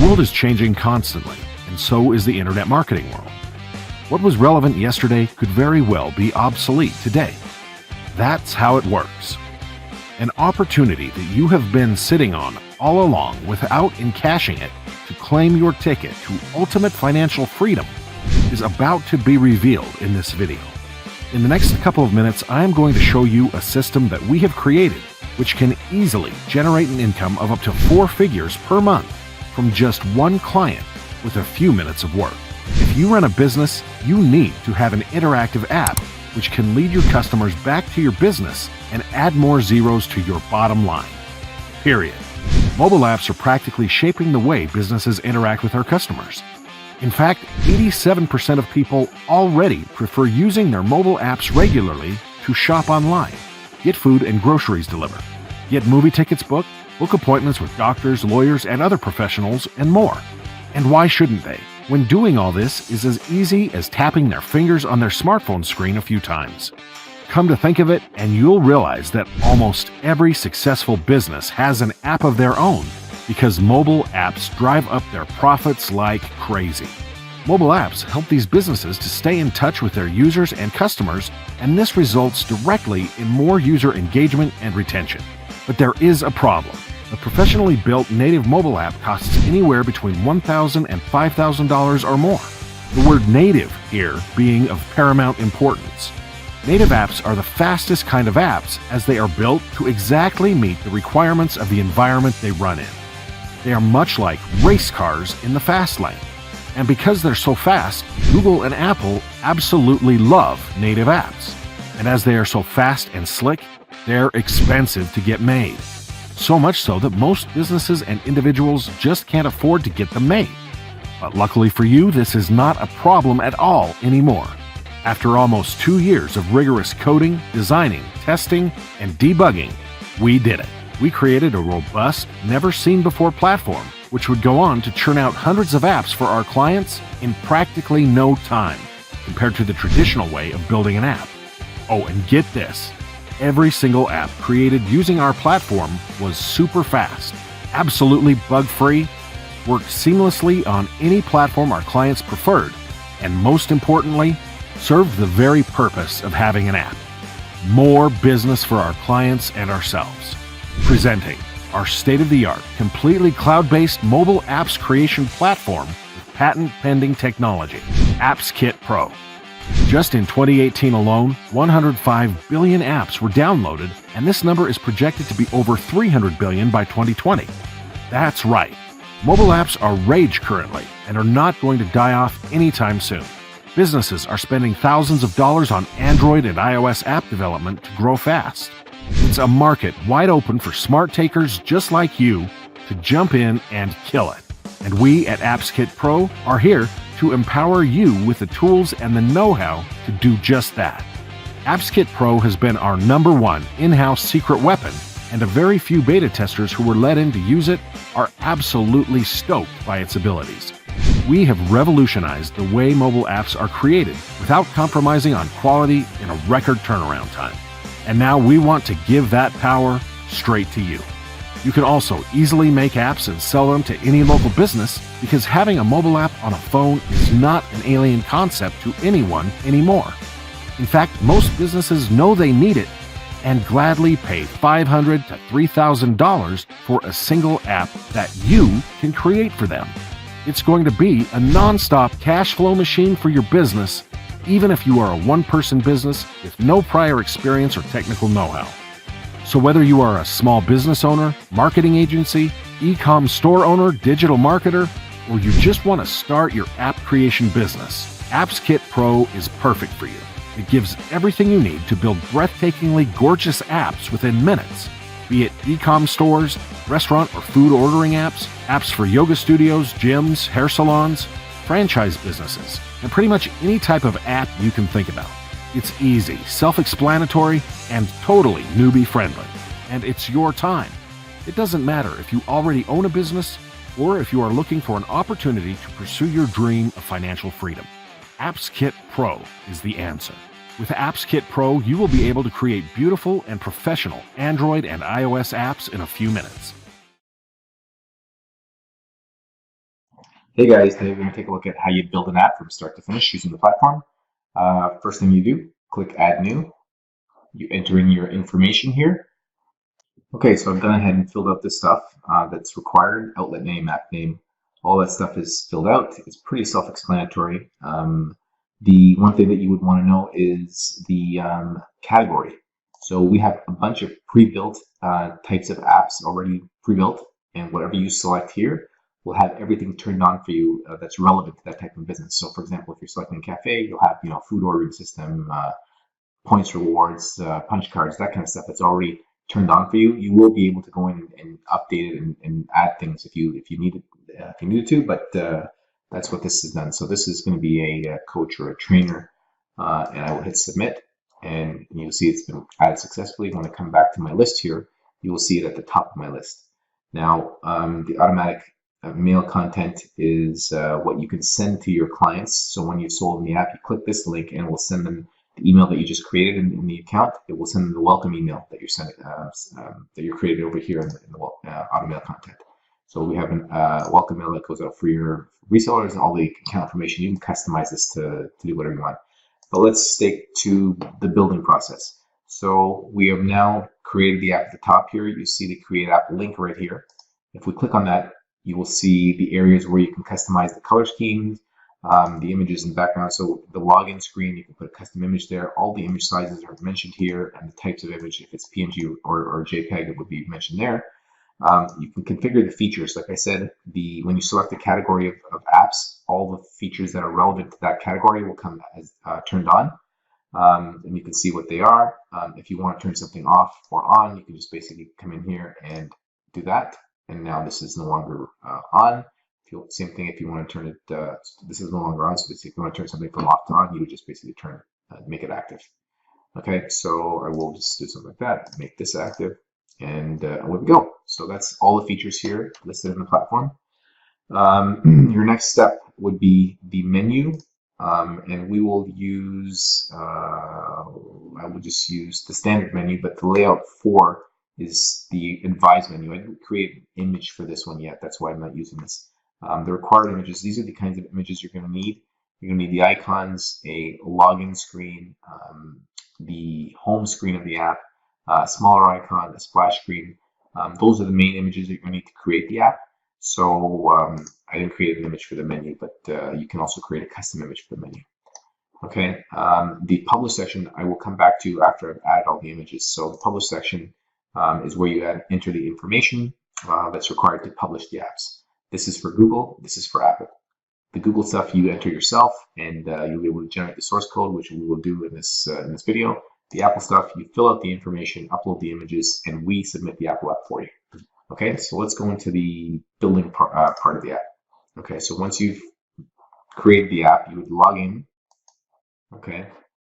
world is changing constantly, and so is the internet marketing world. What was relevant yesterday could very well be obsolete today. That's how it works. An opportunity that you have been sitting on all along without encashing it to claim your ticket to ultimate financial freedom is about to be revealed in this video. In the next couple of minutes, I am going to show you a system that we have created which can easily generate an income of up to 4 figures per month from just one client with a few minutes of work. If you run a business, you need to have an interactive app which can lead your customers back to your business and add more zeros to your bottom line. Period. Mobile apps are practically shaping the way businesses interact with our customers. In fact, 87% of people already prefer using their mobile apps regularly to shop online, get food and groceries delivered, get movie tickets booked, book appointments with doctors, lawyers, and other professionals, and more. And why shouldn't they, when doing all this is as easy as tapping their fingers on their smartphone screen a few times? Come to think of it, and you'll realize that almost every successful business has an app of their own because mobile apps drive up their profits like crazy. Mobile apps help these businesses to stay in touch with their users and customers, and this results directly in more user engagement and retention. But there is a problem. A professionally built native mobile app costs anywhere between $1,000 and $5,000 or more. The word native here being of paramount importance. Native apps are the fastest kind of apps as they are built to exactly meet the requirements of the environment they run in. They are much like race cars in the fast lane. And because they're so fast, Google and Apple absolutely love native apps. And as they are so fast and slick, they're expensive to get made. So much so that most businesses and individuals just can't afford to get them made. But luckily for you, this is not a problem at all anymore. After almost 2 years of rigorous coding, designing, testing, and debugging, we did it. We created a robust, never-seen-before platform which would go on to churn out hundreds of apps for our clients in practically no time, compared to the traditional way of building an app. Oh, and get this. Every single app created using our platform was super fast, absolutely bug-free, worked seamlessly on any platform our clients preferred, and most importantly, served the very purpose of having an app. More business for our clients and ourselves. Presenting our state-of-the-art, completely cloud-based mobile apps creation platform with patent-pending technology, AppsKit Pro. Just in 2018 alone, 105 billion apps were downloaded, and this number is projected to be over 300 billion by 2020. That's right. Mobile apps are rage currently and are not going to die off anytime soon. Businesses are spending thousands of dollars on Android and iOS app development to grow fast. It's a market wide open for smart takers just like you to jump in and kill it. And we at AppsKit Pro are here to empower you with the tools and the know-how to do just that. AppsKit Pro has been our #1 in-house secret weapon, and a very few beta testers who were let in to use it are absolutely stoked by its abilities. We have revolutionized the way mobile apps are created without compromising on quality in a record turnaround time. And now we want to give that power straight to you. You can also easily make apps and sell them to any local business because having a mobile app on a phone is not an alien concept to anyone anymore. In fact, most businesses know they need it and gladly pay $500 to $3,000 for a single app that you can create for them. It's going to be a non-stop cash flow machine for your business, even if you are a one-person business with no prior experience or technical know-how. So whether you are a small business owner, marketing agency, e-com store owner, digital marketer, or you just want to start your app creation business, AppsKit Pro is perfect for you. It gives everything you need to build breathtakingly gorgeous apps within minutes, be it e-com stores, restaurant or food ordering apps, apps for yoga studios, gyms, hair salons, franchise businesses, and pretty much any type of app you can think about. It's easy, self-explanatory, and totally newbie-friendly. And it's your time. It doesn't matter if you already own a business or if you are looking for an opportunity to pursue your dream of financial freedom. AppsKit Pro is the answer. With AppsKit Pro, you will be able to create beautiful and professional Android and iOS apps in a few minutes. Hey guys, today we're going to take a look at how you build an app from start to finish using the platform. First thing you do, click Add New. You enter in your information here. Okay, so I've gone ahead and filled out this stuff that's required. Outlet name, app name, all that stuff is filled out. It's pretty self-explanatory. The one thing that you would want to know is the category. So we have a bunch of pre-built types of apps already pre-built, and whatever you select here will have everything turned on for you that's relevant to that type of business. So for example, if you're selecting cafe, you'll have food ordering system, points rewards, punch cards, that kind of stuff that's already turned on for you. You will be able to go in and update it and add things if you needed to, but that's what this has done. So this is going to be a coach or a trainer, and I will hit submit, and you'll see it's been added successfully. When I come back to my list here, you will see it at the top of my list. Now, the automatic mail content is what you can send to your clients. So when you've sold in the app, you click this link and it will send them the email that you just created in the account. It will send them the welcome email that you're sending that you're created over here in the auto mail content. So we have a welcome mail that goes out for your resellers and all the account information. You can customize this to do whatever you want. But let's stick to the building process. So we have now created the app at the top here. You see the create app link right here. If we click on that, you will see the areas where you can customize the color schemes, the images and background. So the login screen, you can put a custom image there. All the image sizes are mentioned here, and the types of image, if it's PNG or JPEG, it would be mentioned there. You can configure the features. Like I said, when you select the category of apps, all the features that are relevant to that category will come as turned on. And you can see what they are. If you want to turn something off or on, you can just basically come in here and do that. And now this is no longer on. Same thing if you want to turn it, this is no longer on. So if you want to turn something from off to on, you would just basically make it active. Okay, so I will just do something like that, make this active, and away we go. So that's all the features here listed in the platform. Your next step would be the menu, and we will use, I will just use the standard menu, but the layout 4 is the advanced menu. I didn't create an image for this one yet, that's why I'm not using this. The required images, these are the kinds of images you're going to need. You're going to need the icons, a login screen, the home screen of the app, a smaller icon, a splash screen. Those are the main images that you're going to need to create the app. So I didn't create an image for the menu, but you can also create a custom image for the menu. Okay, the publish section I will come back to after I've added all the images. So the publish section is where you enter the information that's required to publish the apps. This is for Google, this is for Apple. The Google stuff you enter yourself, and you'll be able to generate the source code, which we will do in this video. The Apple stuff, you fill out the information, upload the images, and we submit the Apple app for you. Okay, so let's go into the building part of the app. Okay, so once you've created the app, you would log in, okay,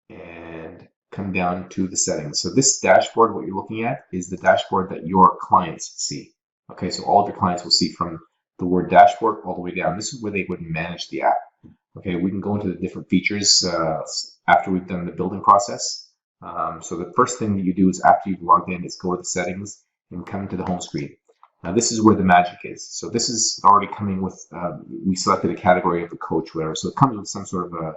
and come down to the settings. So this dashboard, what you're looking at, is the dashboard that your clients see. Okay, so all of your clients will see from the word dashboard all the way down. This is where they would manage the app. Okay, we can go into the different features after we've done the building process. So the first thing that you do is after you've logged in is go to the settings and come to the home screen. Now this is where the magic is. So this is already coming with, we selected a category of a coach, whatever. So it comes with some sort of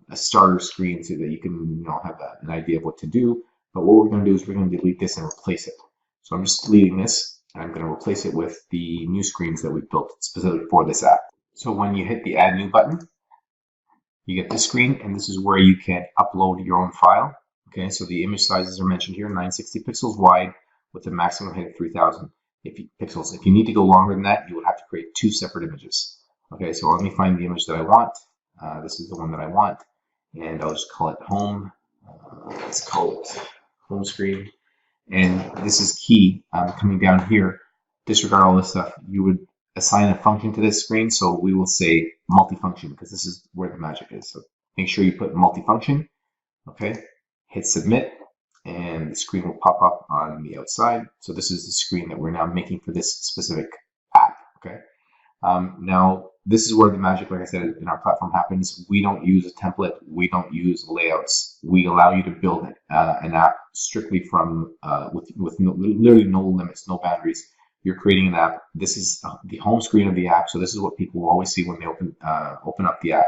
a starter screen so that you can have an idea of what to do. But what we're going to do is we're going to delete this and replace it. So I'm just deleting this. And I'm going to replace it with the new screens that we built specifically for this app. So when you hit the Add New button, you get this screen, and this is where you can upload your own file. Okay, so the image sizes are mentioned here, 960 pixels wide with a maximum height of 3,000 pixels. If you need to go longer than that, you would have to create 2 separate images. Okay, so let me find the image that I want. This is the one that I want, and I'll just call it home. Let's call it home screen. And this is key. Coming down here, disregard all this stuff. You would assign a function to this screen, so we will say multifunction because this is where the magic is. So make sure you put multifunction. Okay, hit submit, and the screen will pop up on the outside. So this is the screen that we're now making for this specific app. Okay, now this is where the magic, like I said, in our platform happens. We don't use a template. We don't use layouts. We allow you to build an app strictly from with literally no limits, no boundaries. you're creating an app. This is the home screen of the app. So this is what people will always see when they open up the app.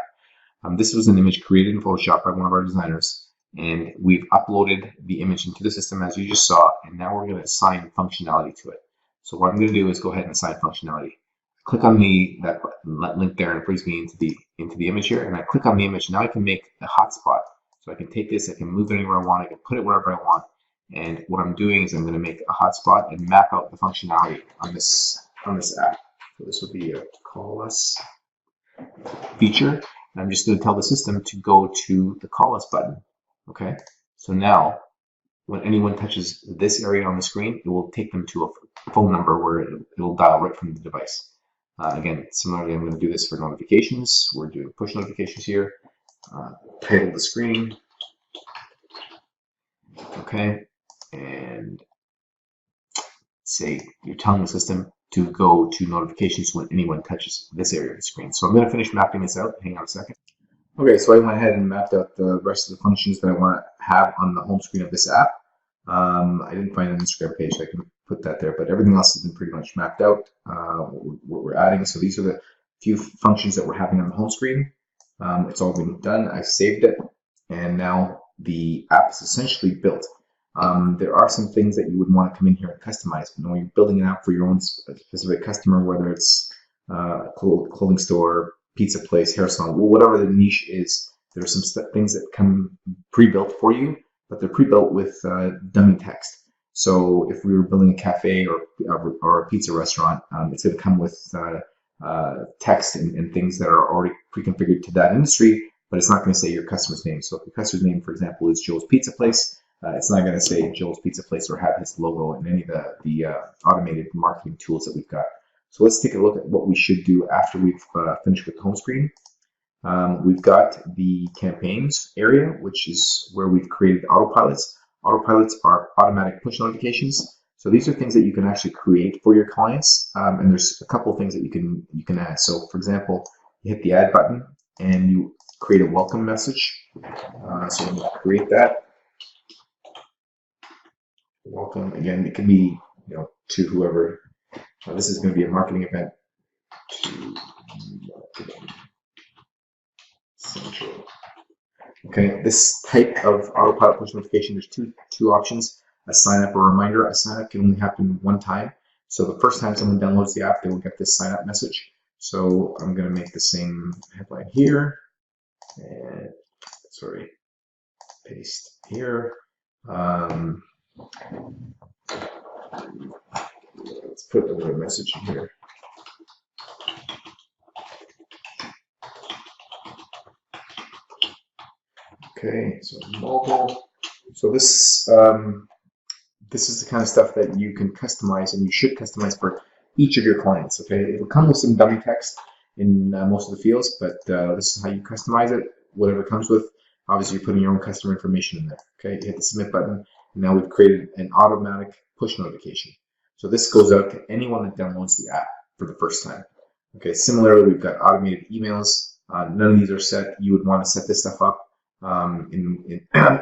This was an image created in Photoshop by one of our designers, and we've uploaded the image into the system as you just saw, and now we're going to assign functionality to it. So what I'm going to do is go ahead and assign functionality. Click on that link there, and it brings me into the image here, and I click on the image. Now I can make a hotspot. So I can take this, I can move it anywhere I want, I can put it wherever I want. And what I'm doing is I'm going to make a hotspot and map out the functionality on this app. So this would be a call us feature. And I'm just going to tell the system to go to the call us button. Okay. So now when anyone touches this area on the screen, it will take them to a phone number where it'll dial right from the device. Again, similarly, I'm going to do this for notifications. We're doing push notifications here. Title the screen. Okay. And say you're telling the system to go to notifications when anyone touches this area of the screen. So I'm going to finish mapping this out. Hang on a second. Okay, so I went ahead and mapped out the rest of the functions that I want to have on the home screen of this app. I didn't find an Instagram page, so I can put that there, but everything else has been pretty much mapped out, what we're adding. So these are the few functions that we're having on the home screen. It's all been done. I saved it, and now the app is essentially built. There are some things that you would want to come in here and customize. When you're building an app for your own specific customer, whether it's a clothing store, pizza place, hair salon, whatever the niche is, there are some things that come pre-built for you, but they're pre-built with dummy text. So if we were building a cafe or a pizza restaurant, it's going to come with text and things that are already pre-configured to that industry, but it's not going to say your customer's name. So if your customer's name, for example, is Joe's Pizza Place, it's not going to say Joe's Pizza Place or have his logo in any of the automated marketing tools that we've got. So let's take a look at what we should do after we've finished with the home screen. We've got the campaigns area, which is where we've created autopilots. Autopilots are automatic push notifications. So these are things that you can actually create for your clients, and there's a couple of things that you can add. So for example, you hit the add button and you create a welcome message. So I'm going to create that. Welcome. Again, it can be to whoever. This is going to be a marketing event to Marketing Central. Okay, this type of autopilot push notification, there's two options: a sign up or reminder. A sign up can only happen one time. So the first time someone downloads the app, they will get this sign up message. So I'm going to make the same headline here, and paste here. Let's put another message in here. Okay, so mobile. So this is the kind of stuff that you can customize, and you should customize for each of your clients. Okay, it'll come with some dummy text in most of the fields, but this is how you customize it. Whatever it comes with, obviously you're putting your own customer information in there. Okay, you hit the submit button, and now we've created an automatic push notification. So this goes out to anyone that downloads the app for the first time. Okay, similarly, we've got automated emails. None of these are set. You would want to set this stuff up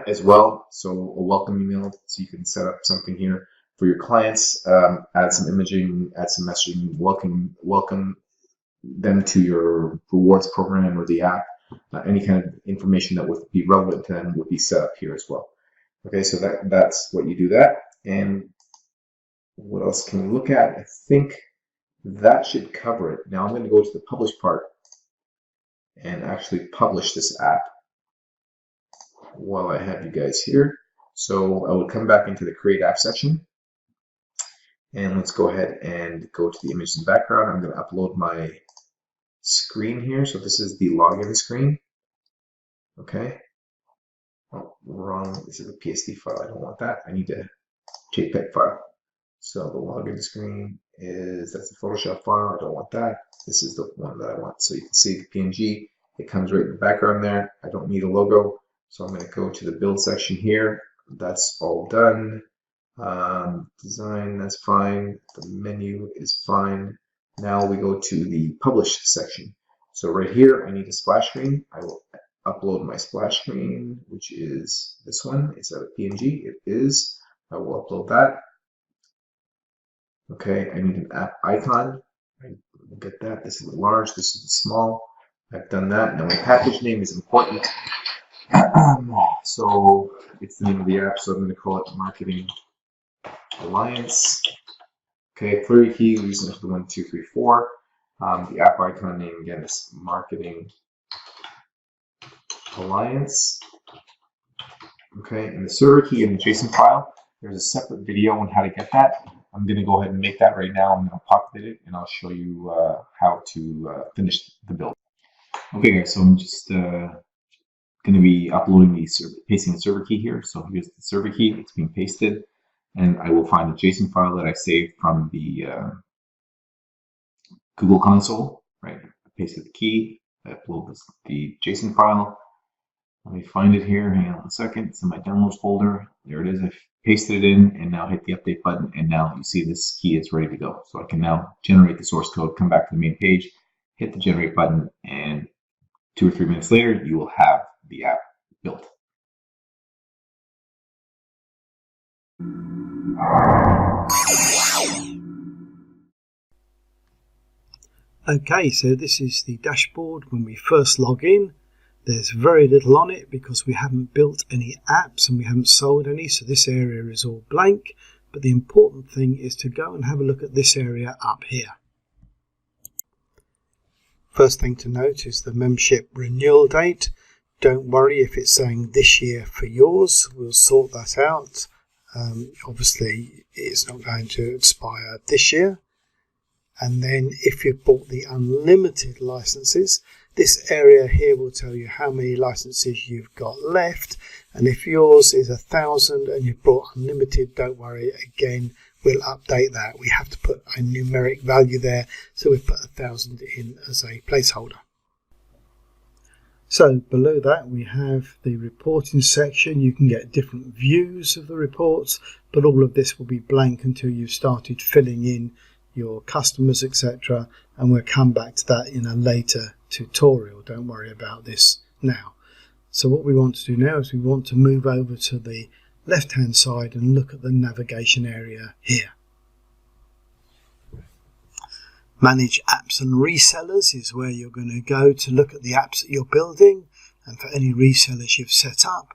as well. So a welcome email, so you can set up something here for your clients, add some imaging, add some messaging, welcome them to your rewards program or the app. Any kind of information that would be relevant to them would be set up here as well. Okay, so that's what you do that. And what else can we look at? I think that should cover it. Now I'm going to go to the publish part and actually publish this app while I have you guys here. So I will come back into the create app section, and let's go ahead and go to the image and background. I'm going to upload my screen here. So this is the login screen. Okay. Oh, wrong. This is a PSD file. I don't want that. I need a JPEG file. So the login screen that's the Photoshop file. I don't want that. This is the one that I want. So you can see the PNG. It comes right in the background there. I don't need a logo. So I'm going to go to the build section here. That's all done. Design, that's fine. The menu is fine. Now we go to the publish section. So right here, I need a splash screen. I will upload my splash screen, which is this one. Is that a PNG? It is. I will upload that. Okay, I need an app icon. Right, get that. This is large, this is small. I've done that. Now my package name is important. So it's the name of the app, so I'm going to call it Marketing Alliance. Okay, query key, we're using the 1, 2, 3, 4. The app icon name again is Marketing Alliance. Okay, and the server key in the JSON file, there's a separate video on how to get that. I'm going to go ahead and make that right now. I'm going to populate it and I'll show you how to finish the build. Okay guys, so I'm just going to be uploading pasting the server key here. So here's the server key, it's being pasted, and I will find the JSON file that I saved from the Google console, right? I pasted the key, I upload the JSON file. Let me find it here. Hang on a second. It's in my downloads folder. There it is. I pasted it in and now hit the update button. And now you see this key is ready to go. So I can now generate the source code, come back to the main page, hit the generate button, and 2 or 3 minutes later, you will have the app built. Okay, so this is the dashboard when we first log in. There's very little on it because we haven't built any apps and we haven't sold any, so this area is all blank. But the important thing is to go and have a look at this area up here. First thing to note is the membership renewal date. Don't worry if it's saying this year for yours, we'll sort that out. Obviously it's not going to expire this year. And then if you've bought the unlimited licenses, this area here will tell you how many licenses you've got left. And if yours is 1,000 and you've bought unlimited, don't worry, again, we'll update that. We have to put a numeric value there, so we've put 1,000 in as a placeholder. So below that we have the reporting section. You can get different views of the reports, but all of this will be blank until you've started filling in your customers, etc. And we'll come back to that in a later tutorial. Don't worry about this now. So what we want to do now is we want to move over to the left hand side and look at the navigation area here. Manage apps and resellers is where you're going to go to look at the apps that you're building and for any resellers you've set up.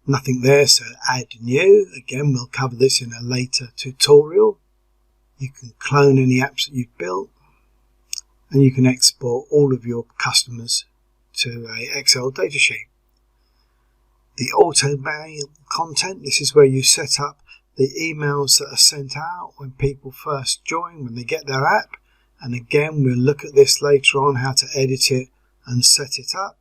Nothing there, so add new. Again, we'll cover this in a later tutorial. You can clone any apps that you've built, and you can export all of your customers to a Excel datasheet. The auto mail content, this is where you set up the emails that are sent out when people first join, when they get their app. And again, we'll look at this later on, how to edit it and set it up.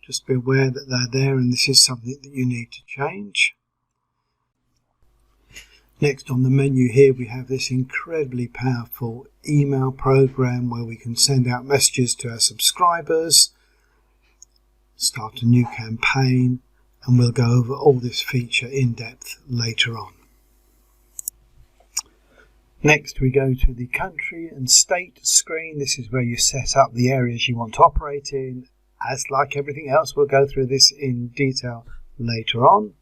Just be aware that they're there and this is something that you need to change. Next on the menu here we have this incredibly powerful email program where we can send out messages to our subscribers, start a new campaign, and we'll go over all this feature in depth later on. Next we go to the country and state screen. This is where you set up the areas you want to operate in. As like everything else, we'll go through this in detail later on.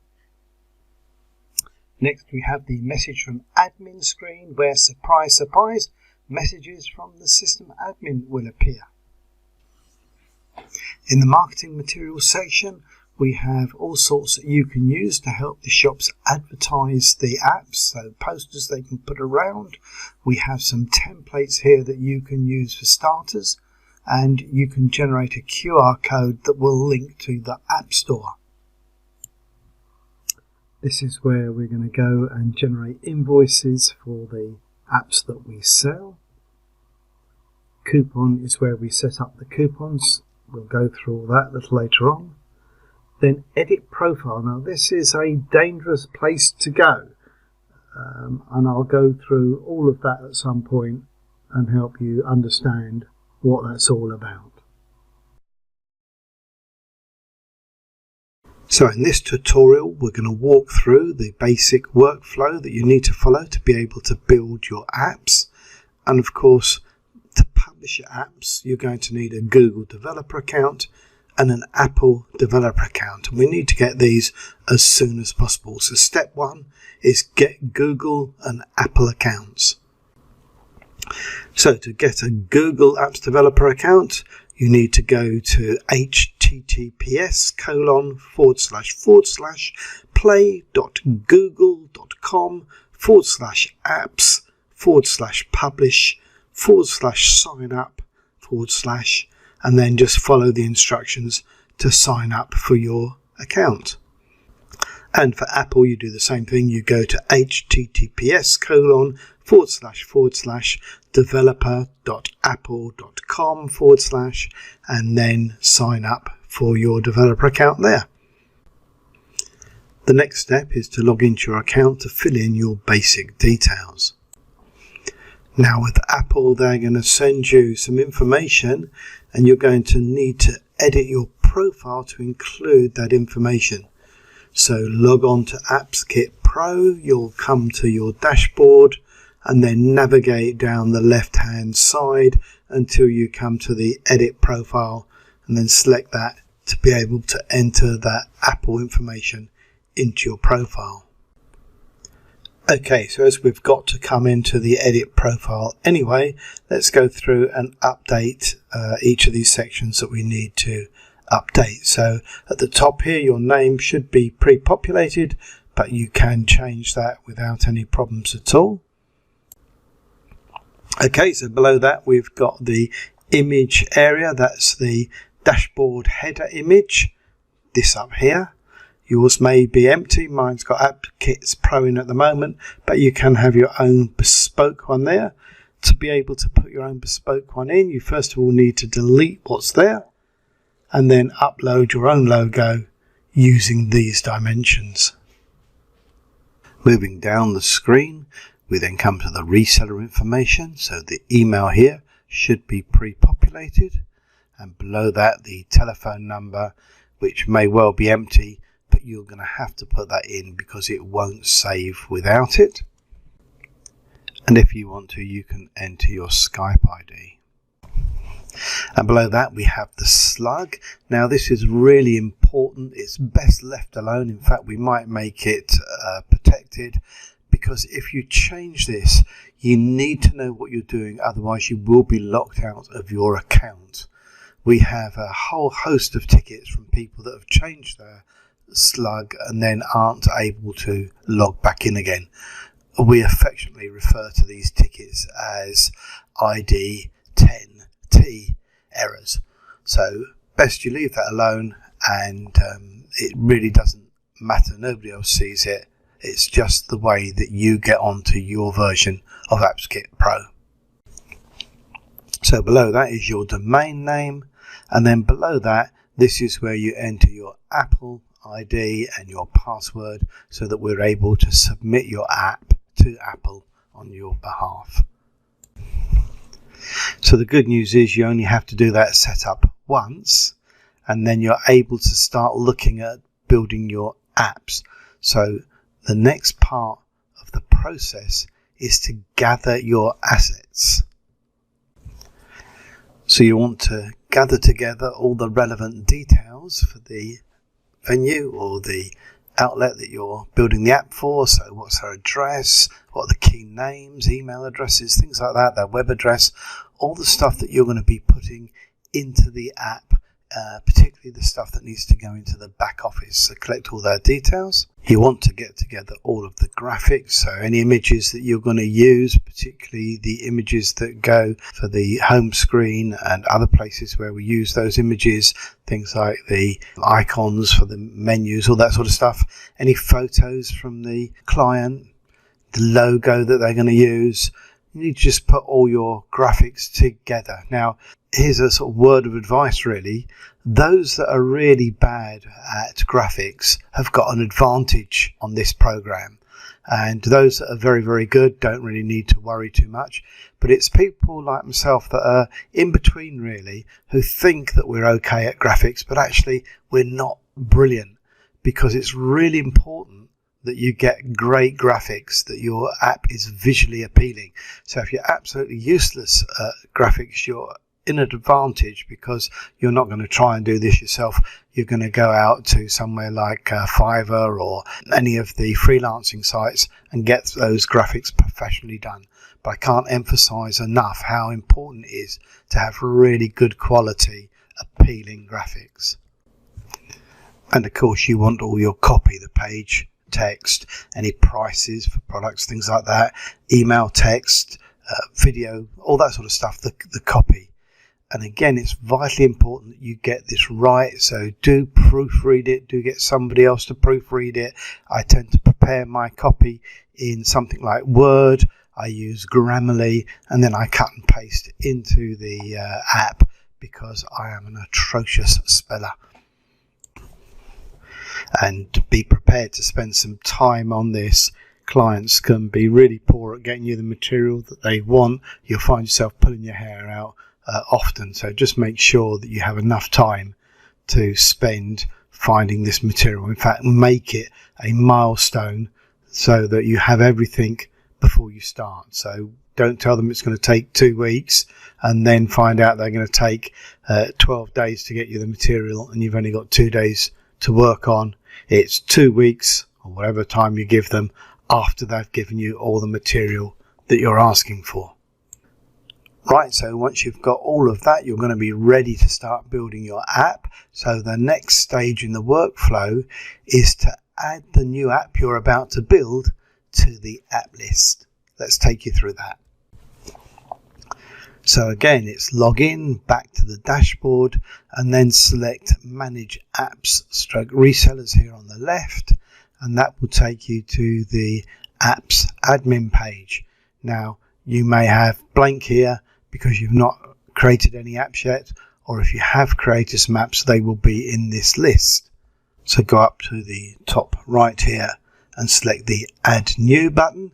Next we have the message from admin screen where, surprise, surprise, messages from the system admin will appear. In the marketing materials section, we have all sorts that you can use to help the shops advertise the apps, so posters they can put around. We have some templates here that you can use for starters, and you can generate a QR code that will link to the App Store. This is where we're going to go and generate invoices for the apps that we sell. Coupon is where we set up the coupons. We'll go through all that a little later on. Then edit profile. Now this is a dangerous place to go, and I'll go through all of that at some point and help you understand what that's all about. So in this tutorial we're going to walk through the basic workflow that you need to follow to be able to build your apps, and of course to publish your apps you're going to need a Google developer account and an Apple developer account, and we need to get these as soon as possible. So step one is get Google and Apple accounts. So to get a Google Apps Developer account, you need to go to https://play.google.com/apps/publish/sign-up/ and then just follow the instructions to sign up for your account. And for Apple, you do the same thing. You go to https://developer.apple.com/ and then sign up for your developer account there. The next step is to log into your account to fill in your basic details. Now with Apple, they're going to send you some information and you're going to need to edit your profile to include that information. So log on to AppsKit Pro, you'll come to your dashboard and then navigate down the left hand side until you come to the edit profile and then select that to be able to enter that Apple information into your profile. Okay, so as we've got to come into the edit profile anyway, let's go through and update each of these sections that we need to update. So at the top here, your name should be pre-populated, but you can change that without any problems at all. Okay, so below that we've got the image area. That's the dashboard header image, this up here. Yours may be empty. Mine's got AppKit Pro in at the moment, but you can have your own bespoke one there. To be able to put your own bespoke one in, you first of all need to delete what's there and then upload your own logo using these dimensions. Moving down the screen, we then come to the reseller information. So the email here should be pre-populated, and below that the telephone number, which may well be empty, but you're going to have to put that in because it won't save without it. And if you want to, you can enter your Skype ID. And below that we have the slug. Now this is really important. It's best left alone. In fact, we might make it protected, because if you change this, you need to know what you're doing, otherwise you will be locked out of your account. We have a whole host of tickets from people that have changed their slug and then aren't able to log back in again. We affectionately refer to these tickets as ID 10T errors. So best you leave that alone, and it really doesn't matter. Nobody else sees it. It's just the way that you get onto your version of AppsKit Pro. So below that is your domain name, and then below that, this is where you enter your Apple ID and your password so that we're able to submit your app to Apple on your behalf. So the good news is you only have to do that setup once, and then you're able to start looking at building your apps. So the next part of the process is to gather your assets. So you want to gather together all the relevant details for the venue or the outlet that you're building the app for. So what's their address, what are the key names, email addresses, things like that, their web address, all the stuff that you're going to be putting into the app, particularly the stuff that needs to go into the back office. So collect all their details. You want to get together all of the graphics, so any images that you're going to use, particularly the images that go for the home screen and other places where we use those images, things like the icons for the menus, all that sort of stuff. Any photos from the client, the logo that they're going to use. You need to just put all your graphics together. Now, here's a sort of word of advice really. Those that are really bad at graphics have got an advantage on this program. And those that are very, very good don't really need to worry too much. But it's people like myself that are in between really, who think that we're okay at graphics, but actually we're not brilliant, because it's really important that you get great graphics, that your app is visually appealing. So if you're absolutely useless at graphics, you're in an advantage because you're not going to try and do this yourself. You're going to go out to somewhere like Fiverr or any of the freelancing sites and get those graphics professionally done. But I can't emphasize enough how important it is to have really good quality, appealing graphics. And of course you want all your copy, the page text, any prices for products, things like that, email text, video, all that sort of stuff, the copy. And again, it's vitally important that you get this right, so do proofread it, do get somebody else to proofread it. I tend to prepare my copy in something like Word. I use Grammarly, and then I cut and paste into the app because I am an atrocious speller. And be prepared to spend some time on this. Clients can be really poor at getting you the material that they want. You'll find yourself pulling your hair out often, so just make sure that you have enough time to spend finding this material. In fact, make it a milestone so that you have everything before you start. So don't tell them it's going to take 2 weeks and then find out they're going to take 12 days to get you the material and you've only got 2 days to work on. It's 2 weeks or whatever time you give them after they've given you all the material that you're asking for. Right, so once you've got all of that, you're going to be ready to start building your app. So the next stage in the workflow is to add the new app you're about to build to the app list. Let's take you through that. So again, it's log in, back to the dashboard, and then select Manage Apps / Resellers here on the left, and that will take you to the Apps admin page. Now, you may have blank here because you've not created any apps yet, or if you have created some apps, they will be in this list. So go up to the top right here and select the Add New button.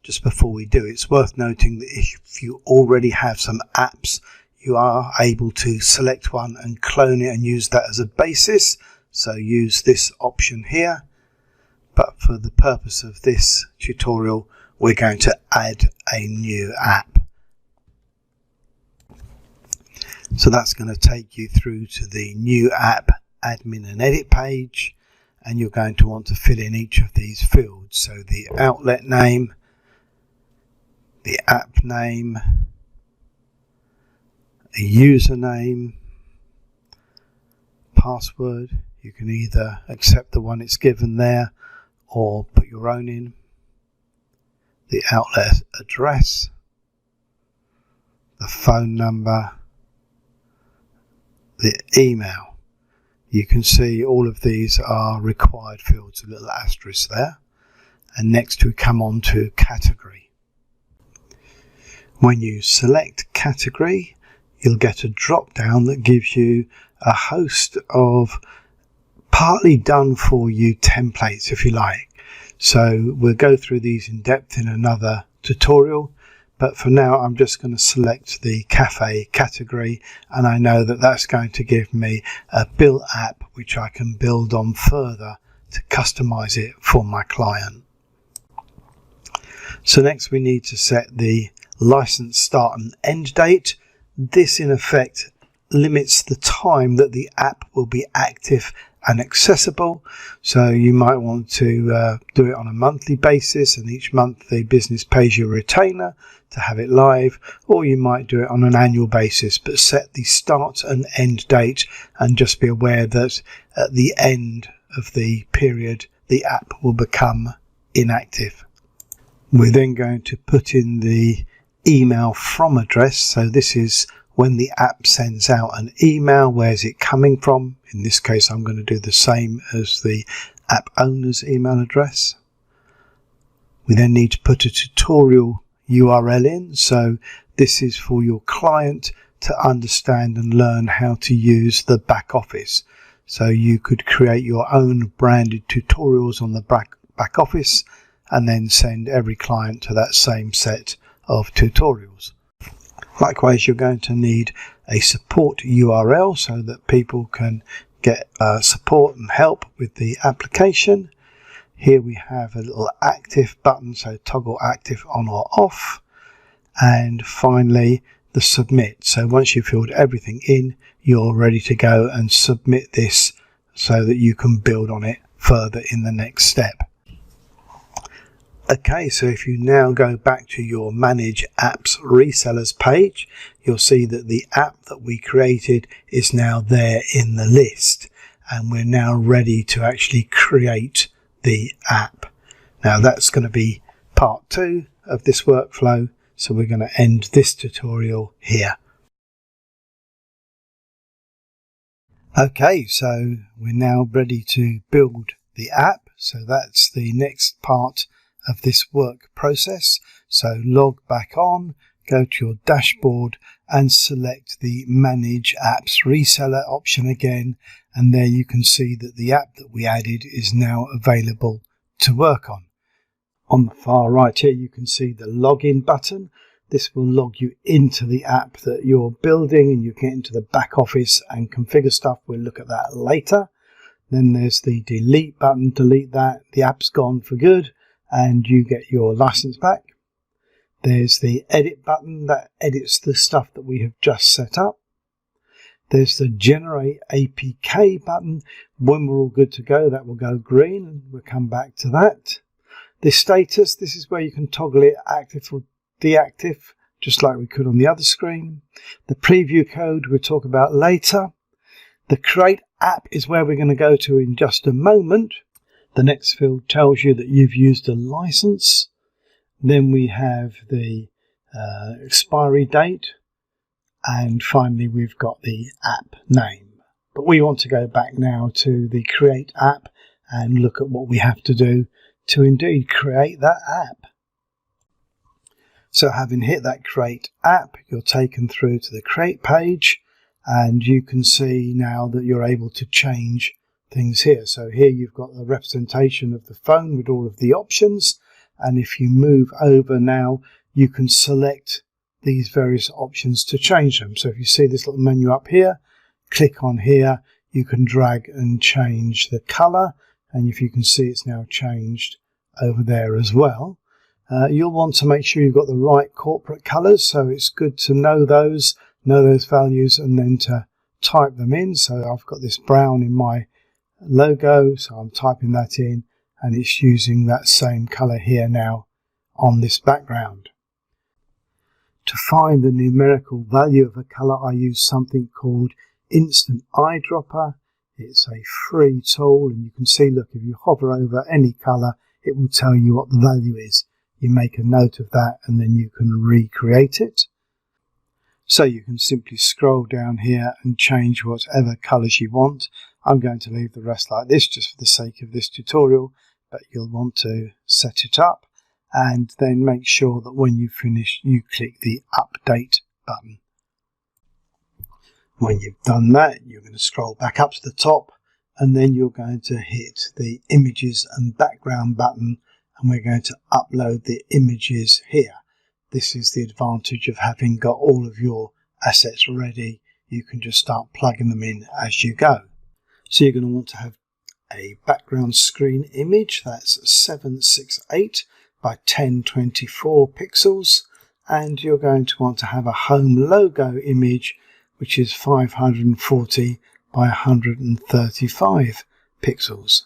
Just before we do, it's worth noting that if you already have some apps, you are able to select one and clone it and use that as a basis. So use this option here. But for the purpose of this tutorial, we're going to add a new app. So that's going to take you through to the new app admin and edit page, and you're going to want to fill in each of these fields. So the outlet name, the app name, a username, password. You can either accept the one it's given there or put your own in. The outlet address, the phone number, the email. You can see all of these are required fields, a little asterisk there. And next we come on to category. When you select category, you'll get a drop down that gives you a host of partly done for you templates, if you like. So we'll go through these in depth in another tutorial, but for now I'm just going to select the cafe category, and I know that that's going to give me a built app which I can build on further to customize it for my client. So next we need to set the license start and end date. This in effect limits the time that the app will be active and accessible. So you might want to do it on a monthly basis, and each month the business pays you a retainer to have it live, or you might do it on an annual basis, but set the start and end date and just be aware that at the end of the period the app will become inactive. We're then going to put in the email from address. So this is when the app sends out an email, where's it coming from? In this case, I'm going to do the same as the app owner's email address. We then need to put a tutorial URL in. So this is for your client to understand and learn how to use the back office. So you could create your own branded tutorials on the back office and then send every client to that same set of tutorials. Likewise, you're going to need a support URL so that people can get support and help with the application. Here we have a little active button, so toggle active on or off. And finally, the submit. So once you've filled everything in, you're ready to go and submit this so that you can build on it further in the next step. Okay, so if you now go back to your Manage Apps Resellers page, you'll see that the app that we created is now there in the list, and we're now ready to actually create the app. Now that's going to be part 2 of this workflow, so we're going to end this tutorial here. Okay, so we're now ready to build the app, so that's the next part of this work process. So log back on, go to your dashboard and select the Manage Apps Reseller option again, and there you can see that the app that we added is now available to work on. On the far right here you can see the login button. This will log you into the app that you're building, and you get into the back office and configure stuff. We'll look at that later. Then there's the delete button. Delete that, the app's gone for good and you get your license back. There's the edit button that edits the stuff that we have just set up. There's the generate APK button. When we're all good to go, that will go green, and we'll come back to that. The status, this is where you can toggle it active or deactive, just like we could on the other screen. The preview code we'll talk about later. The create app is where we're going to go to in just a moment. The next field tells you that you've used a license. Then we have the expiry date, and finally we've got the app name. But we want to go back now to the create app and look at what we have to do to indeed create that app. So having hit that create app, you're taken through to the create page, and you can see now that you're able to change things here. So here you've got the representation of the phone with all of the options, and if you move over now you can select these various options to change them. So if you see this little menu up here, click on here, you can drag and change the color, and if you can see it's now changed over there as well. You'll want to make sure you've got the right corporate colors, so it's good to know those values and then to type them in. So I've got this brown in my logo, so I'm typing that in, and it's using that same color here now on this background. To find the numerical value of a color, I use something called Instant Eyedropper. It's a free tool, and you can see, look, if you hover over any color, it will tell you what the value is. You make a note of that and then you can recreate it. So you can simply scroll down here and change whatever colors you want. I'm going to leave the rest like this just for the sake of this tutorial, but you'll want to set it up and then make sure that when you finish you click the update button. When you've done that, you're going to scroll back up to the top, and then you're going to hit the images and background button, and we're going to upload the images here. This is the advantage of having got all of your assets ready. You can just start plugging them in as you go. So you're going to want to have a background screen image that's 768 by 1024 pixels, and you're going to want to have a home logo image which is 540 by 135 pixels.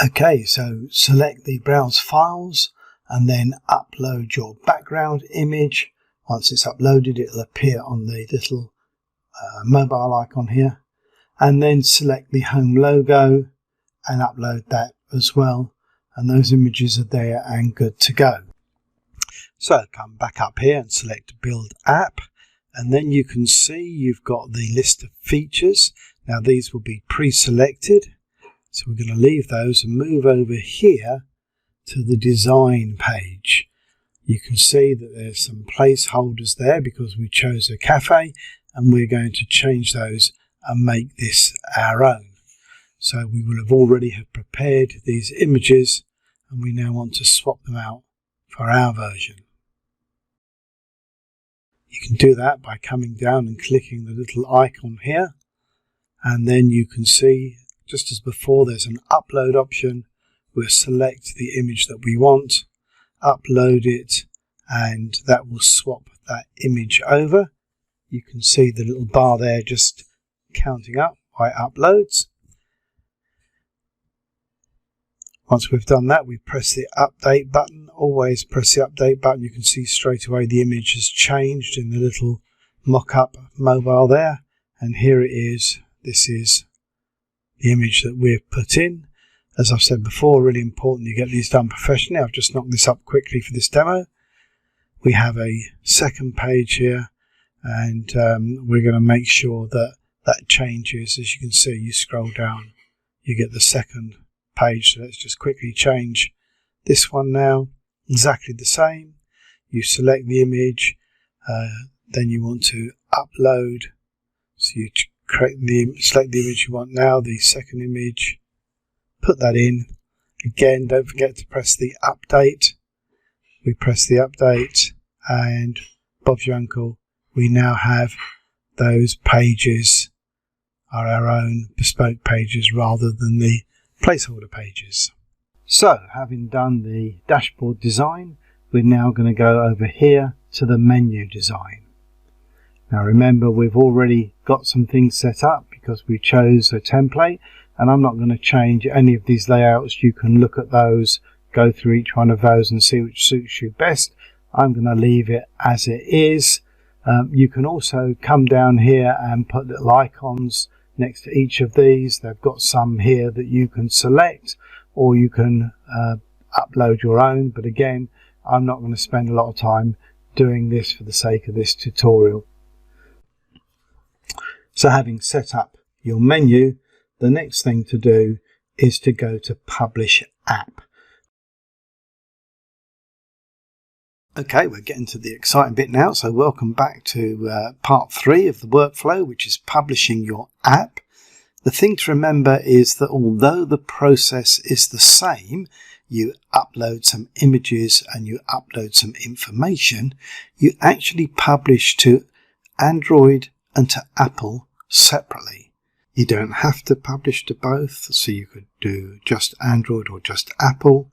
Okay, so select the browse files and then upload your background image. Once it's uploaded, it'll appear on the little mobile icon here, and then select the home logo and upload that as well, and those images are there and good to go. So come back up here and select build app, and then you can see you've got the list of features. Now these will be pre-selected, so we're going to leave those and move over here to the design page. You can see that there's some placeholders there because we chose a cafe, and we're going to change those and make this our own. So we will have already have prepared these images, and we now want to swap them out for our version. You can do that by coming down and clicking the little icon here, and then you can see, just as before, there's an upload option. We'll select the image that we want, upload it, and that will swap that image over, you can see the little bar there just counting up by uploads. Once we've done that, we press the update button. Always press the update button. You can see straight away the image has changed in the little mock-up mobile there. And here it is. This is the image that we've put in. As I've said before, really important you get these done professionally. I've just knocked this up quickly for this demo. We have a second page here, and we're going to make sure that that changes. As you can see, you scroll down, you get the second page. So let's just quickly change this one now. Exactly the same. You select the image, then you want to upload. So you select the image you want now, the second image, put that in. Again, don't forget to press the update. We press the update, and Bob's your uncle, we now have those pages are our own bespoke pages rather than the placeholder pages. So, having done the dashboard design, we're now going to go over here to the menu design. Now remember, we've already got some things set up because we chose a template, and I'm not going to change any of these layouts. You can look at those, go through each one of those and see which suits you best. I'm going to leave it as it is. You can also come down here and put little icons next to each of these. They've got some here that you can select, or you can upload your own, but again, I'm not going to spend a lot of time doing this for the sake of this tutorial. So having set up your menu, the next thing to do is to go to Publish App. Okay, we're getting to the exciting bit now, so welcome back to part 3 of the workflow, which is publishing your app. The thing to remember is that although the process is the same, you upload some images and you upload some information, you actually publish to Android and to Apple separately. You don't have to publish to both, so you could do just Android or just Apple.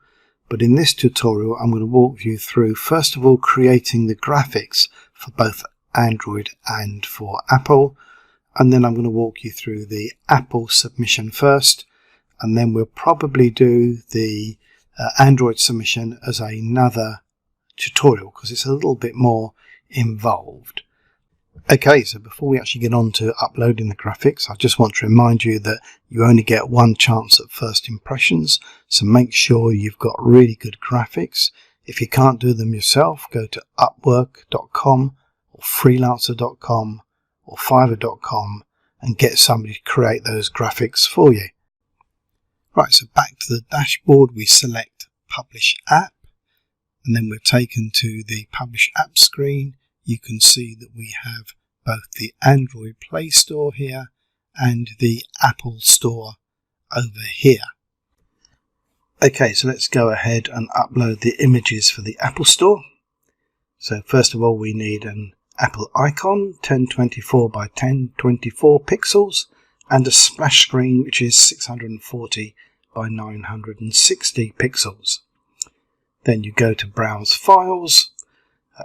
But in this tutorial, I'm going to walk you through, first of all, creating the graphics for both Android and for Apple. And then I'm going to walk you through the Apple submission first. And then we'll probably do the Android submission as another tutorial because it's a little bit more involved. Okay, so before we actually get on to uploading the graphics, I just want to remind you that you only get one chance at first impressions, so make sure you've got really good graphics. If you can't do them yourself, go to upwork.com or freelancer.com or fiverr.com and get somebody to create those graphics for you. Right, so back to the dashboard, we select Publish App, and then we're taken to the Publish App screen. You can see that we have both the Android Play Store here and the Apple Store over here. Okay, so let's go ahead and upload the images for the Apple Store. So first of all, we need an Apple icon, 1024 by 1024 pixels, and a splash screen which is 640 by 960 pixels. Then you go to Browse Files,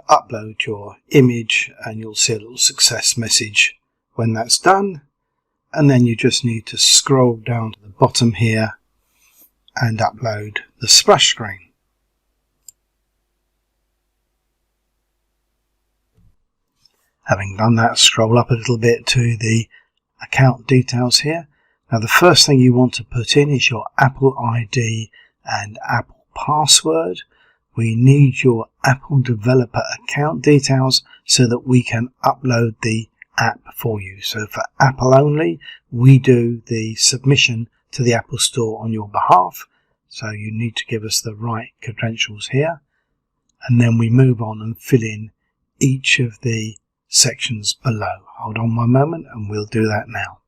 upload your image, and you'll see a little success message when that's done. And then you just need to scroll down to the bottom here and upload the splash screen. Having done that, scroll up a little bit to the account details here. Now the first thing you want to put in is your Apple ID and Apple password. We need your Apple developer account details so that we can upload the app for you. So for Apple only, we do the submission to the Apple Store on your behalf. So you need to give us the right credentials here. And then we move on and fill in each of the sections below. Hold on one moment and we'll do that now.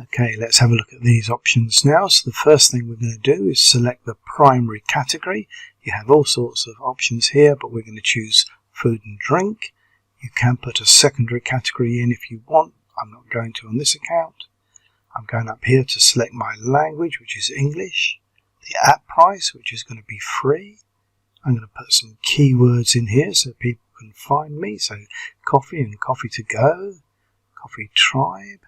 Okay, let's have a look at these options now. So the first thing we're going to do is select the primary category. You have all sorts of options here, but we're going to choose food and drink. You can put a secondary category in if you want. I'm not going to on this account. I'm going up here to select my language, which is English. The app price, which is going to be free. I'm going to put some keywords in here so people can find me. So coffee and coffee to go, coffee tribe.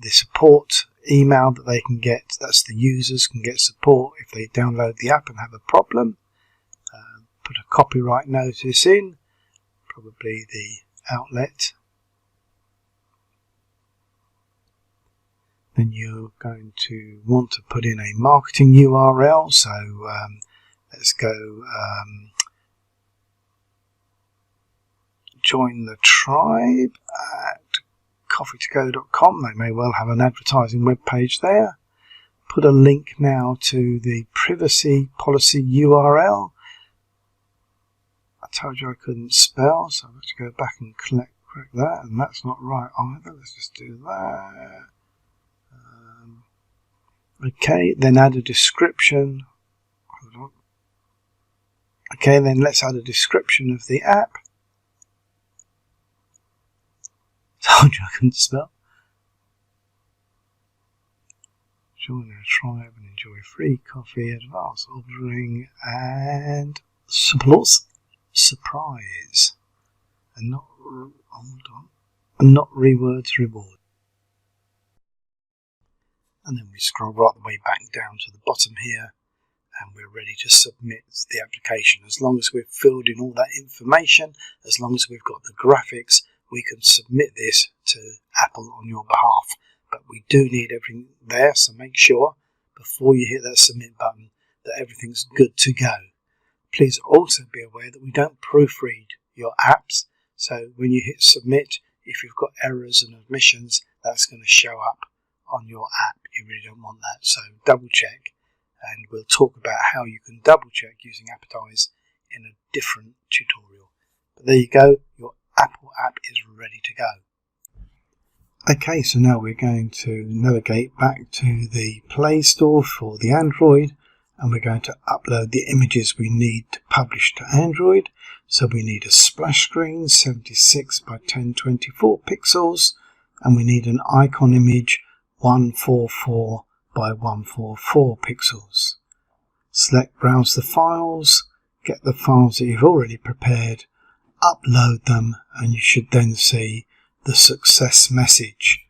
The support email that they can get, that's the users can get support if they download the app and have a problem. Put a copyright notice in, probably the outlet. Then you're going to want to put in a marketing URL. So let's go join the tribe at coffeetogo.com. They may well have an advertising web page there. Put a link now to the privacy policy URL. I told you I couldn't spell, so I've got to go back and correct that, and that's not right either. Let's just do that. Okay, then add a description. Hold on. Okay, then let's add a description of the app. Told you I couldn't spell. Join our tribe and enjoy free coffee, advanced ordering, and surprise. And not, hold on, and not rewards reward. And then we scroll right the way back down to the bottom here, and we're ready to submit the application. As long as we've filled in all that information, as long as we've got the graphics, we can submit this to Apple on your behalf. But we do need everything there, so make sure before you hit that submit button that everything's good to go. Please also be aware that we don't proofread your apps, so when you hit submit, if you've got errors and omissions, that's going to show up on your app. You really don't want that, so double check, and we'll talk about how you can double check using Appetize in a different tutorial. But there you go, your Apple app is ready to go. Okay, so now we're going to navigate back to the Play Store for the Android, and we're going to upload the images we need to publish to Android. So we need a splash screen, 76 by 1024 pixels, and we need an icon image, 144 by 144 pixels. Select Browse the Files, get the files that you've already prepared, upload them, and you should then see the success message.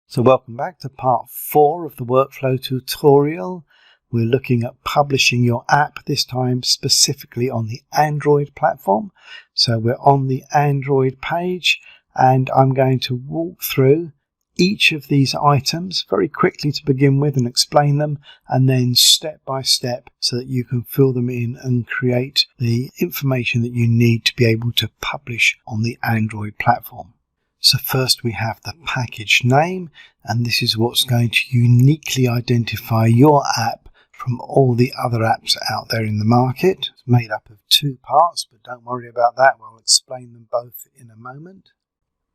So welcome back to part 4 of the workflow tutorial. We're looking at publishing your app, this time specifically on the Android platform. So we're on the Android page, and I'm going to walk through each of these items very quickly to begin with and explain them, and then step by step so that you can fill them in and create the information that you need to be able to publish on the Android platform. So first we have the package name, and this is what's going to uniquely identify your app from all the other apps out there in the market. It's made up of 2 parts, but don't worry about that. I'll explain them both in a moment.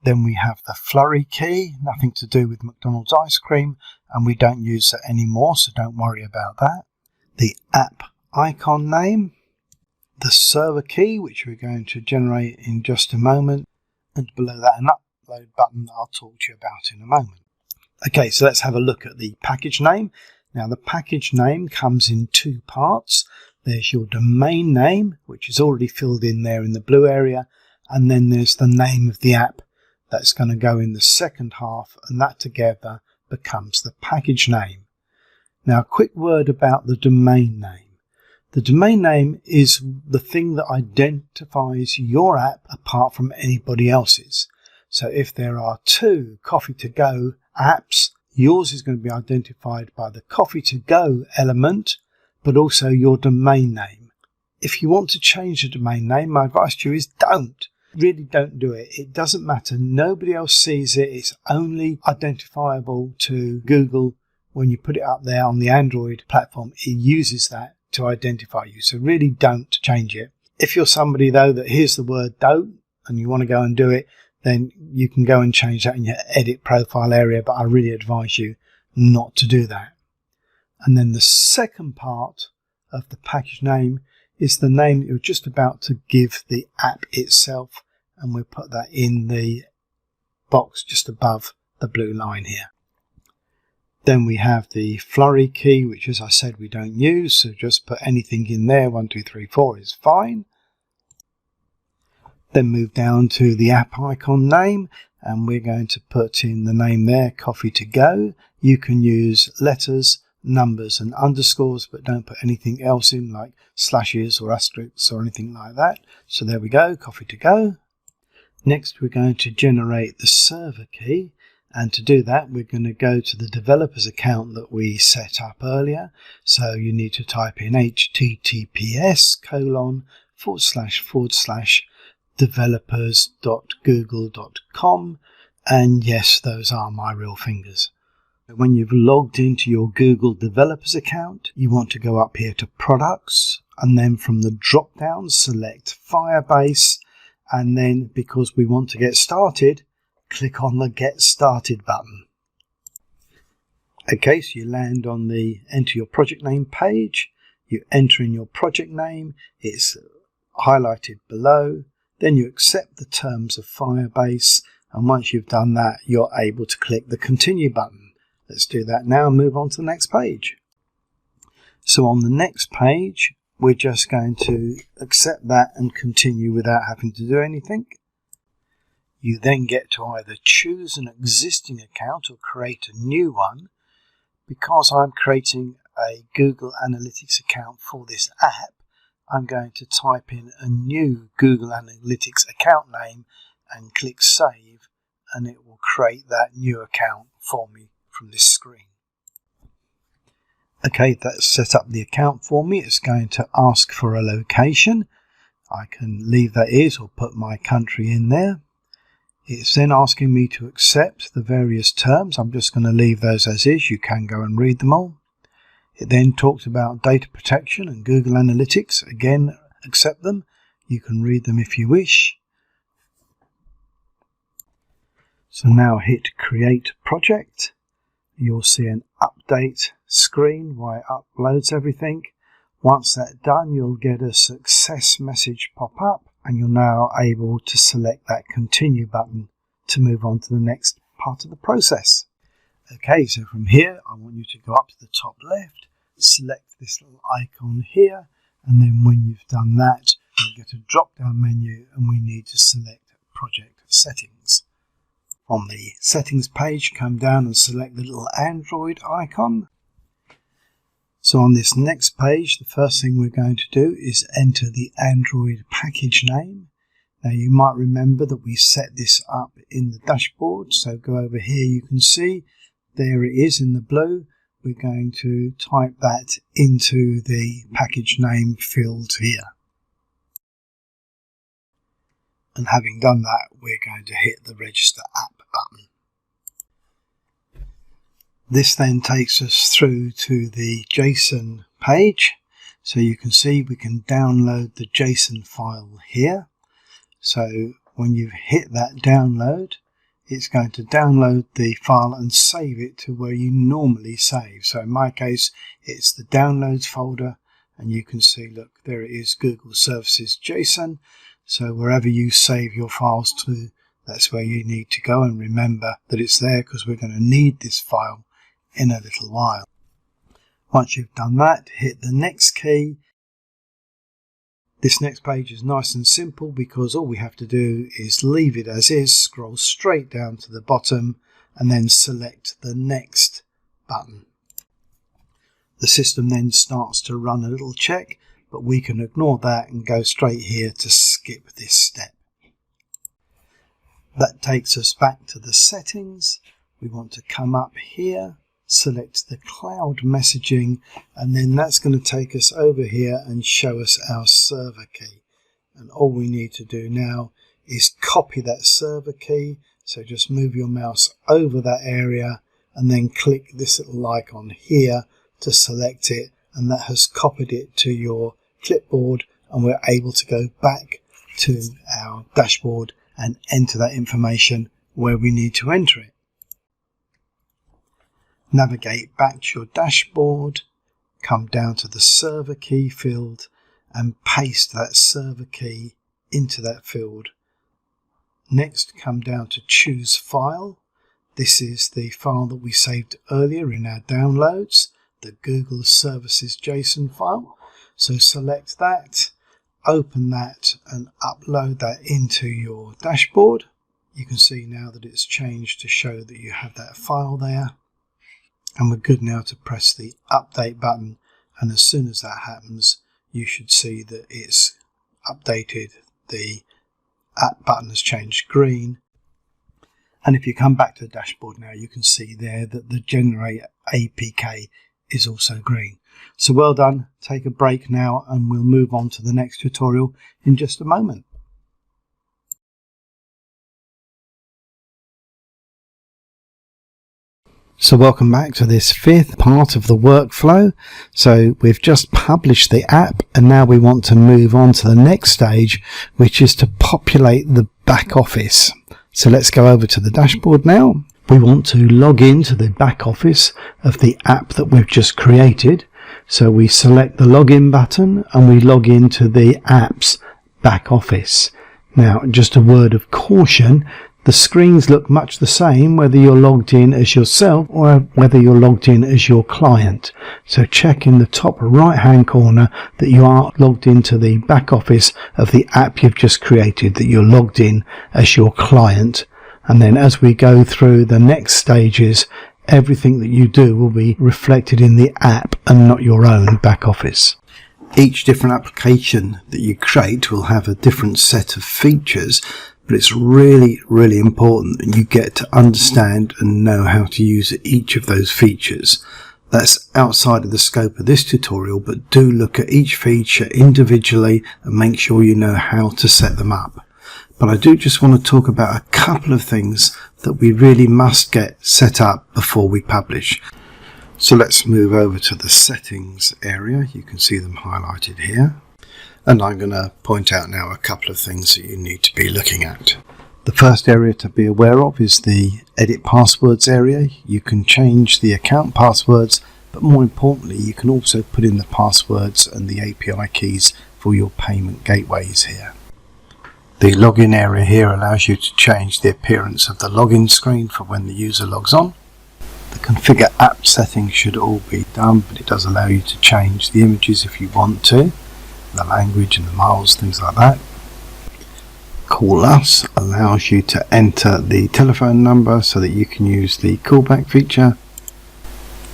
Then we have the flurry key, nothing to do with McDonald's ice cream, and we don't use that anymore, so don't worry about that. The app icon name, the server key, which we're going to generate in just a moment, and below that an upload button that I'll talk to you about in a moment. Okay, so let's have a look at the package name. Now the package name comes in 2 parts. There's your domain name, which is already filled in there in the blue area, and then there's the name of the app. That's going to go in the second half, and that together becomes the package name. Now, a quick word about the domain name. The domain name is the thing that identifies your app apart from anybody else's. So if there are 2 Coffee to Go apps, yours is going to be identified by the Coffee to Go element, but also your domain name. If you want to change the domain name, my advice to you is don't. Really don't do it. It doesn't matter. Nobody else sees it. It's only identifiable to Google when you put it up there on the Android platform. It uses that to identify you. So really don't change it. If you're somebody though that hears the word don't and you want to go and do it, then you can go and change that in your edit profile area, but I really advise you not to do that. And then the second part of the package name is the name that you're just about to give the app itself, and we'll put that in the box just above the blue line here. Then we have the flurry key, which, as I said, we don't use, so just put anything in there. 1, 2, 3, 4 is fine. Then move down to the app icon name, and we're going to put in the name there, Coffee to Go. You can use letters, numbers and underscores, but don't put anything else in like slashes or asterisks or anything like that. So there we go, Coffee to Go. Next we're going to generate the server key, and to do that we're going to go to the developer's account that we set up earlier. So you need to type in https://developers.google.com, and yes, those are my real fingers. When you've logged into your Google developers account, you want to go up here to products, and then from the drop down select Firebase, and then because we want to get started, click on the Get Started button. Okay, so you land on the Enter Your Project Name page. You enter in your project name, it's highlighted below. Then you accept the terms of Firebase, and once you've done that, you're able to click the Continue button. Let's do that now and move on to the next page. So on the next page, we're just going to accept that and continue without having to do anything. You then get to either choose an existing account or create a new one. Because I'm creating a Google Analytics account for this app, I'm going to type in a new Google Analytics account name and click Save, and it will create that new account for me from this screen. Okay, that's set up the account for me. It's going to ask for a location. I can leave that is or put my country in there. It's then asking me to accept the various terms. I'm just going to leave those as is. You can go and read them all. It then talks about data protection and Google Analytics. Again, accept them. You can read them if you wish. So now hit Create Project. You'll see an update screen where it uploads everything. Once that's done, you'll get a success message pop up, and you're now able to select that Continue button to move on to the next part of the process. Okay, so from here, I want you to go up to the top left, select this little icon here, and then when you've done that, you'll get a drop-down menu, and we need to select Project Settings. From the Settings page, come down and select the little Android icon. So on this next page, the first thing we're going to do is enter the Android package name. Now you might remember that we set this up in the dashboard, so go over here, you can see there it is in the blue. We're going to type that into the package name field here. And having done that, we're going to hit the Register App button. This then takes us through to the JSON page. So you can see we can download the JSON file here. So when you hit that download, it's going to download the file and save it to where you normally save. So in my case, it's the Downloads folder, and you can see, look, there it is, Google Services JSON. So wherever you save your files to, that's where you need to go, and remember that it's there because we're going to need this file in a little while. Once you've done that, hit the next key. This next page is nice and simple because all we have to do is leave it as is, scroll straight down to the bottom, and then select the Next button. The system then starts to run a little check, but we can ignore that and go straight here to skip this step. That takes us back to the settings. We want to come up here, select the cloud messaging, and then that's going to take us over here and show us our server key. And all we need to do now is copy that server key. So just move your mouse over that area and then click this little icon here to select it, and that has copied it to your clipboard, and we're able to go back to our dashboard and enter that information where we need to enter it. Navigate back to your dashboard, come down to the server key field and paste that server key into that field. Next, come down to choose file, This is the file that we saved earlier in our downloads, the Google Services JSON file. So select that, open that and upload that into your dashboard. You can see now that it's changed to show that you have that file there. And we're good now to press the update button, and as soon as that happens you should see that it's updated. The app button has changed green, and if you come back to the dashboard now you can see there that the generate APK is also green. So well done. Take a break now and we'll move on to the next tutorial in just a moment. So welcome back to this fifth part of the workflow. So we've just published the app and now we want to move on to the next stage, which is to populate the back office. So let's go over to the dashboard now. We want to log into the back office of the app that we've just created. So we select the login button and we log into the app's back office. Now, just a word of caution. The screens look much the same whether you're logged in as yourself or whether you're logged in as your client. So check in the top right hand corner that you are logged into the back office of the app you've just created, that you're logged in as your client. And then as we go through the next stages, everything that you do will be reflected in the app and not your own back office. Each different application that you create will have a different set of features, but it's really important that you get to understand and know how to use each of those features. That's outside of the scope of this tutorial, but do look at each feature individually and make sure you know how to set them up. But I do just want to talk about a couple of things that we really must get set up before we publish. So let's move over to the settings area. You can see them highlighted here. And I'm going to point out now a couple of things that you need to be looking at. The first area to be aware of is the edit passwords area. You can change the account passwords, but more importantly you can also put in the passwords and the API keys for your payment gateways here. The login area here allows you to change the appearance of the login screen for when the user logs on. The configure app settings should all be done, but it does allow you to change the images if you want to, the language and the miles, things like that. Call Us allows you to enter the telephone number so that you can use the callback feature.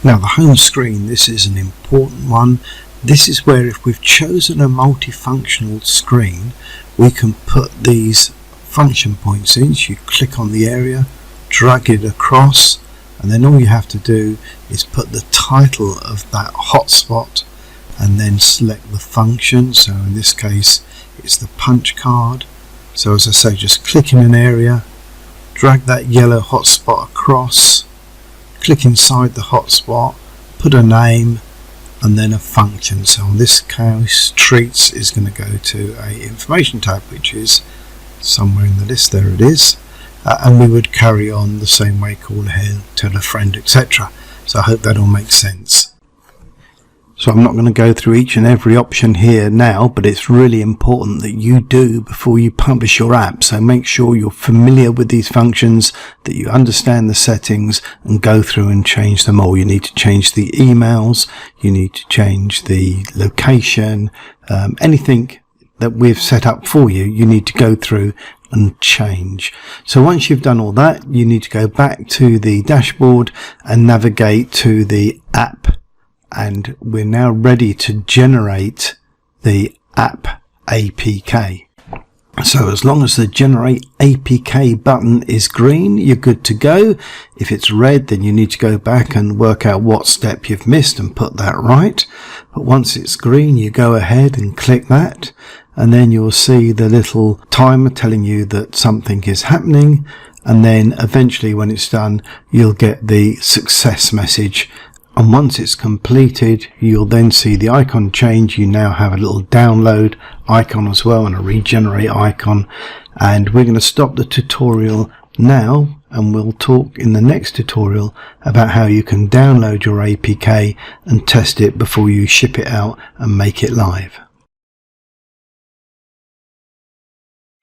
Now the home screen, this is an important one. This is where if we've chosen a multifunctional screen, we can put these function points in. So you click on the area, drag it across, and then all you have to do is put the title of that hotspot and then select the function. So in this case it's the punch card. So as I say, just click in an area, drag that yellow hotspot across, click inside the hotspot, put a name and then a function. So in this case treats is going to go to a information tab, which is somewhere in the list. There it is. And we would carry on the same way, call ahead, tell a friend, etc. So I hope that all makes sense. So I'm not going to go through each and every option here now, but it's really important that you do before you publish your app. So make sure you're familiar with these functions, that you understand the settings and go through and change them all. You need to change the emails, you need to change the location, anything that we've set up for you, you need to go through and change. So once you've done all that, you need to go back to the dashboard and navigate to the app. And we're now ready to generate the app APK. So as long as the generate APK button is green, you're good to go. If it's red, then you need to go back and work out what step you've missed and put that right. But once it's green, you go ahead and click that, and then you'll see the little timer telling you that something is happening. And then eventually when it's done, you'll get the success message. And once it's completed, you'll then see the icon change. You now have a little download icon as well and a regenerate icon. And we're going to stop the tutorial now, and we'll talk in the next tutorial about how you can download your APK and test it before you ship it out and make it live.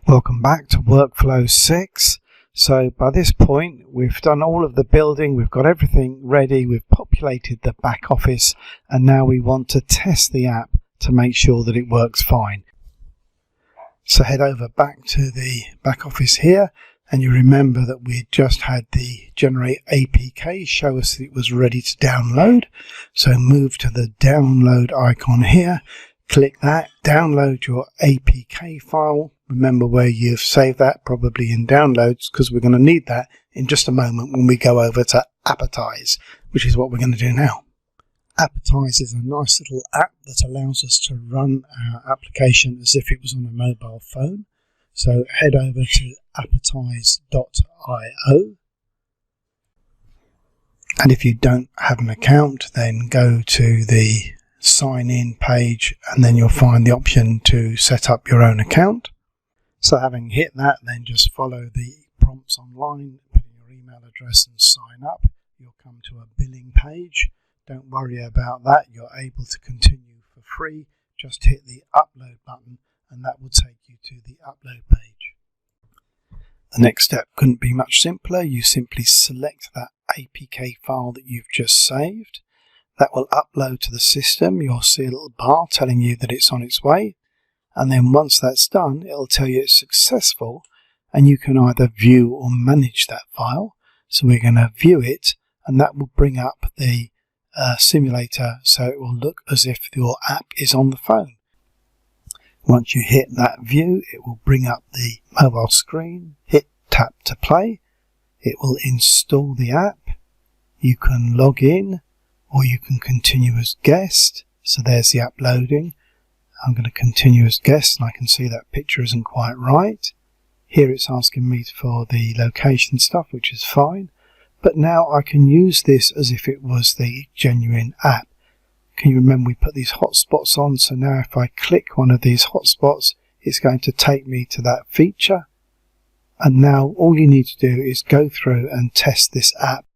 Welcome back to Workflow 6. So by this point, we've done all of the building, we've got everything ready, we've populated the back office, and now we want to test the app to make sure that it works fine. So head over back to the back office here, and you remember that we just had the generate APK show us that it was ready to download. So move to the download icon here, click that, download your APK file. Remember where you've saved that, probably in downloads, because we're going to need that in just a moment when we go over to Appetize, which is what we're going to do now. Appetize is a nice little app that allows us to run our application as if it was on a mobile phone. So head over to appetize.io. And if you don't have an account, then go to the sign in page and then you'll find the option to set up your own account. So having hit that, then just follow the prompts online, put in your email address and sign up. You'll come to a billing page. Don't worry about that. You're able to continue for free. Just hit the upload button and that will take you to the upload page. The next step couldn't be much simpler. You simply select that APK file that you've just saved. That will upload to the system. You'll see a little bar telling you that it's on its way. And then once that's done, it'll tell you it's successful and you can either view or manage that file. So we're going to view it and that will bring up the simulator so it will look as if your app is on the phone. Once you hit that view, it will bring up the mobile screen. Hit tap to play. It will install the app. You can log in or you can continue as guest. So there's the app loading. I'm going to continue as guest and I can see that picture isn't quite right. Here it's asking me for the location stuff, which is fine. But now I can use this as if it was the genuine app. Can you remember we put these hotspots on? So now if I click one of these hotspots, it's going to take me to that feature. And now all you need to do is go through and test this app.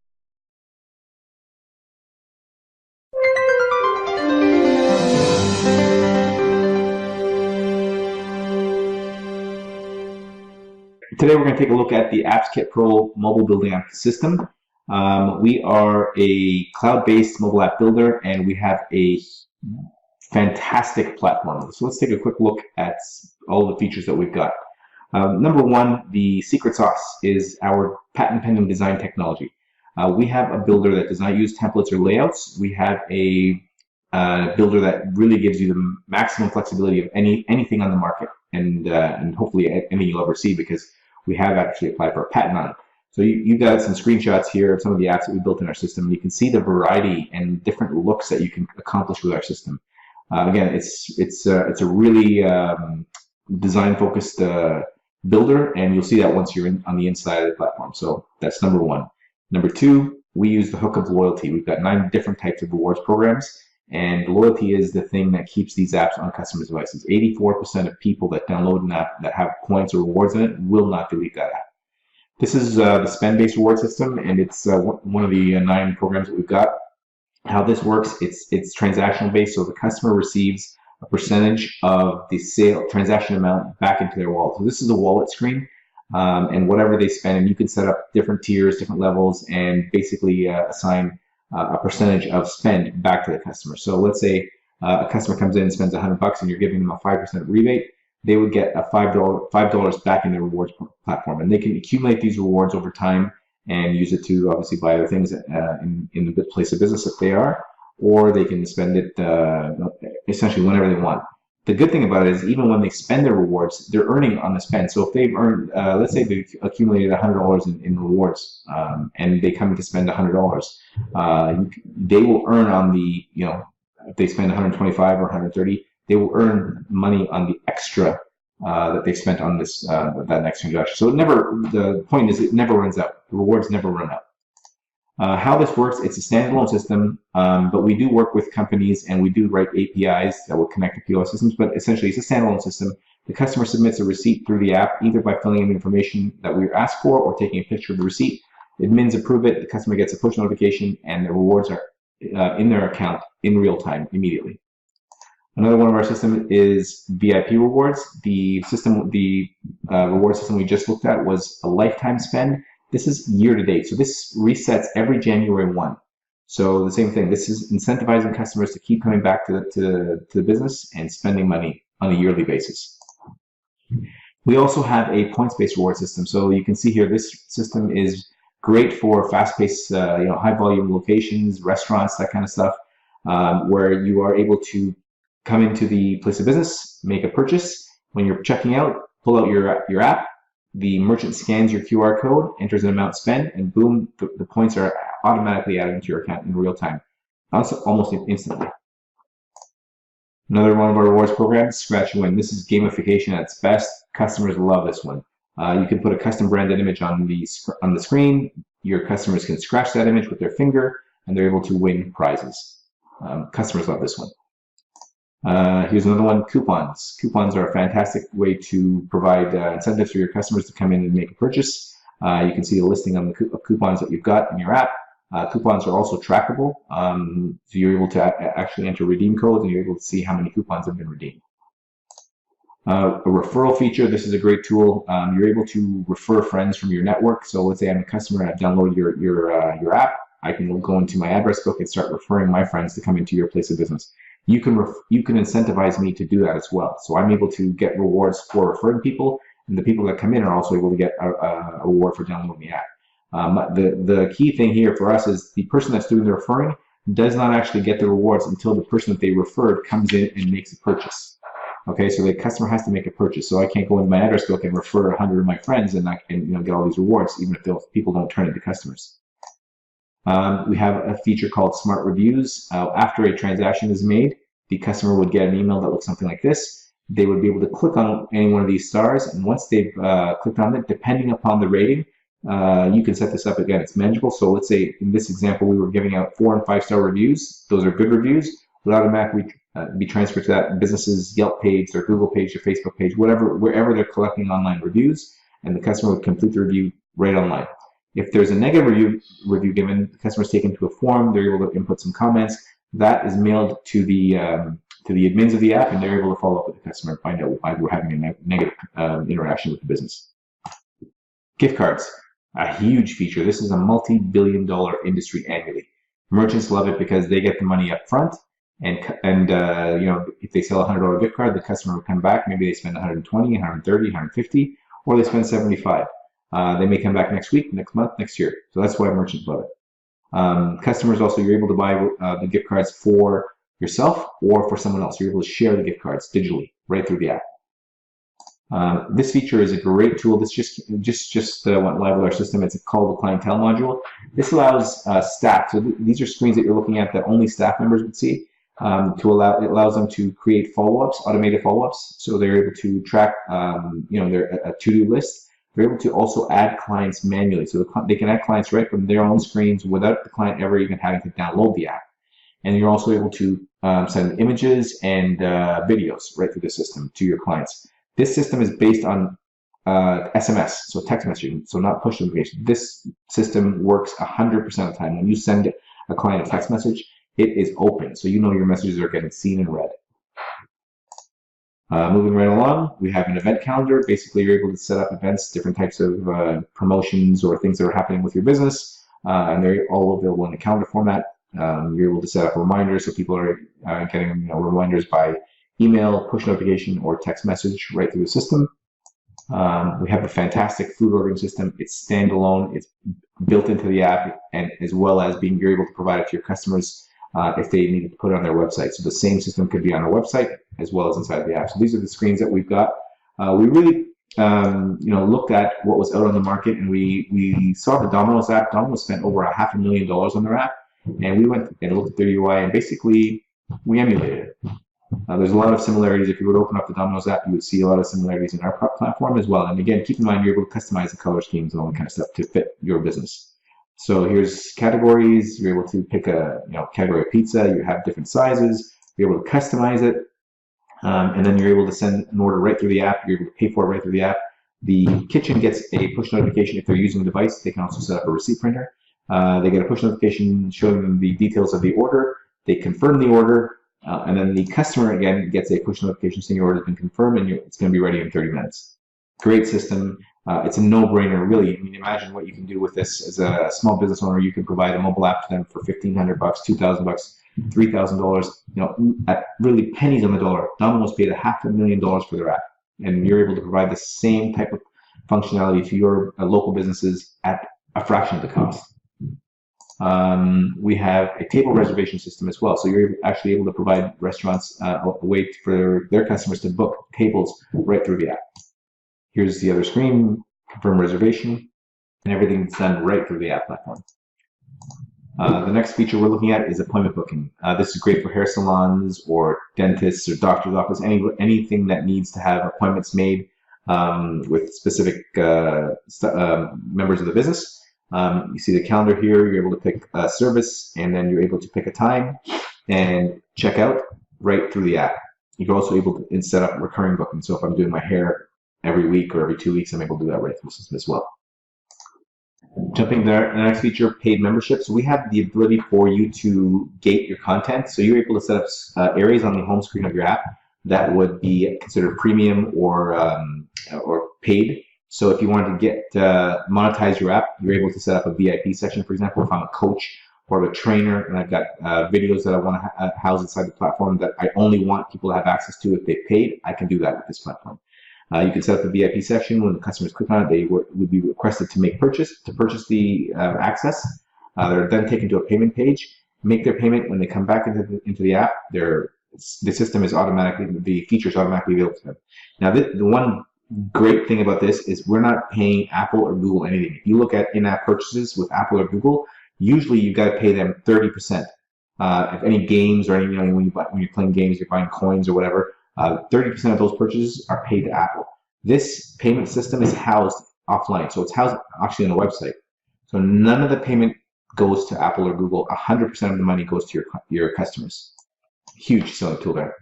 Today we're going to take a look at the AppsKit Pro mobile building app system. We are a cloud-based mobile app builder and we have a fantastic platform. So let's take a quick look at all the features that we've got. Number one, the secret sauce is our patent-pending design technology. We have a builder that does not use templates or layouts. We have a builder that really gives you the maximum flexibility of anything on the market and hopefully anything you'll ever see, because we have actually applied for a patent on it. So you got some screenshots here of some of the apps that we built in our system. You can see the variety and different looks that you can accomplish with our system. Again, it's a really design-focused builder, and you'll see that once you're on the inside of the platform. So that's number one. Number two, we use the hook of loyalty. We've got 9 different types of rewards programs, and loyalty is the thing that keeps these apps on customers' devices. 84% of people that download an app that have points or rewards in it will not delete that app. This is the spend-based reward system, and it's one of the 9 programs that we've got. How this works, it's transactional-based, so the customer receives a percentage of the transaction amount back into their wallet. So this is a wallet screen, and whatever they spend, and you can set up different tiers, different levels, and basically assign a percentage of spend back to the customer. So let's say a customer comes in and spends $100 and you're giving them a 5% rebate. They would get a $5 back in their rewards platform, and they can accumulate these rewards over time and use it to obviously buy other things in the place of business if they are, or they can spend it essentially whenever they want. The good thing about it is even when they spend their rewards, they're earning on the spend. So if they've earned, let's say they've accumulated $100 in rewards, and they come to spend $100, they will earn on the, if they spend 125 or 130, they will earn money on the extra that they spent on this that next transaction. So the point is it never runs out. The rewards never run out. How this works, it's a standalone system, but we do work with companies and we do write APIs that will connect to POS systems, but essentially it's a standalone system. The customer submits a receipt through the app, either by filling in the information that we ask for or taking a picture of the receipt. Admins approve it, the customer gets a push notification, and the rewards are in their account in real time, immediately. Another one of our system is VIP rewards. The reward system we just looked at was a lifetime spend. This is year to date. So this resets every January 1. So the same thing. This is incentivizing customers to keep coming back to the business and spending money on a yearly basis. We also have a points-based reward system. So you can see here, this system is great for fast-paced, high-volume locations, restaurants, that kind of stuff, where you are able to come into the place of business, make a purchase. When you're checking out, pull out your app. The merchant scans your QR code, enters an amount spent, and boom, the points are automatically added into your account in real time, also almost instantly. Another one of our rewards programs, Scratch and Win. This is gamification at its best. Customers love this one. You can put a custom branded image on the screen. Your customers can scratch that image with their finger, and they're able to win prizes. Customers love this one. Here's another one, coupons. Coupons are a fantastic way to provide incentives for your customers to come in and make a purchase. You can see the listing on the coupons that you've got in your app. Coupons are also trackable, so you're able to actually enter redeem codes, and you're able to see how many coupons have been redeemed. A referral feature, this is a great tool. You're able to refer friends from your network. So let's say I'm a customer and I've downloaded your app. I can go into my address book and start referring my friends to come into your place of business. You can incentivize me to do that as well. So I'm able to get rewards for referring people, and the people that come in are also able to get a reward for downloading the app. The key thing here for us is the person that's doing the referring does not actually get the rewards until the person that they referred comes in and makes a purchase. Okay, so the customer has to make a purchase. So I can't go into my address book and refer 100 of my friends and get all these rewards, even if those people don't turn into customers. We have a feature called Smart Reviews. After a transaction is made, the customer would get an email that looks something like this. They would be able to click on any one of these stars, and once they've clicked on it, depending upon the rating, you can set this up again. It's manageable. So let's say in this example, we were giving out 4- and 5-star reviews. Those are good reviews. Would automatically be transferred to that business's Yelp page, their Google page, their Facebook page, wherever they're collecting online reviews, and the customer would complete the review right online. If there's a negative review given, the customer is taken to a form. They're able to input some comments. That is mailed to the admins of the app, and they're able to follow up with the customer and find out why we're having a negative interaction with the business. Gift cards, a huge feature. This is a multi-billion-dollar industry annually. Merchants love it because they get the money up front, and if they sell a $100 gift card, the customer will come back. Maybe they spend 120, 130, 150, or they spend 75. They may come back next week, next month, next year. So that's why merchants love it. Customers also, you're able to buy the gift cards for yourself or for someone else. You're able to share the gift cards digitally right through the app. This feature is a great tool. This just went live with our system. It's called the Clientele Module. This allows staff. So these are screens that you're looking at that only staff members would see. It allows them to create follow-ups, automated follow-ups. So they're able to track, a to-do list. They're able to also add clients manually. So they can add clients right from their own screens without the client ever even having to download the app. And you're also able to send images and videos right through the system to your clients. This system is based on SMS, so text messaging, so not push notification. This system works 100% of the time. When you send a client a text message, it is open, so you know your messages are getting seen and read. Moving right along, we have an event calendar. Basically, you're able to set up events, different types of promotions or things that are happening with your business, and they're all available in a calendar format. You're able to set up reminders, so people are getting reminders by email, push notification, or text message right through the system. We have a fantastic food ordering system. It's standalone. It's built into the app, and as well as you're able to provide it to your customers if they need to put it on their website. So the same system could be on our website as well as inside the app. So these are the screens that we've got. We really looked at what was out on the market, and we saw the Domino's app. Domino's spent over $500,000 on their app, and we went and looked at their UI, and basically we emulated it. There's a lot of similarities. If you were to open up the Domino's app, you would see a lot of similarities in our platform as well. And again, keep in mind, you're able to customize the color schemes and all that kind of stuff to fit your business. So here's categories. You're able to pick a category of pizza. You have different sizes. You're able to customize it. And then you're able to send an order right through the app. You're able to pay for it right through the app. The kitchen gets a push notification if they're using the device. They can also set up a receipt printer. They get a push notification showing them the details of the order. They confirm the order. And then the customer, again, gets a push notification saying your order has been confirmed and it's going to be ready in 30 minutes. Great system. It's a no-brainer, really. I mean, imagine what you can do with this as a small business owner. You can provide a mobile app to them for $1,500, $2,000, $3,000, at really pennies on the dollar. Domino's paid $500,000 for their app, and you're able to provide the same type of functionality to your local businesses at a fraction of the cost. We have a table reservation system as well, so you're actually able to provide restaurants a way for their customers to book tables right through the app. Here's the other screen, confirm reservation, and everything's done right through the app platform. The next feature we're looking at is appointment booking. This is great for hair salons or dentists or doctor's office, anything that needs to have appointments made with specific members of the business. You see the calendar here, you're able to pick a service, and then you're able to pick a time and check out right through the app. You're also able to set up recurring booking. So if I'm doing my hair every week or every 2 weeks, I'm able to do that right through the system as well. Jumping there, the next feature, paid membership. So we have the ability for you to gate your content. So you're able to set up areas on the home screen of your app that would be considered premium or paid. So if you wanted to get monetize your app, you're able to set up a VIP section. For example, if I'm a coach or a trainer and I've got videos that I want to house inside the platform that I only want people to have access to if they paid, I can do that with this platform. You can set up a VIP section. When the customers click on it, they would be requested to purchase the access. They're then taken to a payment page, make their payment. When they come back into the app, the system is the features automatically available to them. Now, the one great thing about this is we're not paying Apple or Google anything. If you look at in-app purchases with Apple or Google, usually you've got to pay them 30%. If any games or any, when you're playing games, you're buying coins or whatever, 30% of those purchases are paid to Apple. This payment system is housed offline, so it's housed actually on a website. So none of the payment goes to Apple or Google. 100% of the money goes to your customers. Huge selling tool there.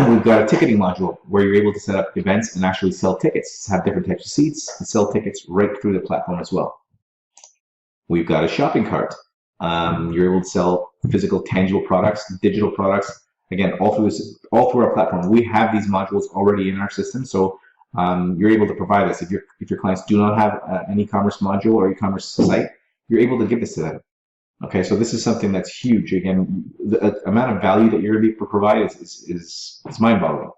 We've got a ticketing module where you're able to set up events and actually sell tickets, have different types of seats, and sell tickets right through the platform as well. We've got a shopping cart. You're able to sell physical, tangible products, digital products. Again, all through our platform. We have these modules already in our system, so you're able to provide this. If your clients do not have an e-commerce module or e-commerce site, you're able to give this to them. Okay, so this is something that's huge. Again, the amount of value that you're going to be provide is mind-boggling.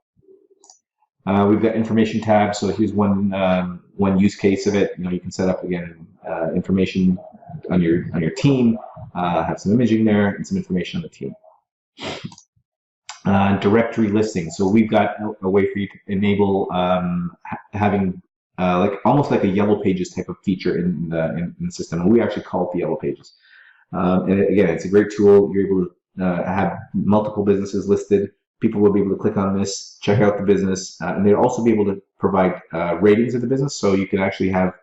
We've got information tabs. So here's one use case of it. You can set up again information on your team, have some imaging there, and some information on the team. Directory listing. So we've got a way for you to enable having almost like a Yellow Pages type of feature in the system. And we actually call it the Yellow Pages. And again, it's a great tool. You're able to have multiple businesses listed. People will be able to click on this, check out the business, and they'll also be able to provide ratings of the business. So you can actually have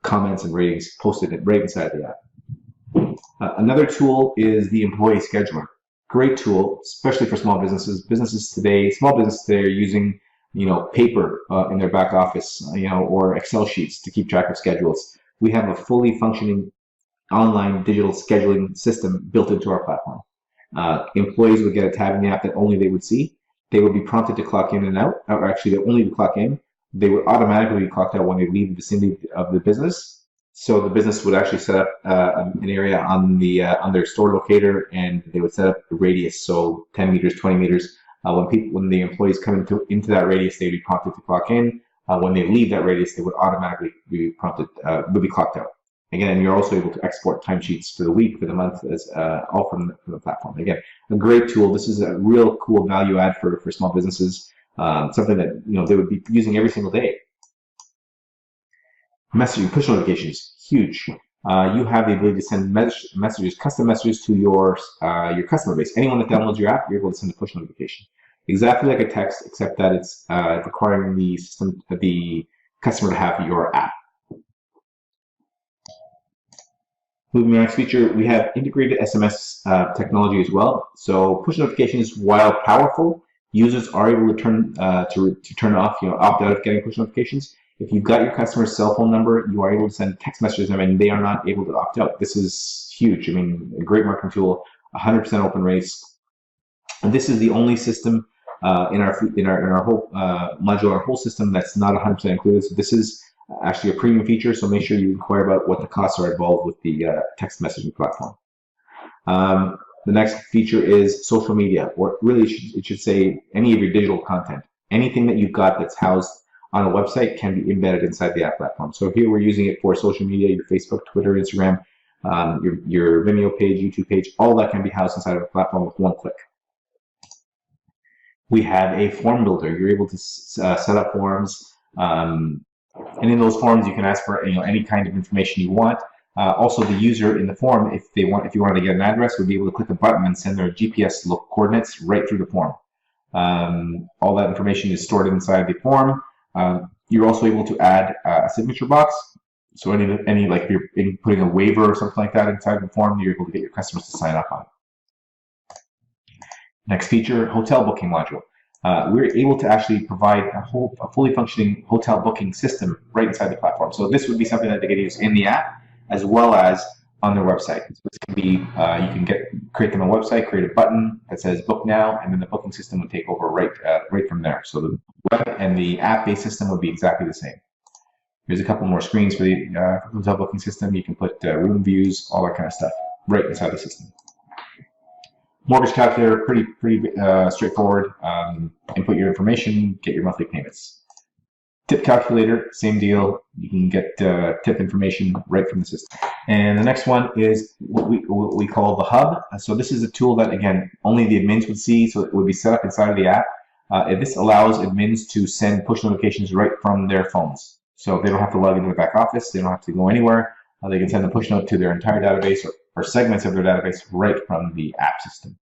comments and ratings posted right inside the app. Another tool is the employee scheduler. Great tool, especially for small businesses. Small businesses today are using, paper in their back office, or Excel sheets to keep track of schedules. We have a fully functioning online digital scheduling system built into our platform. Employees would get a tab in the app that only they would see. They would be prompted to clock in and out, or actually they only would clock in. They would automatically be clocked out when they leave the vicinity of the business. So the business would actually set up an area on their store locator, and they would set up a radius, so 10 meters, 20 meters. When the employees come into that radius, they'd be prompted to clock in. When they leave that radius, they would automatically be prompted, would be clocked out. Again, you're also able to export timesheets for the week, for the month, as all from the platform. Again, a great tool. This is a real cool value add for small businesses. Something that they would be using every single day. Messaging, push notifications, huge. You have the ability to send messages, custom messages to your customer base. Anyone that downloads your app, you're able to send a push notification. Exactly like a text, except that it's requiring the customer to have your app. Moving to the next feature, we have integrated SMS technology as well. So push notifications, while powerful, users are able to turn off, opt out of getting push notifications. If you've got your customer's cell phone number, you are able to send text messages to them, and they are not able to opt out. This is huge. I mean, a great marketing tool. 100% open rates. And this is the only system in our whole module, our whole system that's not 100% included. So this is actually a premium feature. So make sure you inquire about what the costs are involved with the text messaging platform. The next feature is social media, or really it should say any of your digital content. Anything that you've got that's housed on a website can be embedded inside the app platform. So here we're using it for social media, your Facebook, Twitter, Instagram, your Vimeo page, YouTube page, all that can be housed inside of a platform with one click. We have a form builder. You're able to set up forms, and in those forms you can ask for any kind of information you want. Also, the user in the form, if you wanted to get an address, would be able to click a button and send their GPS coordinates right through the form. All that information is stored inside the form. You're also able to add a signature box. So any like if you're putting a waiver or something like that inside the form, you're able to get your customers to sign up on. Next feature, hotel booking module. We're able to actually provide a fully functioning hotel booking system right inside the platform. So this would be something that they can use in the app as well as on their website. So this can be, you can create them a website, create a button that says book now, and then the booking system would take over right from there. So the web and the app-based system would be exactly the same. Here's a couple more screens for the hotel booking system. You can put room views, all that kind of stuff right inside the system. Mortgage calculator, pretty straightforward. Input your information, get your monthly payments. Tip calculator, same deal. You can get tip information right from the system. And the next one is what we call the hub. So this is a tool that, again, only the admins would see. So it would be set up inside of the app. This allows admins to send push notifications right from their phones. So they don't have to log into the back office. They don't have to go anywhere. They can send a push note to their entire database or segments of their database right from the app system.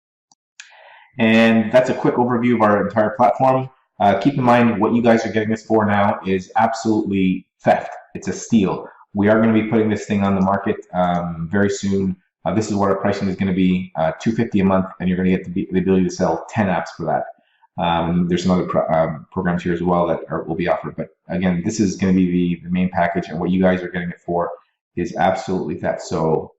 And that's a quick overview of our entire platform. Keep in mind what you guys are getting this for now is absolutely theft. It's a steal. We are going to be putting this thing on the market very soon. This is what our pricing is going to be, $250 a month, and you're going to get the ability to sell 10 apps for that. There's some other programs here as well that will be offered. But again, this is going to be the main package, and what you guys are getting it for is absolutely theft. So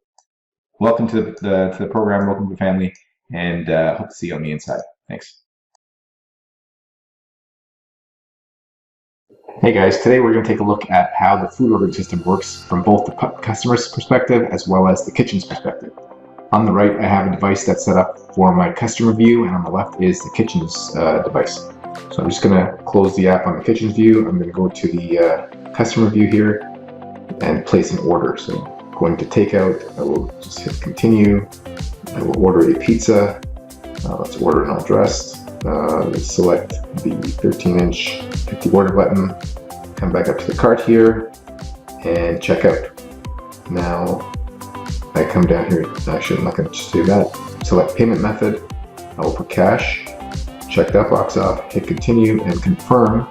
welcome to the program, welcome to the family, and hope to see you on the inside. Thanks. Hey guys, today we're going to take a look at how the food ordering system works from both the customer's perspective as well as the kitchen's perspective. On the right, I have a device that's set up for my customer view, and on the left is the kitchen's device. So I'm just going to close the app on the kitchen's view. I'm going to go to the customer view here and place an order. So going to takeout, I will just hit continue. I will order a pizza. Let's order an all dressed. Let's select the 13-inch, hit the order button, come back up to the cart here, and check out. Now I come down here, actually I'm not going to just do that. Select payment method, I will put cash, check that box off, hit continue and confirm,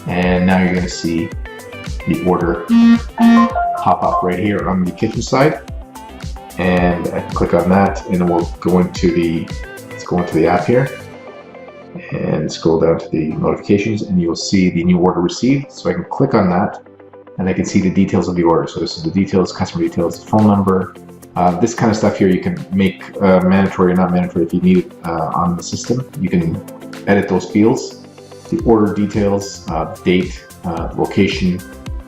and now you're going to see the order pop up right here on the kitchen side. And I can click on that, and we'll go into let's go into the app here and scroll down to the notifications, and you'll see the new order received. So I can click on that and I can see the details of the order. So this is the details, customer details, phone number, this kind of stuff here you can make mandatory or not mandatory if you need it on the system. You can edit those fields, the order details, date, location,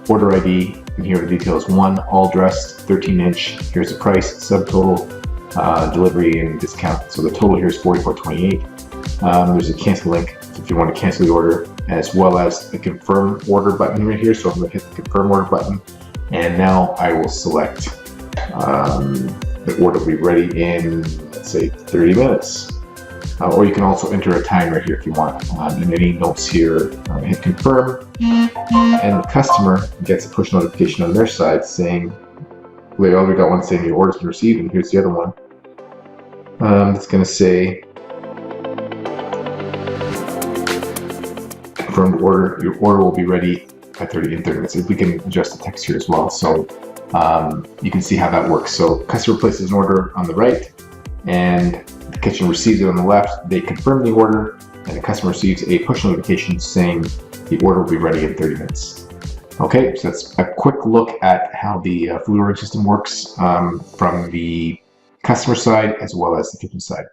order ID, and here are the details. 1, all dressed, 13-inch, here's the price, subtotal, delivery and discount. So the total here is $44.28. There's a cancel link if you want to cancel the order, as well as the confirm order button right here. So I'm going to hit the confirm order button, and now I will select the order will be ready in, let's say, 30 minutes. Or you can also enter a timer here if you want. And any notes here, hit confirm, and the customer gets a push notification on their side saying, we already got one saying your order's been received, and here's the other one. It's going to say, confirmed order, your order will be ready in 30 minutes. If we can adjust the text here as well, so you can see how that works. So customer places an order on the right, and the kitchen receives it on the left. They confirm the order, and the customer receives a push notification saying the order will be ready in 30 minutes. Okay, so that's a quick look at how the food ordering system works from the customer side as well as the kitchen side.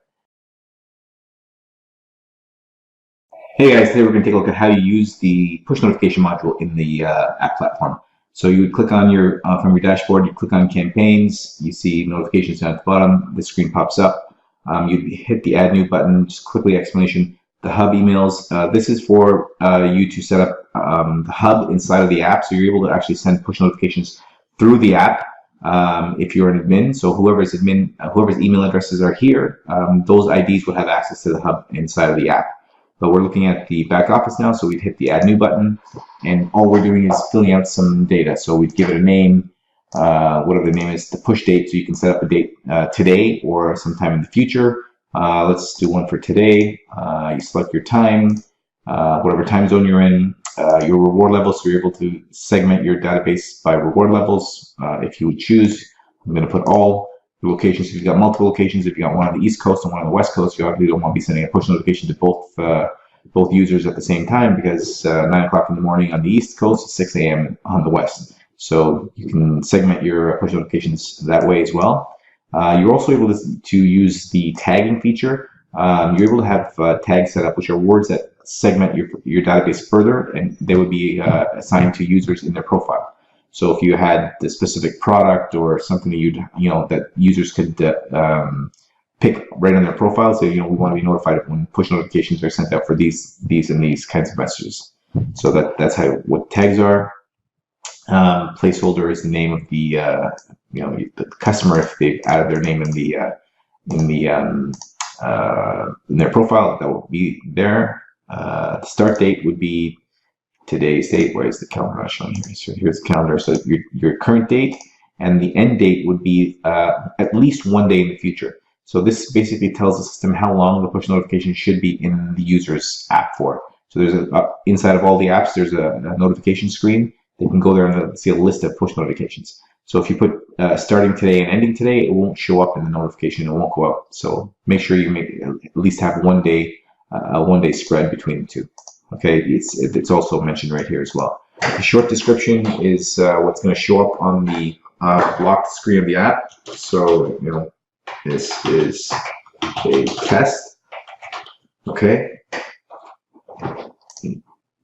Hey guys, today we're going to take a look at how you use the push notification module in the app platform. So you would click on your, from your dashboard, you click on campaigns, you see notifications down at the bottom, the screen pops up. You'd hit the add new button, just quickly explanation. The hub emails, this is for you to set up the hub inside of the app, so you're able to actually send push notifications through the app if you're an admin. So whoever's email addresses are here, those IDs would have access to the hub inside of the app. But we're looking at the back office now, so we'd hit the add new button, and all we're doing is filling out some data. So we'd give it a name, whatever the name is, the push date, so you can set up a date today or sometime in the future. Let's do one for today. You select your time, whatever time zone you're in, your reward level, so you're able to segment your database by reward levels if you would choose. I'm going to put all the locations. If you've got multiple locations, if you got one on the East Coast and one on the West Coast, you obviously don't want to be sending a push notification to both users at the same time, because 9 o'clock in the morning on the East Coast is 6 a.m. on the West. So you can segment your push notifications that way as well. You're also able to use the tagging feature. You're able to have tags set up, which are words that segment your database further, and they would be assigned to users in their profile. So if you had the specific product or something that that users could pick right on their profile, so we want to be notified when push notifications are sent out for these and these kinds of messages. So that's what tags are. Placeholder is the name of the the customer if they've added their name in their profile, that will be there. The start date would be today's date. Where is the calendar not showing here? So here's the calendar. So your current date, and the end date would be at least 1 day in the future. So this basically tells the system how long the push notification should be in the user's app for. So there's inside of all the apps, there's a notification screen. They can go there and see a list of push notifications. So if you put starting today and ending today, it won't show up in the notification. It won't go out. So make sure you at least have 1 day, a 1 day spread between the two. Okay, it's also mentioned right here as well. The short description is what's going to show up on the locked screen of the app. So this is a test. Okay,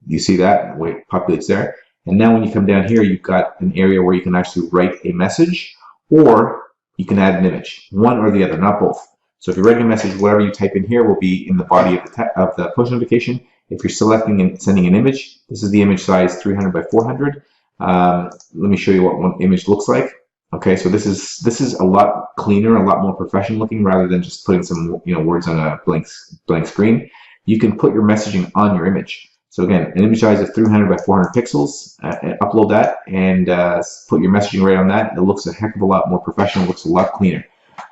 you see that the way it populates there. And now when you come down here, you've got an area where you can actually write a message, or you can add an image, one or the other, not both. So if you're writing a message, whatever you type in here will be in the body of the push notification. If you're selecting and sending an image, this is the image size 300 by 400. Let me show you what one image looks like. Okay, so this is a lot cleaner, a lot more professional looking, rather than just putting some words on a blank screen. You can put your messaging on your image. So again, an image size of 300 by 400 pixels, upload that and put your messaging right on that. It looks a heck of a lot more professional, looks a lot cleaner.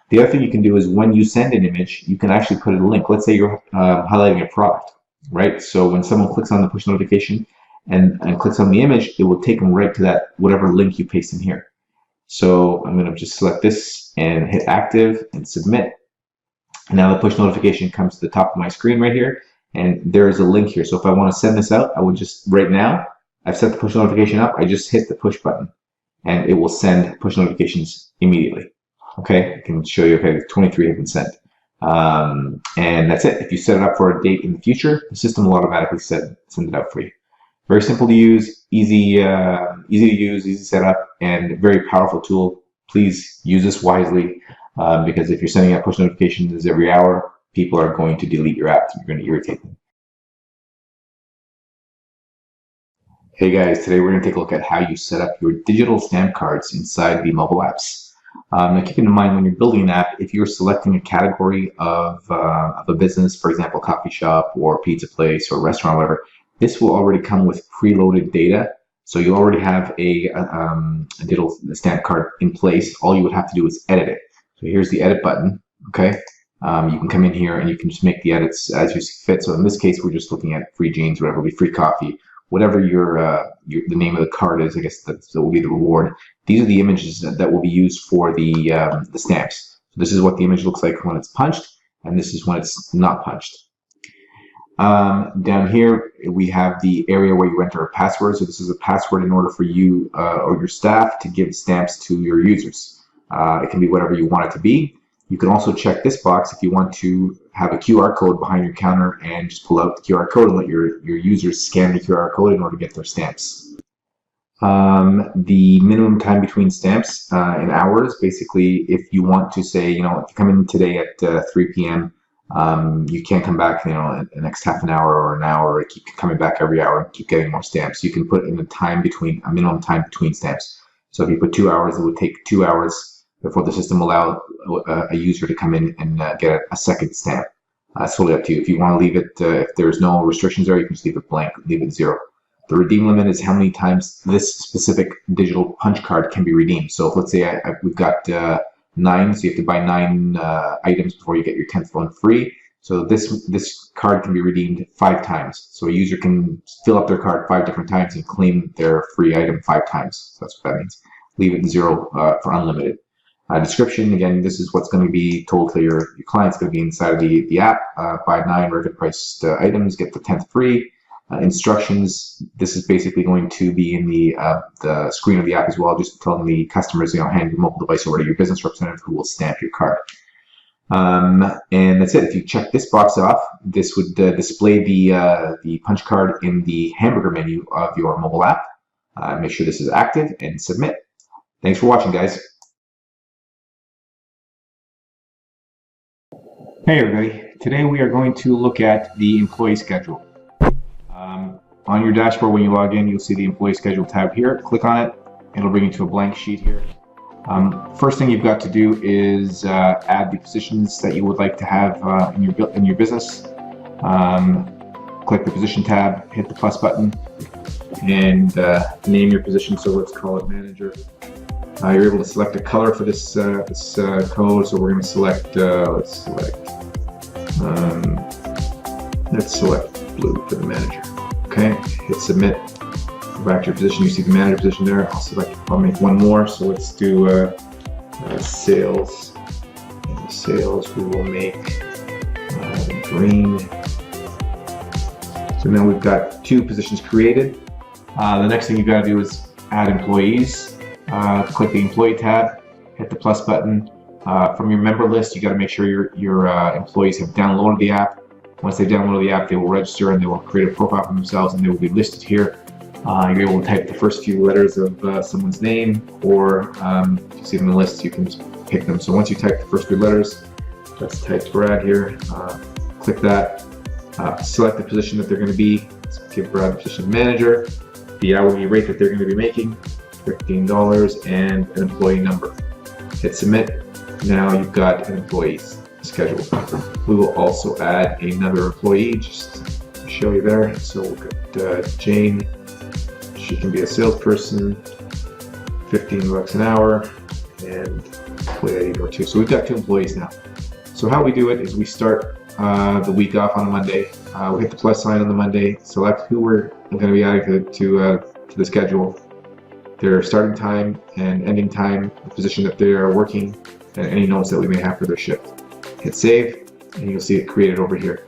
The other thing you can do is when you send an image, you can actually put a link. Let's say you're highlighting a product, right? So when someone clicks on the push notification and clicks on the image, it will take them right to that whatever link you paste in here. So I'm going to just select this and hit active and submit. And now the push notification comes to the top of my screen right here. And there is a link here. So if I want to send this out, I would just, right now, I've set the push notification up. I just hit the push button and it will send push notifications immediately. Okay, I can show you, okay, 23 have been sent. And that's it. If you set it up for a date in the future, the system will automatically send it out for you. Very simple to use, easy to use, easy setup, and very powerful tool. Please use this wisely because if you're sending out push notifications every hour, people are going to delete your app. You're going to irritate them. Hey guys, today we're going to take a look at how you set up your digital stamp cards inside the mobile apps. Now keep in mind when you're building an app, if you're selecting a category of a business, for example, coffee shop or pizza place or restaurant, or whatever, this will already come with preloaded data. So you already have a digital stamp card in place. All you would have to do is edit it. So here's the edit button. Okay. You can come in here and you can just make the edits as you see fit. So in this case, we're just looking at free jeans, whatever will be free coffee, whatever the name of the card is. I guess that will be the reward. These are the images that will be used for the stamps. So this is what the image looks like when it's punched, and this is when it's not punched. Down here, we have the area where you enter a password. So this is a password in order for you or your staff to give stamps to your users. It can be whatever you want it to be. You can also check this box if you want to have a QR code behind your counter and just pull out the QR code and let your users scan the QR code in order to get their stamps. The minimum time between stamps in hours, basically, if you want to say, if you come in today at 3 p.m., you can't come back, the next half an hour or an hour, or keep coming back every hour and keep getting more stamps. You can put in a minimum time between stamps. So if you put 2 hours, it would take 2 hours before the system allow a user to come in and get a second stamp. It's totally up to you. If you want to leave it, if there's no restrictions there, you can just leave it blank, leave it 0. The redeem limit is how many times this specific digital punch card can be redeemed. So if, let's say we've got 9, so you have to buy 9 items before you get your 10th one free. So this card can be redeemed 5 times. So a user can fill up their card 5 different times and claim their free item 5 times. So that's what that means. Leave it 0 for unlimited. Description, again, this is what's going to be told to your client's going to be inside of the app. Buy 9 regular priced items, get the 10th free. Instructions, this is basically going to be in the screen of the app as well, just telling the customers, hand your mobile device over to your business representative who will stamp your card. And that's it. If you check this box off, this would display the punch card in the hamburger menu of your mobile app. Make sure this is active and submit. Thanks for watching, guys. Hey everybody, today we are going to look at the employee schedule. On your dashboard when you log in, you'll see the employee schedule tab here. Click on it, it'll bring you to a blank sheet here. First thing you've got to do is add the positions that you would like to have in your business. Click the position tab, hit the plus button, and name your position. So let's call it manager. You're able to select a color for this code. So we're going to select let's select blue for the manager. Okay, hit submit. Go back to your position. You see the manager position there. I'll make one more. So let's do sales. In sales, we will make green. So now we've got 2 positions created. The next thing you've got to do is add employees. Click the employee tab, hit the plus button. From your member list, you got to make sure your employees have downloaded the app. Once they've downloaded the app, they will register and they will create a profile for themselves, and they will be listed here. You're able to type the first few letters of someone's name, or if you see them in the list, you can just pick them. So once you type the first 3 letters, let's type Brad here. Click that. Select the position that they're going to be. Let's give Brad the position of manager. The hourly rate that they're going to be making, $15, and an employee number. Hit submit. Now you've got an employee's schedule. We will also add another employee just to show you there. So we'll get Jane. She can be a salesperson, $15 an hour, and employee ID number 2. So we've got 2 employees now. So how we do it is we start the week off on a Monday. We hit the plus sign on the Monday, select who we're going to be adding to the schedule, their starting time and ending time, the position that they are working, and any notes that we may have for their shift. Hit save, and you'll see it created over here.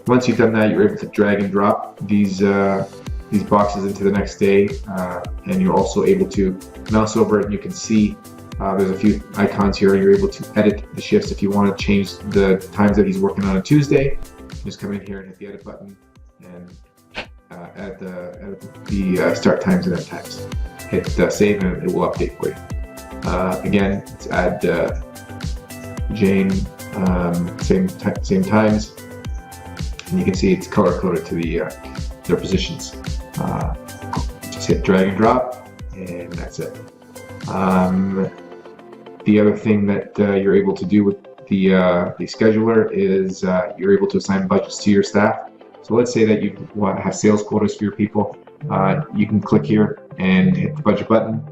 Once you've done that, you're able to drag and drop these boxes into the next day, and you're also able to mouse over it, and you can see there's a few icons here. You're able to edit the shifts if you want to change the times that he's working on a Tuesday. Just come in here and hit the edit button and edit the start times and end times. Hit save and it will update for you. Again, let's add Jane, same times, and you can see it's color coded to their positions. Just hit drag and drop, and that's it. The other thing that you're able to do with the scheduler is you're able to assign budgets to your staff. So let's say that you want to have sales quotas for your people. You can click here and hit the budget button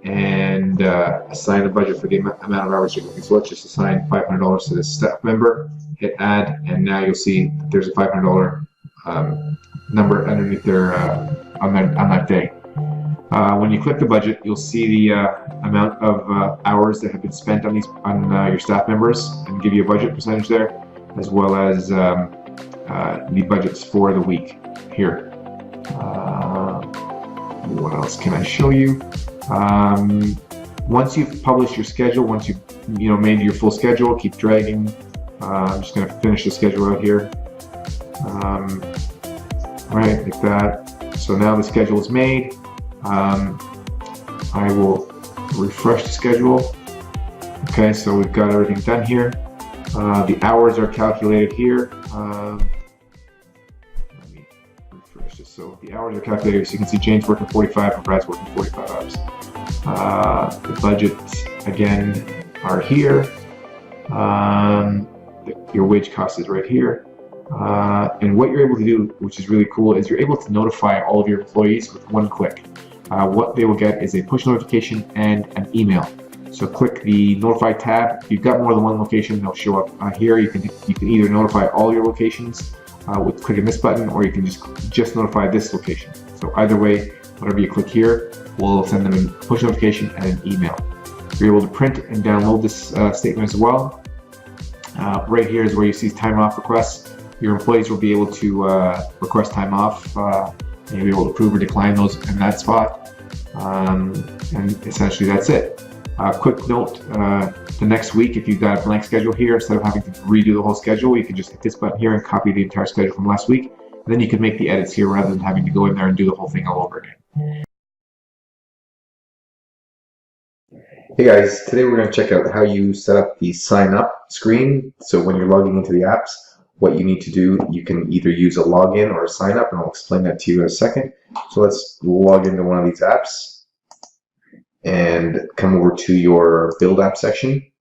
and assign a budget for the amount of hours you're working. So let's just assign $500 to this staff member, hit add, and now you'll see that there's a $500 number underneath their on that day. When you click the budget, you'll see the amount of hours that have been spent on your staff members, and give you a budget percentage there, as well as the budgets for the week here. What else can I show you? Once you've published your schedule, once you've made your full schedule, keep dragging. I'm just going to finish the schedule out here. Right, like that. So now the schedule is made. I will refresh the schedule. Okay, so we've got everything done here. The hours are calculated here. Let me refresh this. So the hours are calculated. So you can see Jane's working 45 and Brad's working 45 hours. The budgets again are here. Your wage cost is right here. And what you're able to do, which is really cool, is you're able to notify all of your employees with one click. What they will get is a push notification and an email. So click the Notify tab. If you've got more than one location, they'll show up here. You can either notify all your locations with clicking this button, or you can just notify this location. So either way, whatever you click here, we'll send them a push notification and an email. You're able to print and download this statement as well. Right here is where you see time off requests. Your employees will be able to request time off, and you'll be able to approve or decline those in that spot. And essentially that's it. Quick note, the next week, if you've got a blank schedule here, instead of having to redo the whole schedule, you can just hit this button here and copy the entire schedule from last week. And then you can make the edits here rather than having to go in there and do the whole thing all over again. Hey guys, today we're going to check out how you set up the sign up screen. So when you're logging into the apps, what you need to do, you can either use a login or a sign up, and I'll explain that to you in a second. So let's log into one of these apps and come over to your build app section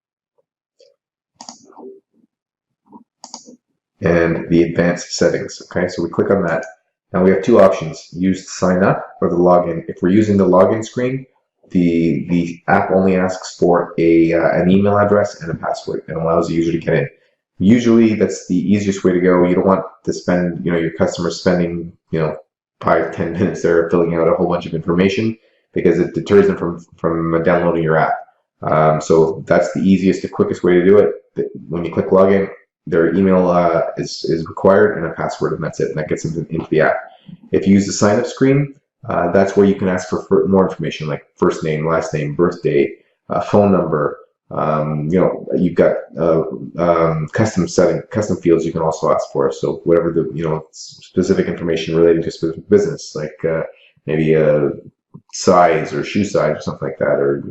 and the advanced settings. Okay, so we click on that. Now we have two options: use the sign up or the login. If we're using the login screen, the app only asks for an email address and a password and allows the user to get in. Usually that's the easiest way to go. You don't want to spend, your customers spending, 5-10 minutes there filling out a whole bunch of information, because it deters them from downloading your app. So that's the easiest, the quickest way to do it. When you click login, their email is required and a password, and that's it. And that gets them into the app. If you use the sign up screen, that's where you can ask for more information, like first name, last name, birthday, phone number. You've got custom fields you can also ask for. So whatever the specific information relating to a specific business, like maybe a size or shoe size or something like that, or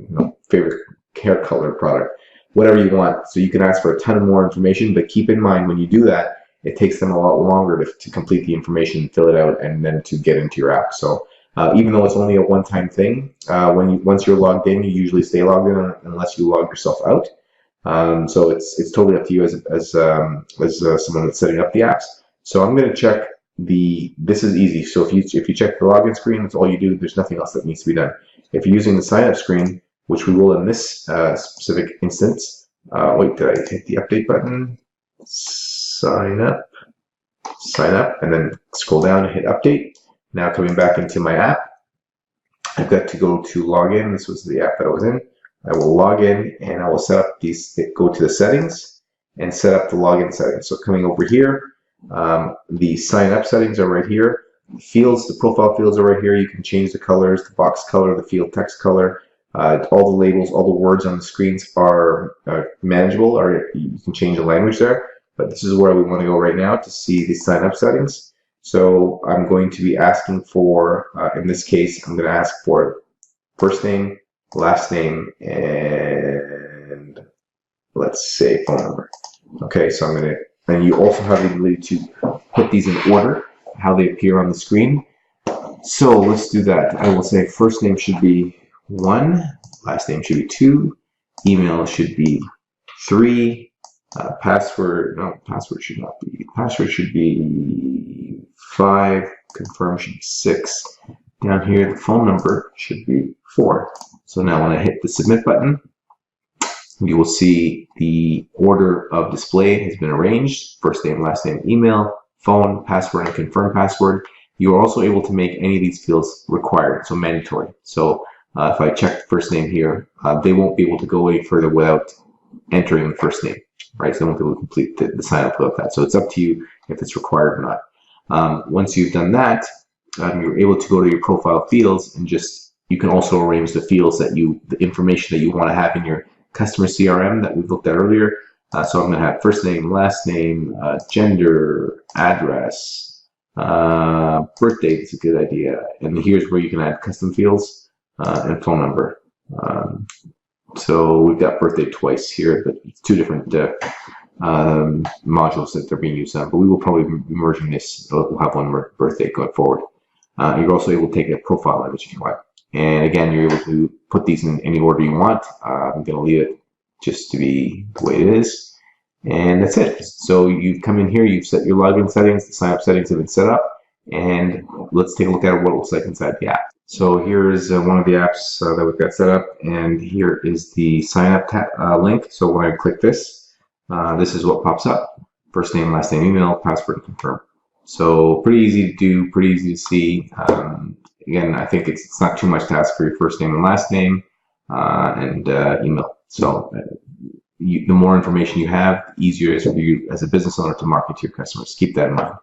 favorite hair color product, whatever you want. So you can ask for a ton of more information, but keep in mind when you do that, it takes them a lot longer to complete the information, fill it out, and then to get into your app. So even though it's only a one-time thing, once you're logged in, you usually stay logged in unless you log yourself out. So it's totally up to you as someone that's setting up the apps. So I'm going to check this is easy. So if you check the login screen, that's all you do. There's nothing else that needs to be done. If you're using the sign up screen, which we will in this specific instance, wait, did I hit the update button? Sign up, and then scroll down and hit update. Now coming back into my app, I've got to go to login. This was the app that I was in. I will log in and I will set up go to the settings and set up the login settings. So coming over here, the sign up settings are right here. Fields, the profile fields are right here. You can change the colors, the box color, the field text color. All the labels, all the words on the screens are manageable, or you can change the language there. But this is where we want to go right now to see the sign up settings. So I'm going to be asking for, in this case, I'm going to ask for first name, last name, and let's say phone number. Okay, so I'm going to, and you also have the ability to put these in order, how they appear on the screen. So let's do that. I will say first name should be 1, last name should be 2, email should be 3, password should be 5, confirm should be 6. Down here, the phone number should be 4. So now when I hit the submit button, you will see the order of display has been arranged: first name, last name, email, phone, password, and confirm password. You are also able to make any of these fields required, so mandatory. So if I check the first name here, they won't be able to go any further without entering the first name, right? So they won't be able to complete the sign up without that. So it's up to you if it's required or not. Once you've done that, you're able to go to your profile fields and just you can also arrange the fields that the information that you want to have in your customer CRM that we've looked at earlier. So I'm going to have first name, last name, gender, address, birthday is a good idea. And here's where you can add custom fields and phone number. So we've got birthday twice here, but it's two different modules that they're being used on. But we will probably be merging this. We'll have one birthday going forward. You're also able to take a profile image if you want. And again, you're able to put these in any order you want. I'm going to leave it just to be the way it is. And that's it. So you come in here, you've set your login settings, the sign up settings have been set up. And let's take a look at what it looks like inside the app. So here's one of the apps that we've got set up. And here is the sign up link. So when I click this, this is what pops up. First name, last name, email, password to confirm. So pretty easy to do, pretty easy to see. Again, I think it's not too much to ask for your first name and last name and email. So the more information you have, the easier it is for you as a business owner to market to your customers. Keep that in mind.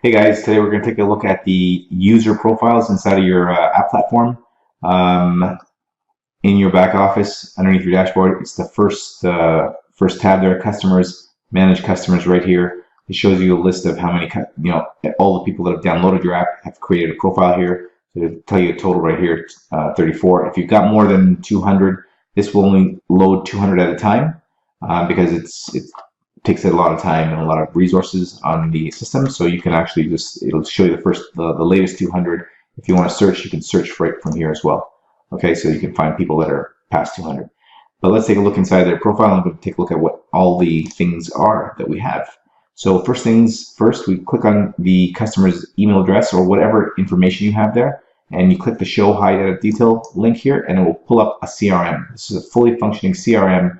Hey guys, today we're going to take a look at the user profiles inside of your app platform. In your back office, underneath your dashboard, it's the first tab there, customers, manage customers right here. It shows you a list of how many, all the people that have downloaded your app have created a profile here. So it'll tell you a total right here, 34. If you've got more than 200, this will only load 200 at a time because it takes a lot of time and a lot of resources on the system. So you can actually it'll show you the latest 200. If you want to search, you can search right from here as well. Okay, so you can find people that are past 200. But let's take a look inside their profile. I'm going to take a look at what all the things are that we have. So first things first, we click on the customer's email address or whatever information you have there, and you click the Show Hide Edit Detail link here, and it will pull up a CRM. This is a fully functioning CRM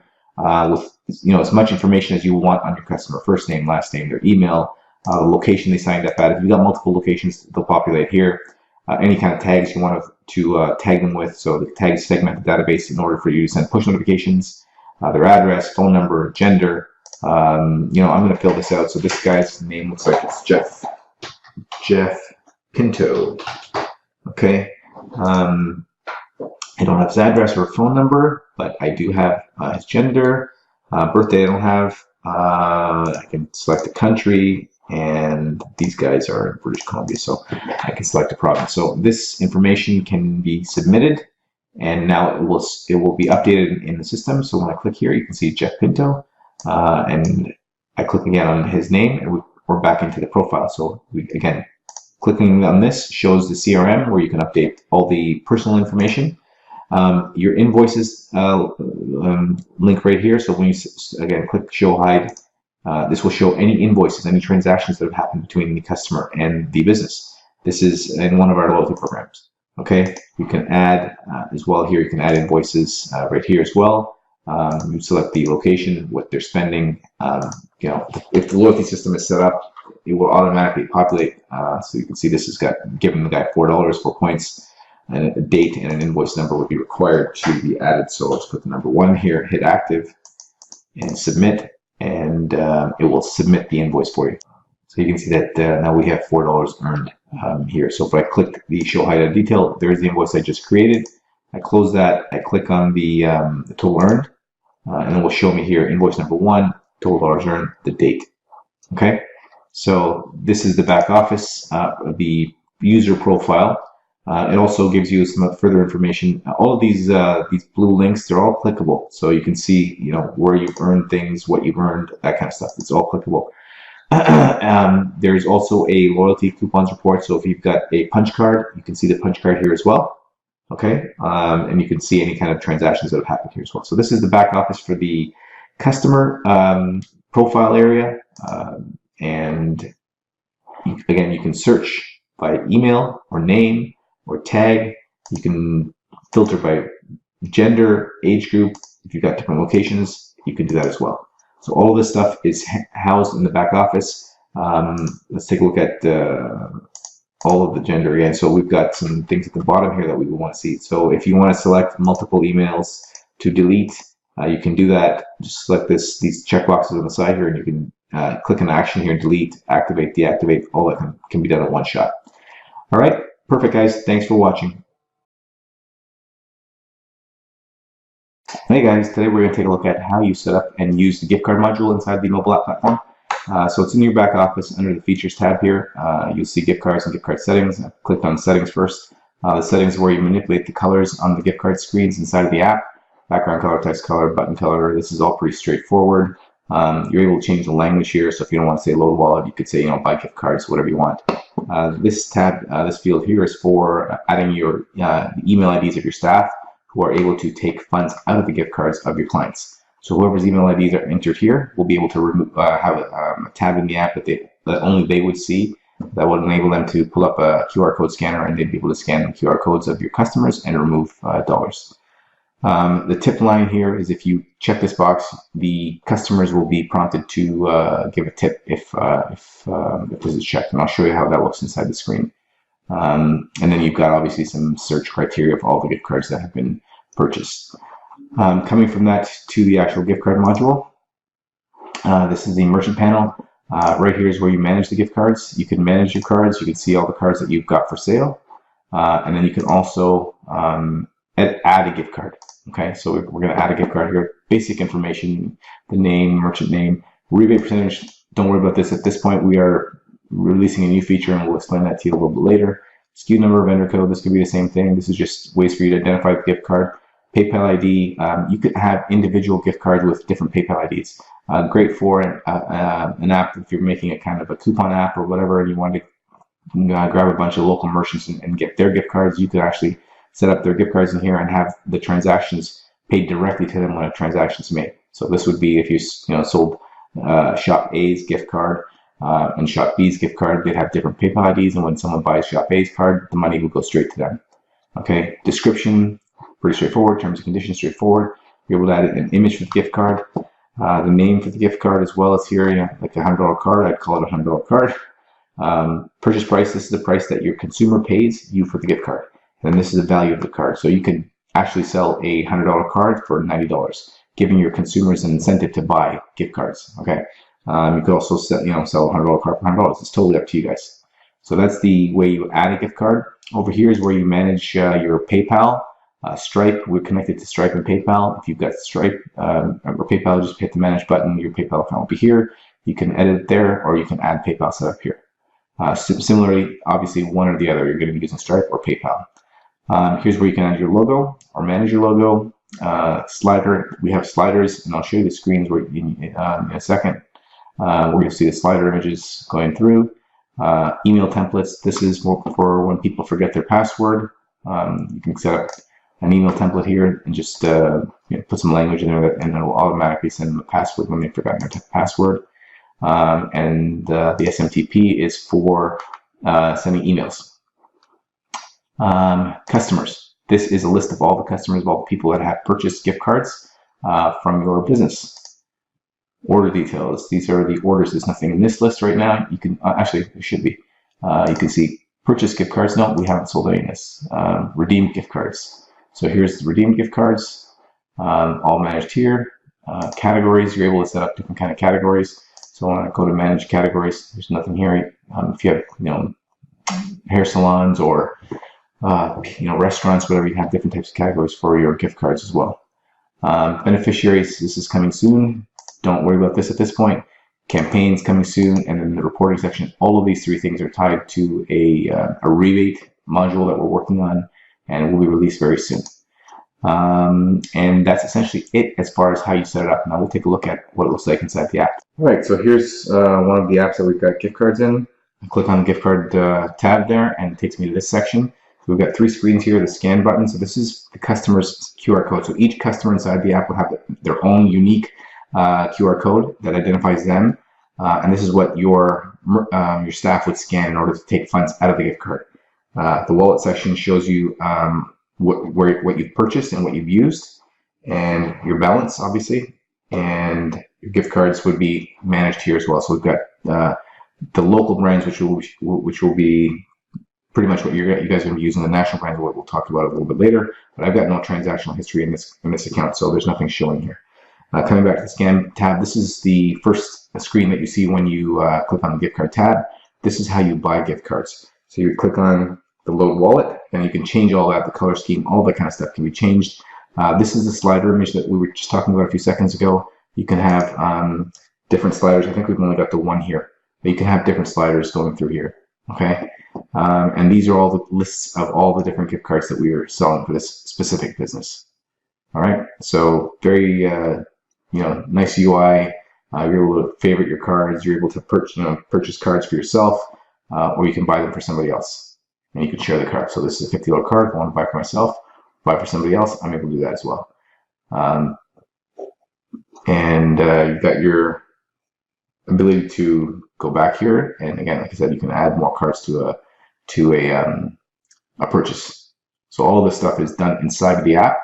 with as much information as you want on your customer: first name, last name, their email, the location they signed up at. If you've got multiple locations, they'll populate here. Any kind of tags you want to tag them with, so the tags segment the database in order for you to send push notifications, their address, phone number, gender. I'm going to fill this out. So this guy's name looks like it's Jeff Pinto. Okay. I don't have his address or phone number, but I do have his gender. Birthday I don't have. I can select a country, and these guys are in British Columbia, so I can select a province. So this information can be submitted, and now it will be updated in the system. So when I click here, you can see Jeff Pinto, and I click again on his name, and we're back into the profile. So again, clicking on this shows the CRM where you can update all the personal information. Your invoices link right here. So when you again click Show Hide, this will show any invoices, any transactions that have happened between the customer and the business. This is in one of our loyalty programs. Okay, you can add as well here. You can add invoices right here as well. You select the location, what they're spending. If the loyalty system is set up, it will automatically populate. So you can see this has given the guy $4 for points, and a date and an invoice number would be required to be added. So let's put the number 1 here, hit active, and submit, and it will submit the invoice for you. So you can see that now we have $4 earned here. So if I click the Show Hide Detail, there's the invoice I just created. I close that. I click on the total earned, and it will show me here invoice number 1, total dollars earned, the date. Okay, so this is the back office, the user profile. It also gives you some further information. All of these blue links, they're all clickable, so you can see where you've earned things, what you've earned, that kind of stuff. It's all clickable. There's also a loyalty coupons report. So if you've got a punch card, you can see the punch card here as well. Okay, and you can see any kind of transactions that have happened here as well. So this is the back office for the customer profile area, and again, you can search by email or name or tag. You can filter by gender, age group. If you've got different locations, you can do that as well. So all of this stuff is housed in the back office. Let's take a look at all of the gender again. So we've got some things at the bottom here that we want to see. So if you want to select multiple emails to delete, you can do that. Just select these checkboxes on the side here, and you can click an action here, delete, activate, deactivate. All that can be done in one shot. All right, perfect, guys. Thanks for watching. Hey guys, today we're going to take a look at how you set up and use the gift card module inside the mobile app platform. So it's in your back office under the Features tab here. You'll see gift cards and gift card settings. I clicked on Settings first. The settings where you manipulate the colors on the gift card screens inside of the app. Background color, text color, button color. This is all pretty straightforward. You're able to change the language here. So if you don't want to say load wallet, you could say, buy gift cards, whatever you want. This tab, this field here is for adding your email IDs of your staff who are able to take funds out of the gift cards of your clients. So whoever's email IDs are entered here will be able to remove, have a tab in the app that only they would see, that would enable them to pull up a QR code scanner, and they'd be able to scan the QR codes of your customers and remove dollars. The tip line here is if you check this box, the customers will be prompted to give a tip if this is checked, and I'll show you how that looks inside the screen. And then you've got obviously some search criteria for all the gift cards that have been purchased. Coming from that to the actual gift card module, this is the merchant panel. Right here is where you manage the gift cards. You can manage your cards. You can see all the cards that you've got for sale. And then you can also add a gift card. Okay, so we're going to add a gift card here. Basic information, the name, merchant name, rebate percentage. Don't worry about this at this point. We are releasing a new feature, and we'll explain that to you a little bit later. SKU number, vendor code, this could be the same thing. This is just ways for you to identify the gift card. PayPal ID, you could have individual gift cards with different PayPal IDs. Great for an app if you're making a kind of a coupon app or whatever, and you want to grab a bunch of local merchants and get their gift cards. You could actually set up their gift cards in here and have the transactions paid directly to them when a transaction is made. So this would be if you sold Shop A's gift card and Shop B's gift card, they'd have different PayPal IDs, and when someone buys Shop A's card, the money would go straight to them. Okay, description, pretty straightforward. Terms and conditions, straightforward. You're able to add an image for the gift card, the name for the gift card, as well as here, like a $100 card, I'd call it a $100 card. Purchase price, this is the price that your consumer pays you for the gift card. And this is the value of the card. So you can actually sell a $100 card for $90, giving your consumers an incentive to buy gift cards. Okay. You could also sell a $100 card for $100. It's totally up to you guys. So that's the way you add a gift card. Over here is where you manage your PayPal. Stripe, we're connected to Stripe and PayPal. If you've got Stripe or PayPal, just hit the manage button. Your PayPal account will be here. You can edit it there, or you can add PayPal setup here. Similarly, obviously one or the other, you're going to be using Stripe or PayPal. Here's where you can add your logo or manage your logo. Slider, we have sliders, and I'll show you the screens where in a second, where you'll see the slider images going through. Email templates, this is for when people forget their password. You can set up an email template here and just put some language in there, and it will automatically send them a password when they've forgotten their password. And the SMTP is for sending emails. Customers. This is a list of all the customers, of all the people that have purchased gift cards from your business. Order details. These are the orders. There's nothing in this list right now. You can actually, there should be. You can see purchased gift cards. No, we haven't sold any of this. Redeemed gift cards. So here's the redeemed gift cards, all managed here. Categories. You're able to set up different kind of categories. So when I go to manage categories, there's nothing here. If you have, hair salons or restaurants, whatever, you have different types of categories for your gift cards as well. Beneficiaries, this is coming soon. Don't worry about this at this point. Campaigns coming soon, and then the reporting section. All of these three things are tied to a rebate module that we're working on, and will be released very soon. And that's essentially it as far as how you set it up. Now we'll take a look at what it looks like inside the app. All right, so here's one of the apps that we've got gift cards in. I click on the gift card tab there, and it takes me to this section. So we've got three screens here, the scan button. So this is the customer's QR code. So each customer inside the app will have their own unique QR code that identifies them. And this is what your staff would scan in order to take funds out of the gift card. The wallet section shows you what you've purchased and what you've used, and your balance, obviously. And your gift cards would be managed here as well. So we've got the local brands, which will be pretty much what you guys are going to be using. The national brands, what we'll talk about a little bit later. But I've got no transactional history in this account, so there's nothing showing here. Coming back to the scan tab, this is the first screen that you see when you click on the gift card tab. This is how you buy gift cards. So you click on the load wallet, and you can change all that, the color scheme, all that kind of stuff can be changed. This is the slider image that we were just talking about a few seconds ago. You can have different sliders. I think we've only got the one here, but you can have different sliders going through here. Okay, and these are all the lists of all the different gift cards that we are selling for this specific business. All right, so very nice UI. You're able to favorite your cards. You're able to purchase cards for yourself, or you can buy them for somebody else, and you can share the card. So this is a $50 card. If I want to buy for myself, buy for somebody else, I'm able to do that as well. And you've got your ability to go back here, and again, like I said, you can add more cards to a purchase. So all this stuff is done inside of the app.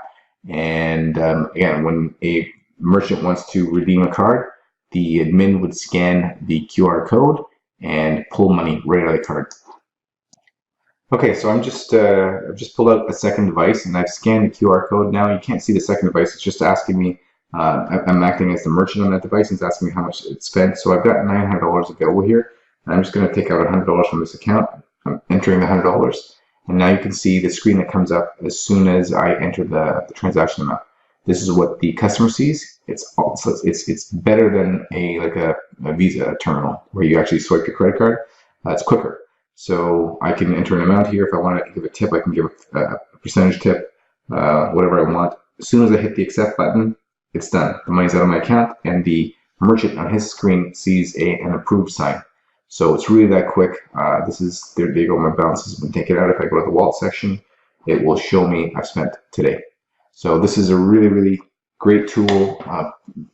And again, when a merchant wants to redeem a card, the admin would scan the QR code and pull money right out of the card. Okay, so I've just pulled out a second device, and I've scanned the QR code. Now you can't see the second device. It's just asking me. I'm acting as the merchant on that device, and it's asking me how much it's spent. So I've got $900 available here, and I'm just going to take out $100 from this account. I'm entering the $100, and now you can see the screen that comes up as soon as I enter the transaction amount. This is what the customer sees. It's better than a Visa terminal where you actually swipe your credit card. It's quicker. So I can enter an amount here. If I want to give a tip, I can give a percentage tip, whatever I want. As soon as I hit the accept button, it's done. The money's out of my account, and the merchant on his screen sees an approved sign. So it's really that quick. There you go. My balance has been taken out. If I go to the wallet section, it will show me I've spent today. So this is a really, really great tool.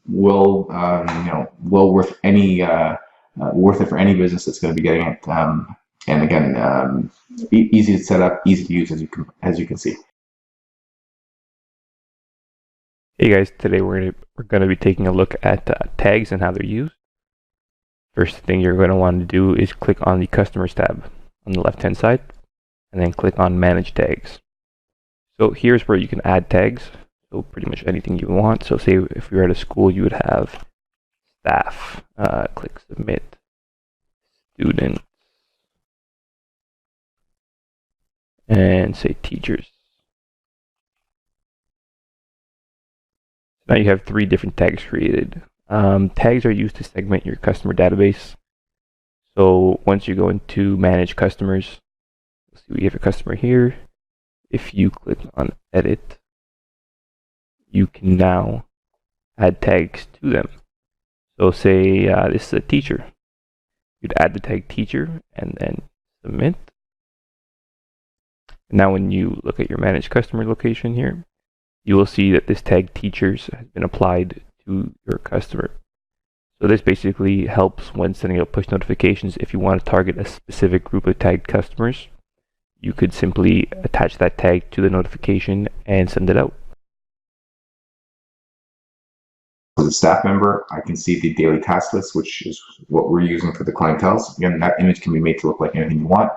Well worth it for any business that's going to be getting it. And again, easy to set up, easy to use, as you can see. Hey guys, today we're going to be taking a look at tags and how they're used. First thing you're going to want to do is click on the Customers tab on the left-hand side, and then click on Manage Tags. So here's where you can add tags. So pretty much anything you want. So say if you're at a school, you would have staff. Click Submit, student, and say teachers. Now you have 3 different tags created. Tags are used to segment your customer database. So once you go into Manage Customers, see we have a customer here. If you click on Edit, you can now add tags to them. So say this is a teacher. You'd add the tag teacher and then submit. Now when you look at your Manage Customer location here, you will see that this tag teachers has been applied to your customer. So this basically helps when sending out push notifications. If you want to target a specific group of tagged customers, you could simply attach that tag to the notification and send it out. As a staff member, I can see the daily task list, which is what we're using for the clientele. Again, that image can be made to look like anything you want.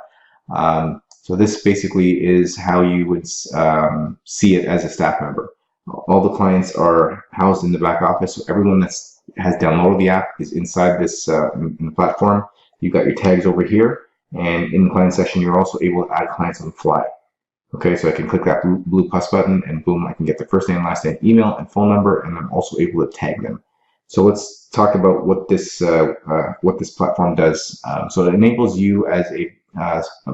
So this basically is how you would see it as a staff member. All the clients are housed in the back office, so everyone that has downloaded the app is inside this in the platform. You've got your tags over here, and in the client section, you're also able to add clients on the fly. Okay, so I can click that blue plus button, and boom, I can get their first name, last name, email, and phone number, and I'm also able to tag them. So let's talk about what this platform does. So it enables you as a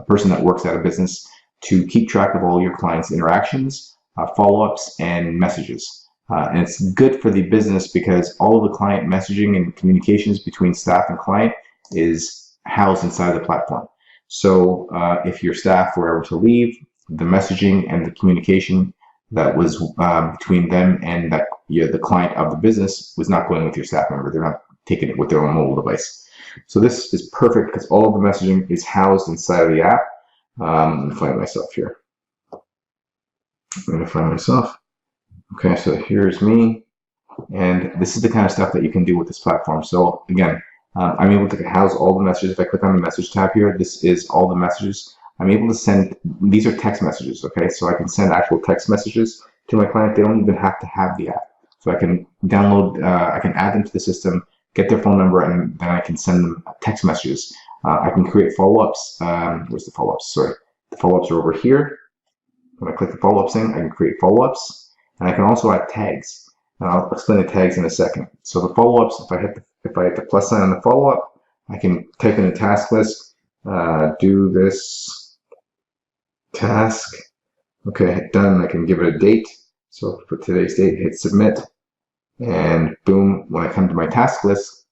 person that works at a business to keep track of all your clients' interactions, follow-ups, and messages. And it's good for the business because all of the client messaging and communications between staff and client is housed inside the platform. So if your staff were ever to leave, the messaging and the communication that was between them and the client of the business was not going with your staff member. They're not taking it with their own mobile device. So this is perfect because all of the messaging is housed inside of the app. I'm going to find myself here. Okay, so here's me. And this is the kind of stuff that you can do with this platform. So again, I'm able to house all the messages. If I click on the message tab here, this is all the messages. I'm able to send, these are text messages, okay? So I can send actual text messages to my client. They don't even have to have the app. So I can download, I can add them to the system, get their phone number, and then I can send them text messages. I can create follow-ups. Where's the follow-ups? Sorry, the follow-ups are over here. When I click the follow-ups thing, I can create follow-ups, and I can also add tags. And I'll explain the tags in a second. So the follow-ups, if I hit the plus sign on the follow-up, I can type in a task list. Do this task. Okay, hit done. I can give it a date. So for today's date, hit submit, and boom. When I come to my task list,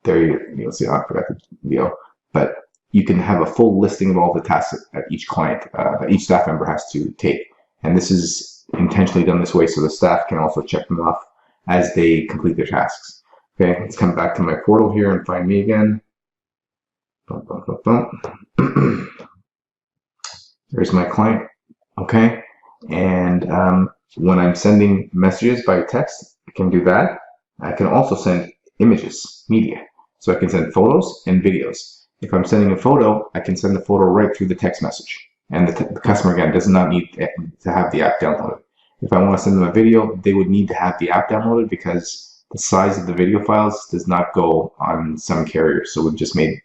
there you'll see. Oh, I forgot the video, but you can have a full listing of all the tasks that each client, that each staff member has to take. And this is intentionally done this way so the staff can also check them off as they complete their tasks. Okay, let's come back to my portal here and find me again. There's my client. Okay, and when I'm sending messages by text, I can do that. I can also send images, media. So I can send photos and videos. If I'm sending a photo, I can send the photo right through the text message. And the customer, again, does not need to have the app downloaded. If I want to send them a video, they would need to have the app downloaded because the size of the video files does not go on some carriers. So we've just made,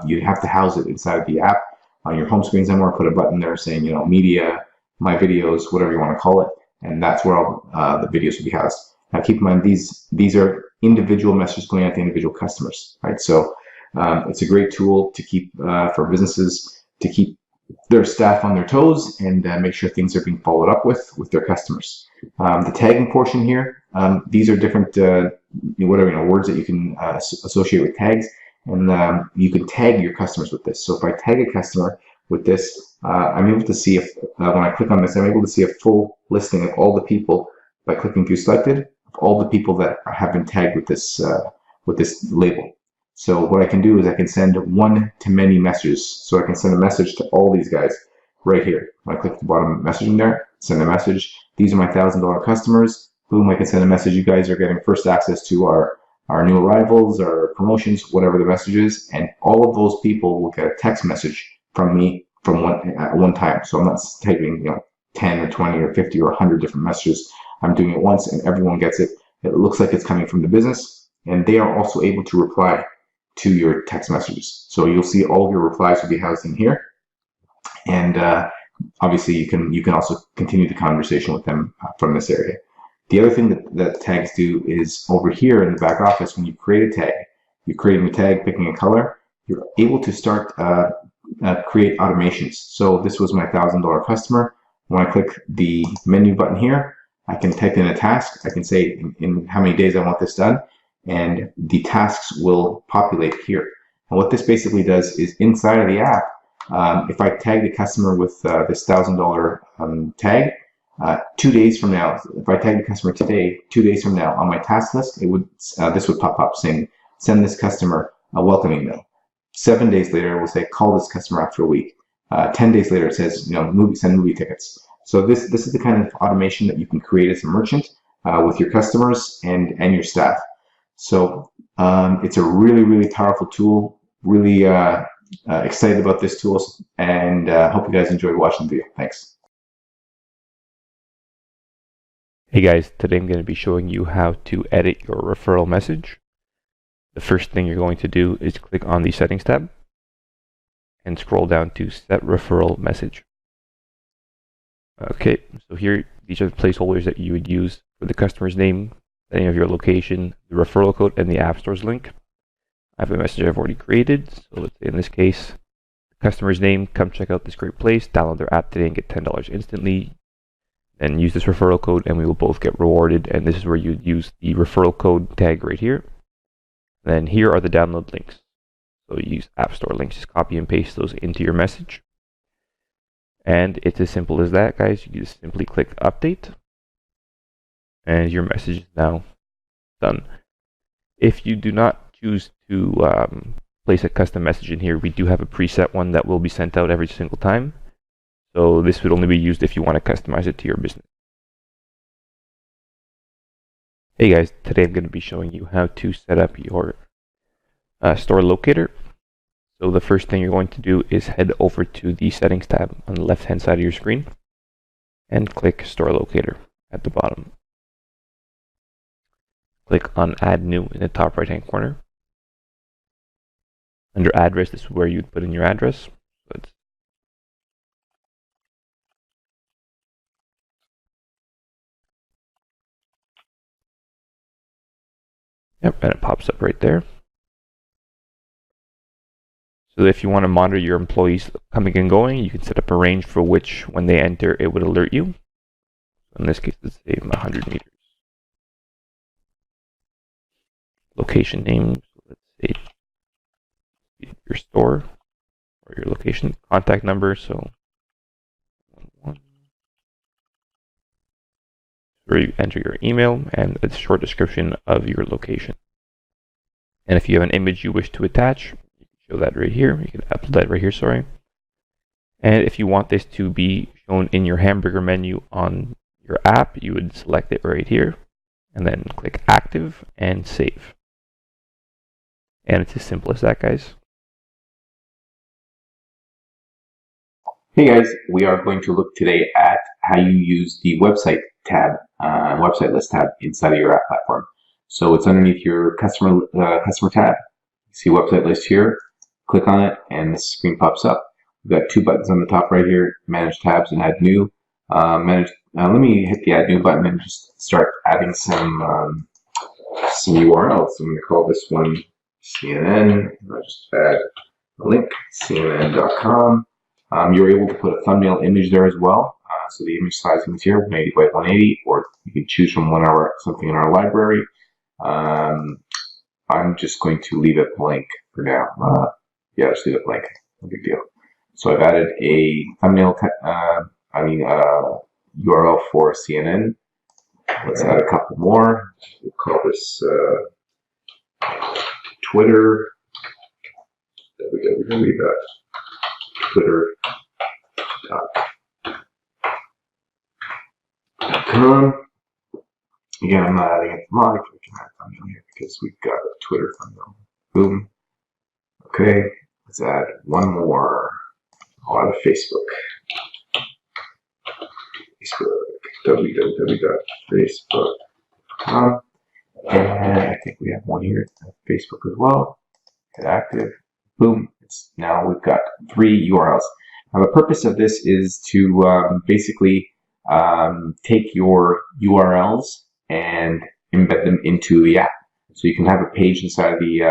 you have to house it inside of the app on your home screen somewhere, put a button there saying, media, my videos, whatever you want to call it. And that's where all the videos will be housed. Now keep in mind, these are individual messages going out to individual customers, right? So it's a great tool to keep for businesses to keep their staff on their toes and make sure things are being followed up with their customers. The tagging portion here, these are different words that you can associate with tags, and you can tag your customers with this. So if I tag a customer with this, I'm able to see if when I click on this, I'm able to see a full listing of all the people by clicking View Selected, of all the people that have been tagged with this label. So what I can do is I can send one-to-many messages. So I can send a message to all these guys right here. When I click the bottom messaging there, send a message. These are my $1,000 customers. Boom, I can send a message. You guys are getting first access to our new arrivals, our promotions, whatever the message is. And all of those people will get a text message from me at one time. So I'm not typing 10 or 20 or 50 or 100 different messages. I'm doing it once and everyone gets it. It looks like it's coming from the business. And they are also able to reply to your text messages. So you'll see all of your replies will be housed in here. And obviously you can also continue the conversation with them from this area. The other thing that tags do is over here in the back office, when you create a tag, you're creating a tag, picking a color, you're able to start create automations. So this was my $1,000 customer. When I click the menu button here, I can type in a task. I can say in how many days I want this done, and the tasks will populate here. And what this basically does is inside of the app, if I tag the customer with this $1,000 tag, 2 days from now, if I tag the customer today, 2 days from now on my task list, this would pop up saying, send this customer a welcome email. 7 days later, it will say, call this customer after a week. 10 days later, it says, send movie tickets. So this is the kind of automation that you can create as a merchant with your customers and your staff. So it's a really, really powerful tool. Really excited about this tool, and hope you guys enjoyed watching the video. Thanks. Hey guys, today I'm going to be showing you how to edit your referral message. The first thing you're going to do is click on the Settings tab and scroll down to Set Referral Message. Okay, so here, these are the placeholders that you would use for the customer's name, the name of your location, the referral code, and the App Store's link. I have a message I've already created, so let's say in this case, the customer's name, come check out this great place, download their app today and get $10 instantly, and use this referral code and we will both get rewarded. And this is where you'd use the referral code tag right here. And then here are the download links. So you use App Store links, just copy and paste those into your message. And it's as simple as that, guys. You just simply click update and your message is now done. If you do not choose to place a custom message in here, we do have a preset one that will be sent out every single time. So this would only be used if you want to customize it to your business. Hey guys, today I'm going to be showing you how to set up your store locator. So the first thing you're going to do is head over to the Settings tab on the left hand side of your screen and click Store Locator at the bottom. Click on Add New in the top right hand corner. Under address, this is where you'd put in your address. So it's yep, and it pops up right there. So if you want to monitor your employees coming and going, you can set up a range for which, when they enter, it would alert you. In this case, let's say 100 meters. Location name, so let's say your store or your location. Contact number, so where you enter your email and a short description of your location. And if you have an image you wish to attach, you can show that right here. You can upload that right here, sorry. And if you want this to be shown in your hamburger menu on your app, you would select it right here and then click active and save. And it's as simple as that, guys. Hey guys, we are going to look today at how you use the website tab, website list tab inside of your app platform. So it's underneath your customer tab. You see website list here. Click on it, and this screen pops up. We've got two buttons on the top right here: manage tabs and add new. Let me hit the add new button and just start adding some URLs. I'm going to call this one CNN. I'll just add a link, CNN.com. You're able to put a thumbnail image there as well. So the image sizing is here, 180 by 180, or you can choose from something in our library. I'm just going to leave it blank for now. Yeah, just leave it blank. No big deal. So I've added a thumbnail, URL for CNN. Let's add a couple more. We'll call this Twitter. Twitter.com. Again, I'm not adding it to monitor. We can add thumbnail here because we've got a Twitter thumbnail. Boom. Okay, let's add one more. I'll add a Facebook. www.facebook.com. And I think we have one here, Facebook as well. Hit active. Boom. Now we've got 3 URLs. Now the purpose of this is to basically take your URLs and embed them into the app. So you can have a page inside of the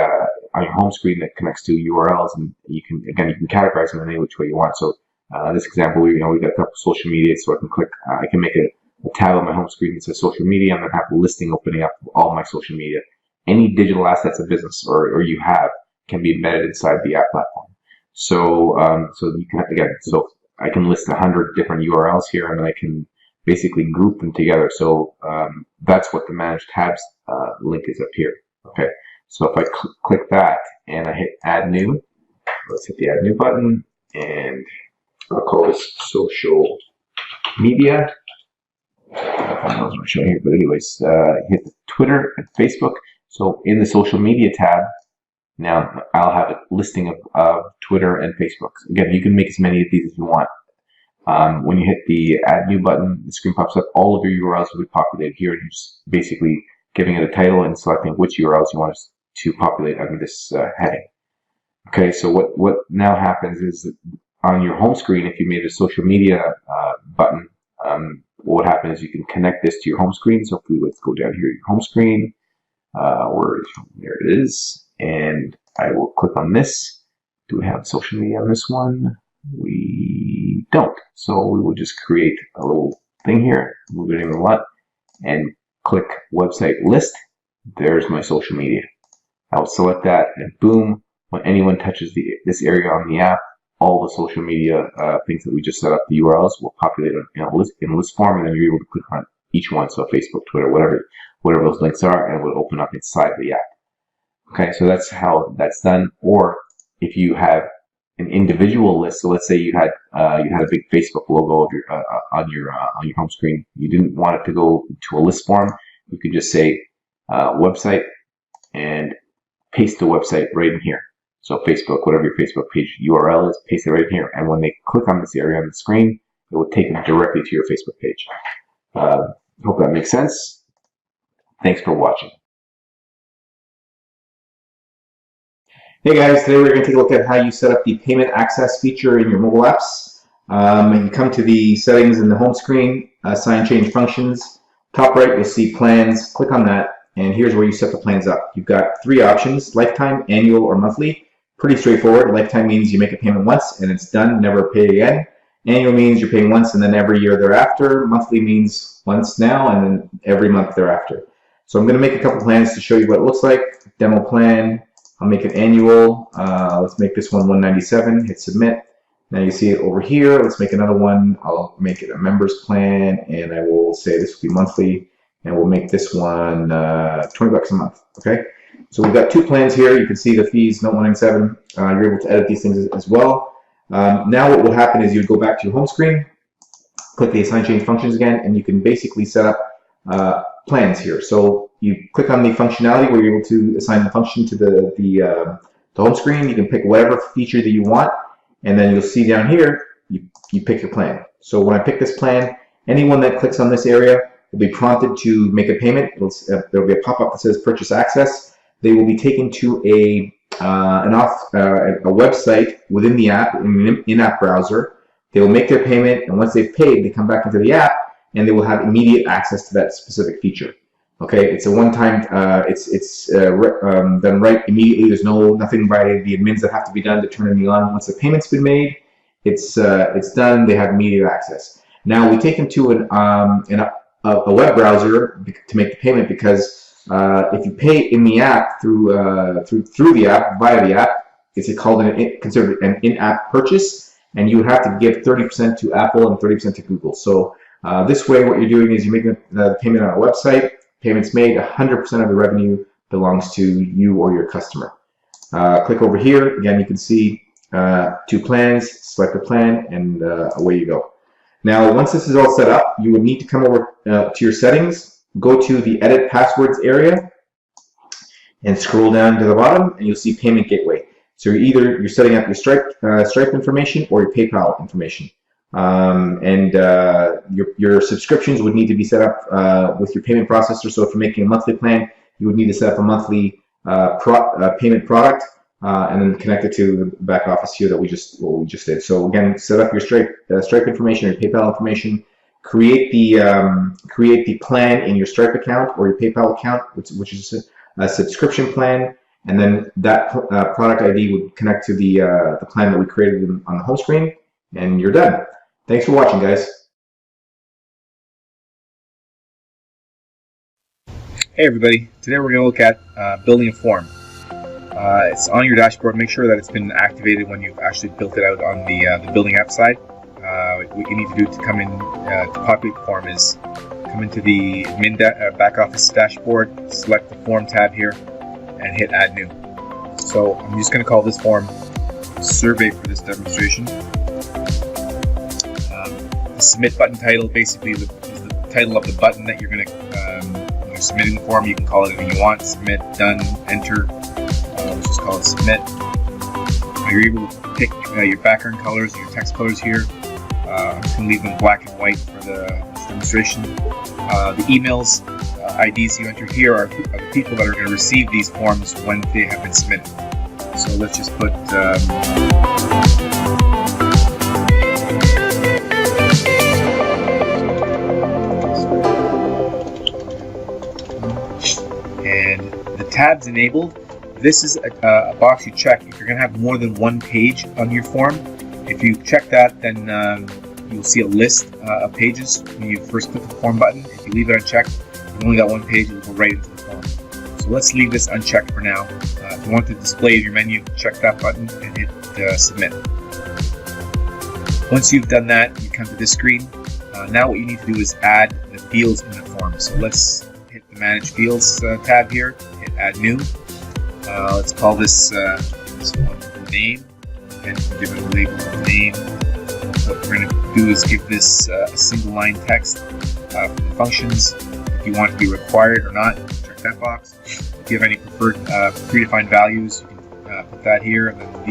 on your home screen that connects to URLs, and you can categorize them in any which way you want. So this example, we've got a couple of social media, so I can make a tab on my home screen that says social media, and then have a listing opening up of all my social media. Any digital assets of business or you have can be embedded inside the app platform. So you can so I can list 100 different URLs here, and then I can basically group them together. So that's what the Manage Tabs link is up here. Okay, so if I click that and I hit Add New, let's hit the Add New button, and I'll call this Social Media. I don't know if I'm showing here, but anyways, hit Twitter and Facebook. So in the Social Media tab, now I'll have a listing of Twitter and Facebook. Again, you can make as many of these as you want. When you hit the Add New button, the screen pops up. All of your URLs will be populated here, and you're just basically giving it a title and selecting which URLs you want to populate under this heading. Okay, so what now happens is that on your home screen, if you made a social media button, what would happen is you can connect this to your home screen. So let's go down here, your home screen, there it is, and I will click on this. Do we have social media on this one? We don't. So we will just create a little thing here, move it in a lot, and click website list. There's my social media. I'll select that, and boom, when anyone touches this area on the app, all the social media things that we just set up, the URLs, will populate in a list form, and then you're able to click on each one. So Facebook, Twitter, whatever those links are, and it will open up inside the app. Okay, so that's how that's done. Or if you have an individual list, so let's say you had a big Facebook logo of on your home screen, you didn't want it to go to a list form, you could just say website and paste the website right in here. So Facebook, whatever your Facebook page URL is, paste it right in here, and when they click on this area on the screen, it will take them directly to your Facebook page. Hope that makes sense. Thanks for watching. Hey guys, today we're going to take a look at how you set up the payment access feature in your mobile apps. You come to the settings in the home screen, assign change functions. Top right, you'll see plans. Click on that, and here's where you set the plans up. You've got three options: lifetime, annual, or monthly. Pretty straightforward. Lifetime means you make a payment once and it's done, never pay again. Annual means you're paying once and then every year thereafter. Monthly means once now and then every month thereafter. So I'm going to make a couple plans to show you what it looks like. Demo plan. I'll make it annual. Let's make this one $197. Hit submit. Now you see it over here. Let's make another one. I'll make it a members plan, and I will say this will be monthly, and we'll make this one $20 a month. Okay. So we've got two plans here. You can see the fees, note 197. You're able to edit these things as well. Now what will happen is you'd go back to your home screen, click the assign change functions again, and you can basically set up plans here. So you click on the functionality where you're able to assign the function to the home screen. You can pick whatever feature that you want, and then you'll see down here, you pick your plan. So when I pick this plan, anyone that clicks on this area will be prompted to make a payment. There'll be a pop-up that says purchase access. They will be taken to a website within the app, in-app browser. They will make their payment, and once they've paid, they come back into the app, and they will have immediate access to that specific feature. Okay, it's a one-time. It's done right immediately. There's nothing by the admins that have to be done to turn anything on. Once the payment's been made, it's done. They have immediate access. Now we take them to a web browser to make the payment, because if you pay in the app through the app, via the app, it's considered an in-app purchase, and you have to give 30% to Apple and 30% to Google. So this way, what you're doing is you're making the payment on a website. Payments made, 100% of the revenue belongs to you or your customer. Click over here. Again, you can see two plans. Select the plan, and away you go. Now, once this is all set up, you would need to come over to your settings, go to the Edit Passwords area, and scroll down to the bottom, and you'll see Payment Gateway. So you're setting up your Stripe information or your PayPal information. Your subscriptions would need to be set up with your payment processor. So if you're making a monthly plan, you would need to set up a monthly payment product, and then connect it to the back office here that we just did. So again, set up your Stripe information, your PayPal information, create the plan in your Stripe account or your PayPal account, which is a subscription plan, and then that product ID would connect to the plan that we created on the home screen, and you're done. Thanks for watching, guys. Hey everybody, today we're going to look at building a form. It's on your dashboard. Make sure that it's been activated when you've actually built it out on the building app side. What you need to do to come in to populate the form is come into the admin back office dashboard, select the form tab here, and hit add new. So I'm just going to call this form survey for this demonstration. The submit button title basically is the title of the button that you're going to when you're submitting the form. You can call it anything you want: submit, done, enter. Let's just call it submit. You're able to pick your background colors and your text colors here. I'm just going to leave them black and white for this demonstration. The emails IDs you enter here are the people that are going to receive these forms when they have been submitted. So let's just put and the tabs enabled. This is a box you check if you're going to have more than one page on your form. If you check that, then you'll see a list of pages when you first click the form button. If you leave it unchecked, you've only got one page, it will go right into the form. So let's leave this unchecked for now. If you want to display your menu, check that button and hit submit. Once you've done that, you come to this screen. Now what you need to do is add the fields in the form. So let's hit the Manage Fields tab here, hit Add New. Let's call this one name, and give it a label of name. What we're going to do is give this a single line text from the functions. If you want it to be required or not, check that box. If you have any preferred predefined values, you can put that here. And then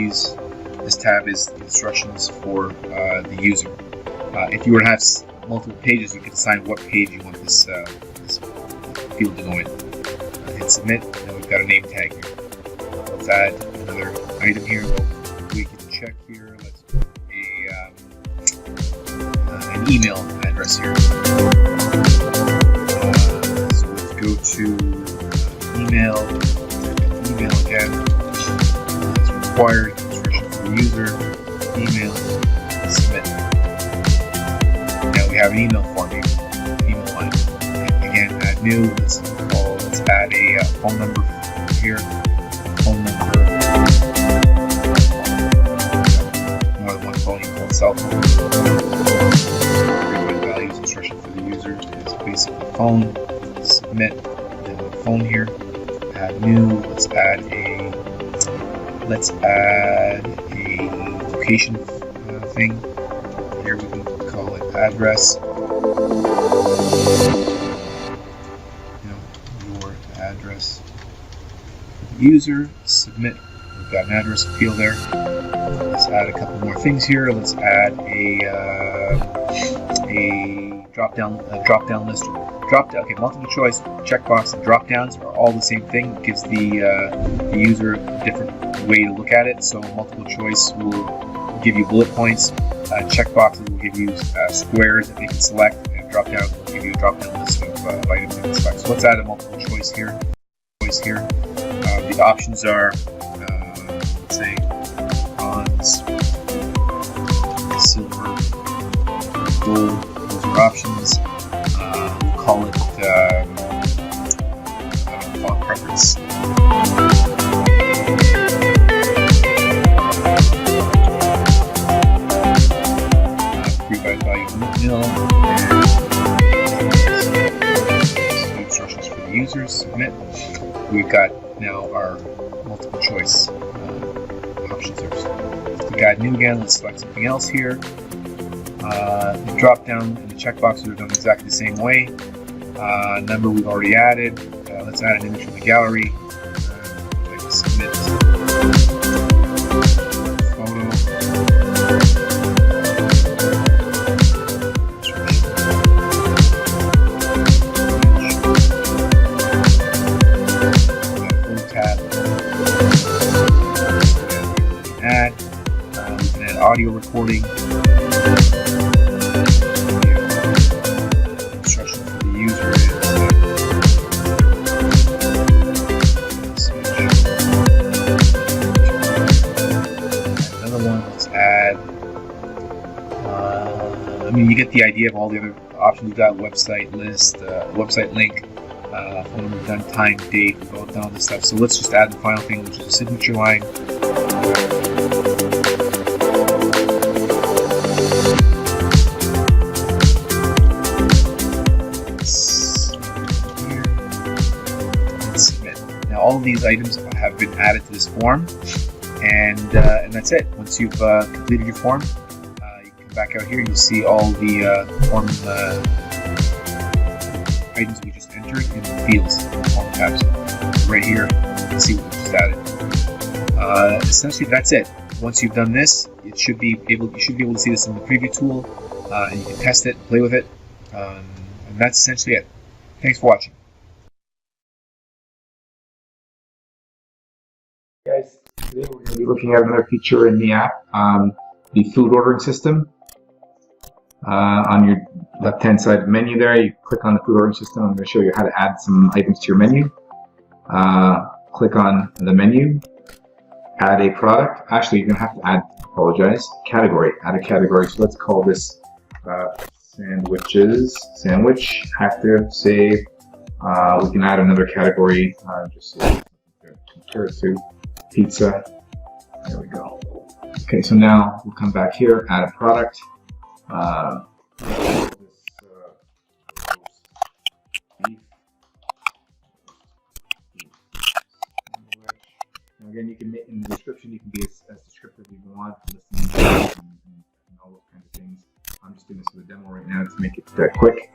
this tab is the instructions for the user. If you were to have multiple pages, you can assign what page you want this field to go in. Hit submit, and we've got a name tag here. let's add another item here. We can check here. Let's put an email address here. So let's go to email. Email again. It's required. Instruction for the user. Email. Submit. Now we have an email form here. Email line. And again, add new. Let's add a phone number here. Phone number. More than one phone, you call cell phone. Values instruction for the user is basically phone. Submit. Then phone here. Add new. Let's add a location thing. Here we can call it address. Your address. User, submit. We've got an address field there. Let's add a couple more things here. Let's add a drop-down list. Okay, multiple choice checkbox and drop-downs are all the same thing. It gives the user a different way to look at it. So multiple choice will give you bullet points. Checkboxes will give you squares that they can select, and drop-downs will give you a drop-down list of items they can select. So let's add a multiple choice here. The options are, let's say, bronze, silver, gold. Those are options. We'll call it font preference. Pre-byte value nil. Instructions for the users. Submit. We've got now our multiple choice options there. So click add new again. Let's select something else here. The drop down and the checkboxes are done exactly the same way. Number we've already added. Let's add an image from the gallery. Submit. Photo. Add. We can add audio recording. Instruction for the user is another one. Let's add. You get the idea of all the other options. We've got website list, website link, phone number, done, time, date. We've all done all this stuff. So let's just add the final thing, which is a signature line. All of these items have been added to this form, and that's it. Once you've completed your form, you can come back out here. You'll see all the form items we just entered in the fields, all the tabs. Right here, you can see what we just added. Essentially, that's it. Once you've done this, you should be able to see this in the preview tool, and you can test it, play with it, and that's essentially it. Thanks for watching. Guys, today we're going to be looking at another feature in the app, the food ordering system. On your left-hand side menu there, you click on the food ordering system. I'm going to show you how to add some items to your menu. Click on the menu, add a product. Actually, you're going to have to add, category. Add a category. So let's call this sandwiches. Sandwich, active, save. We can add another category, just compare it to pizza. There we go. Okay, so now we'll come back here, add a product. Again, you can make in the description. You can be as descriptive as you want, listening and all those kinds of things. I'm just doing this for the demo right now to make it quick.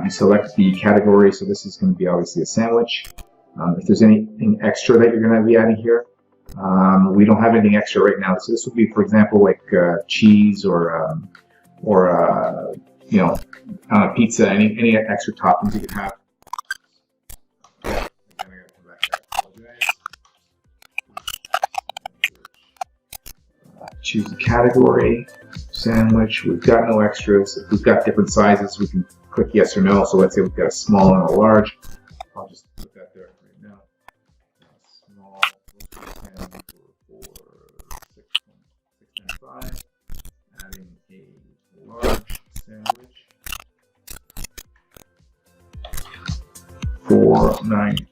You select the category, so this is going to be obviously a sandwich. If there's anything extra that you're going to be adding here, we don't have anything extra right now. So this would be, for example, like cheese or pizza. Any extra toppings you could have. choose the category, sandwich. We've got no extras. If we've got different sizes, we can click yes or no. So let's say we've got a small and a large. I'll just put that there right now. Small, for $6.95. Adding a large sandwich for $9.95.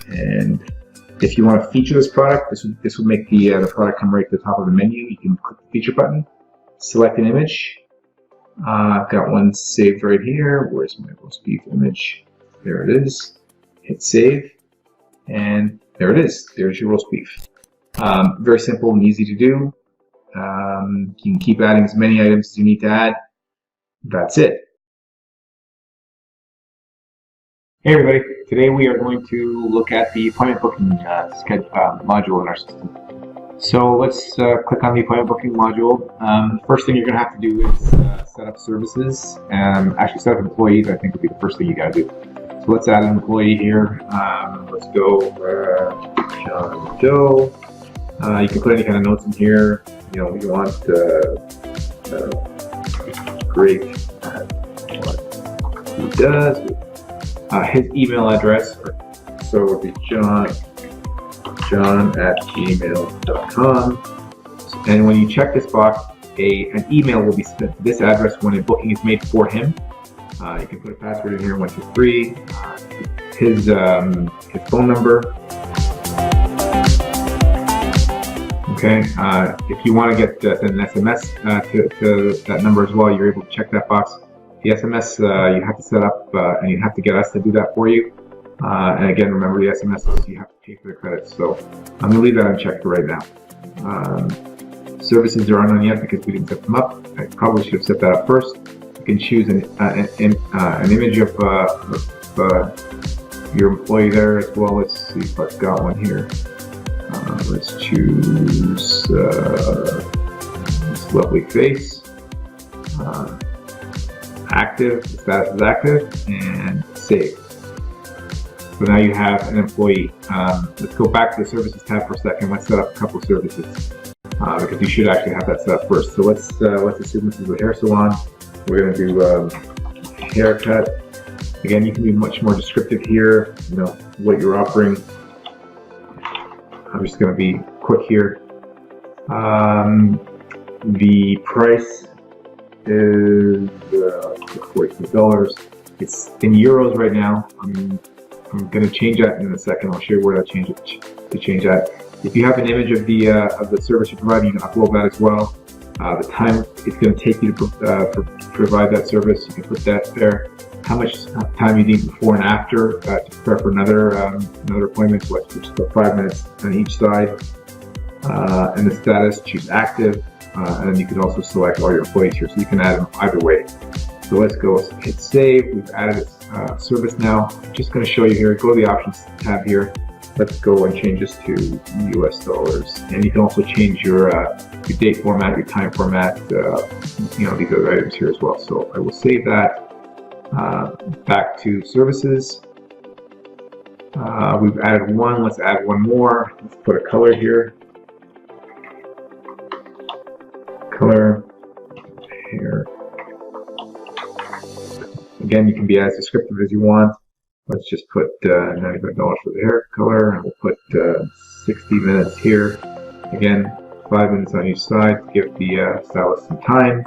And if you want to feature this product, this would make the product come right to the top of the menu. You can click the feature button, select an image. I've got one saved right here. Where's my roast beef image? There it is. Hit save, and there it is. There's your roast beef. Very simple and easy to do. You can keep adding as many items as you need to add. That's it. Hey everybody, today we are going to look at the appointment booking module in our system. So let's click on the appointment booking module. First thing you're going to have to do is set up services. Actually set up employees, I think would be the first thing you got to do. So let's add an employee here. Let's go John Doe. You can put any kind of notes in here. You know, you want great at what he does. His email address, so it would be john@gmail.com. And when you check this box, an email will be sent to this address when a booking is made for him. You can put a password in here, 123. His phone number. Okay. If you want to get an SMS to that number as well, you're able to check that box. The SMS you have to set up, and you have to get us to do that for you. And again, remember the SMS you have to pay for the credits. So I'm going to leave that unchecked for right now. Services are unknown yet because we didn't set them up. I probably should have set that up first. You can choose an image of your employee there as well. Let's see if I've got one here. Let's choose this lovely face. Active, the status is active, and save. So now you have an employee. Let's go back to the services tab for a second. Let's set up a couple of services because you should actually have that set up first. So let's assume this is a hair salon. We're going to do haircut. Again, you can be much more descriptive here. You know what you're offering. I'm just going to be quick here. The price is $46. It's in euros right now. I'm going to change that in a second. I'll show you where to change it to change that. If you have an image of the service you're providing, you can upload that as well. The time it's going to take you to provide that service, you can put that there. How much time you need before and after to prepare for another appointment. So let's just put 5 minutes on each side. And the status, choose active. And then you can also select all your employees here, so you can add them either way. So let's go hit save. We've added a service now. I'm just going to show you here. Go to the options tab here. Let's go and change this to US dollars. And you can also change your date format, your time format, these other items here as well. So I will save that. Back to services. We've added one. Let's add one more. Let's put a color here. Color, hair. Again, you can be as descriptive as you want. Let's just put $95 for the hair color, and we'll put 60 minutes here. Again, 5 minutes on each side to give the stylist some time.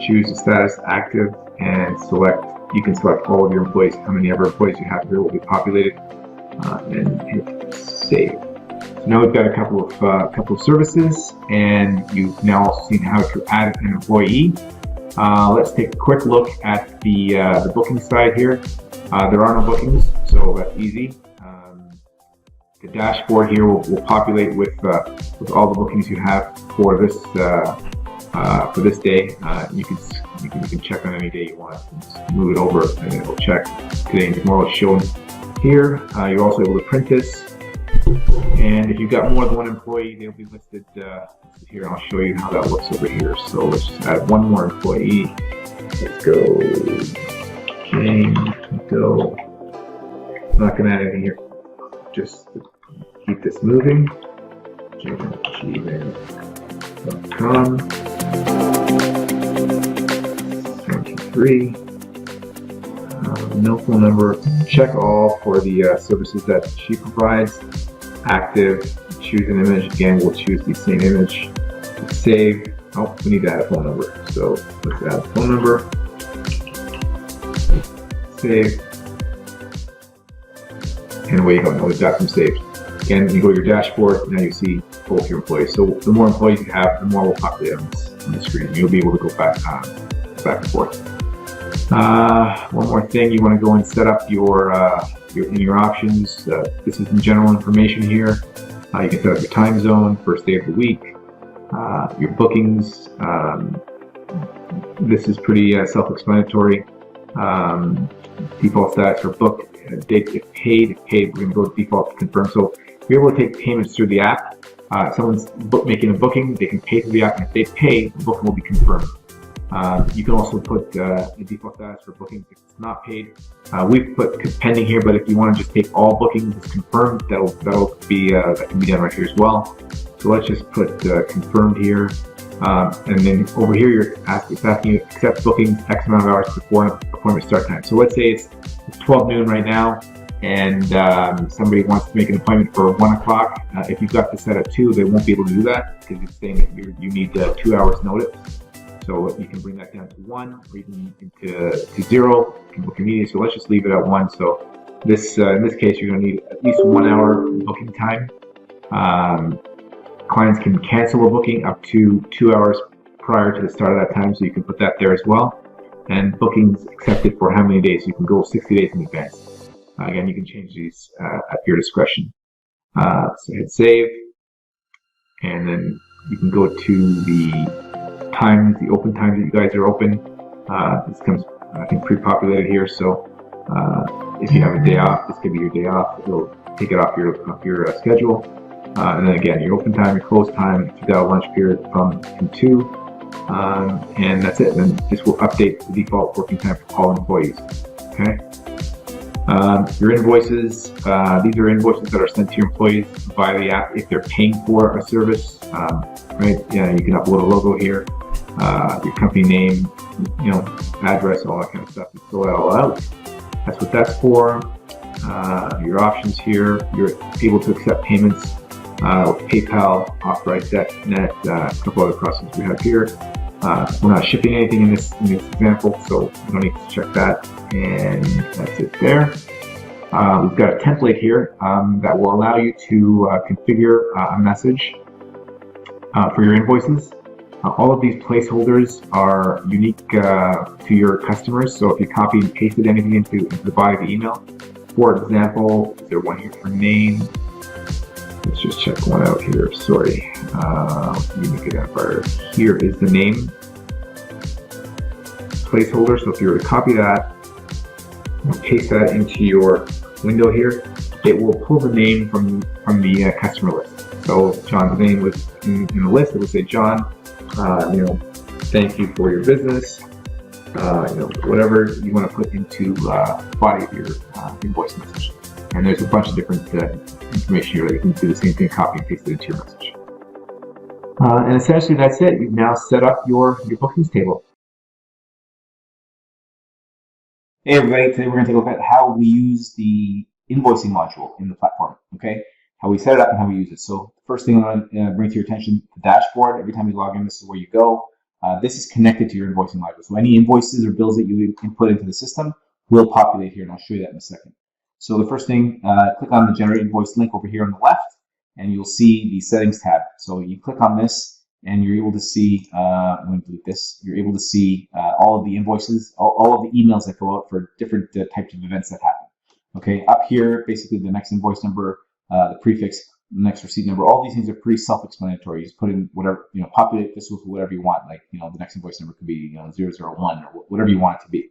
Choose the status active and select. You can select all of your employees. How many ever employees you have here will be populated, and hit save. Now we've got a couple of services, and you've now also seen how to add an employee. Let's take a quick look at the booking side here. There are no bookings, so that's easy. The dashboard here will populate with all the bookings you have for this day. You can check on any day you want. Just move it over, and it will check today and tomorrow. It's shown here. You're also able to print this. And if you've got more than one employee, they'll be listed here. I'll show you how that looks over here. So let's just add one more employee. Let's go Jane Doe. I'm not going to add anything here. Just keep this moving. Invoice.com. 23. No phone number. Check all for the services that she provides. Active. Choose an image. Again, we'll choose the same image. Save. Oh, we need to add a phone number. So let's add a phone number. Save. And away you go. Now we've got them saved. Again, you go to your dashboard. Now you see both your employees. So the more employees you have, the more will populate on the screen. You'll be able to go back and forth. One more thing, you want to go and set up your options. This is in general information here. You can set up your time zone, first day of the week, your bookings. This is pretty self-explanatory. Default status for booked, date if paid. We're going to go to default to confirm. So you're able to take payments through the app. If someone's making a booking, they can pay through the app, and if they pay, the booking will be confirmed. You can also put the default status for bookings if it's not paid. We've put pending here, but if you want to just take all bookings as confirmed, that can be done right here as well. So let's just put confirmed here, and then over here it's asking you to accept bookings X amount of hours before appointment start time. So let's say it's 12 noon right now, and somebody wants to make an appointment for 1 o'clock. If you've got this set at 2, they won't be able to do that because it's saying that you need 2 hours notice. So you can bring that down to 1, or even to 0. You can book immediately. So let's just leave it at 1. So this in this case, you're going to need at least 1 hour booking time. Clients can cancel a booking up to 2 hours prior to the start of that time, so you can put that there as well. And bookings accepted for how many days? You can go 60 days in advance. Again, you can change these at your discretion. So hit save, and then you can go to the times, the open times that you guys are open. This comes, I think, pre-populated here. So if you have a day off, this could be your day off. It'll take it off your schedule. And then again, your open time, your close time, if you've got a lunch period from 2. And that's it. And this will update the default working time for all employees. Okay. Your invoices, these are invoices that are sent to your employees via the app if they're paying for a service. Right? Yeah, you can upload a logo here, your company name, address, all that kind of stuff. You fill it all out. That's what that's for. Your options here, you're able to accept payments with PayPal, Authorize.net, a couple other processes we have here. We're not shipping anything in this example, so you don't need to check that. And that's it there. We've got a template here that will allow you to configure a message for your invoices. All of these placeholders are unique to your customers, so if you copy and pasted anything into the body of the email, for example, is there one here for name? Let's just check one out here. Sorry. Unique identifier. Here is the name placeholder. So if you were to copy that and paste that into your window here, it will pull the name from the customer list. So John's name was in the list. It would say, John, thank you for your business. Whatever you want to put into the body of your invoice message. And there's a bunch of different information here that you can do the same thing, copy and paste it into your message. And essentially that's it. You've now set up your bookings table. Hey everybody, today we're going to take a look at how we use the invoicing module in the platform, okay? How we set it up and how we use it. So the first thing I want to bring to your attention, the dashboard. Every time you log in, this is where you go. This is connected to your invoicing module. So any invoices or bills that you input into the system will populate here, and I'll show you that in a second. So the first thing, click on the Generate Invoice link over here on the left, and you'll see the Settings tab. So you click on this, and you're able to see, I'm going to delete this, you're able to see all of the invoices, all of the emails that go out for different types of events that happen. Okay, up here, basically the next invoice number, the prefix, the next receipt number, all these things are pretty self-explanatory. You just put in whatever, populate this with whatever you want, like, the next invoice number could be, 001 or whatever you want it to be.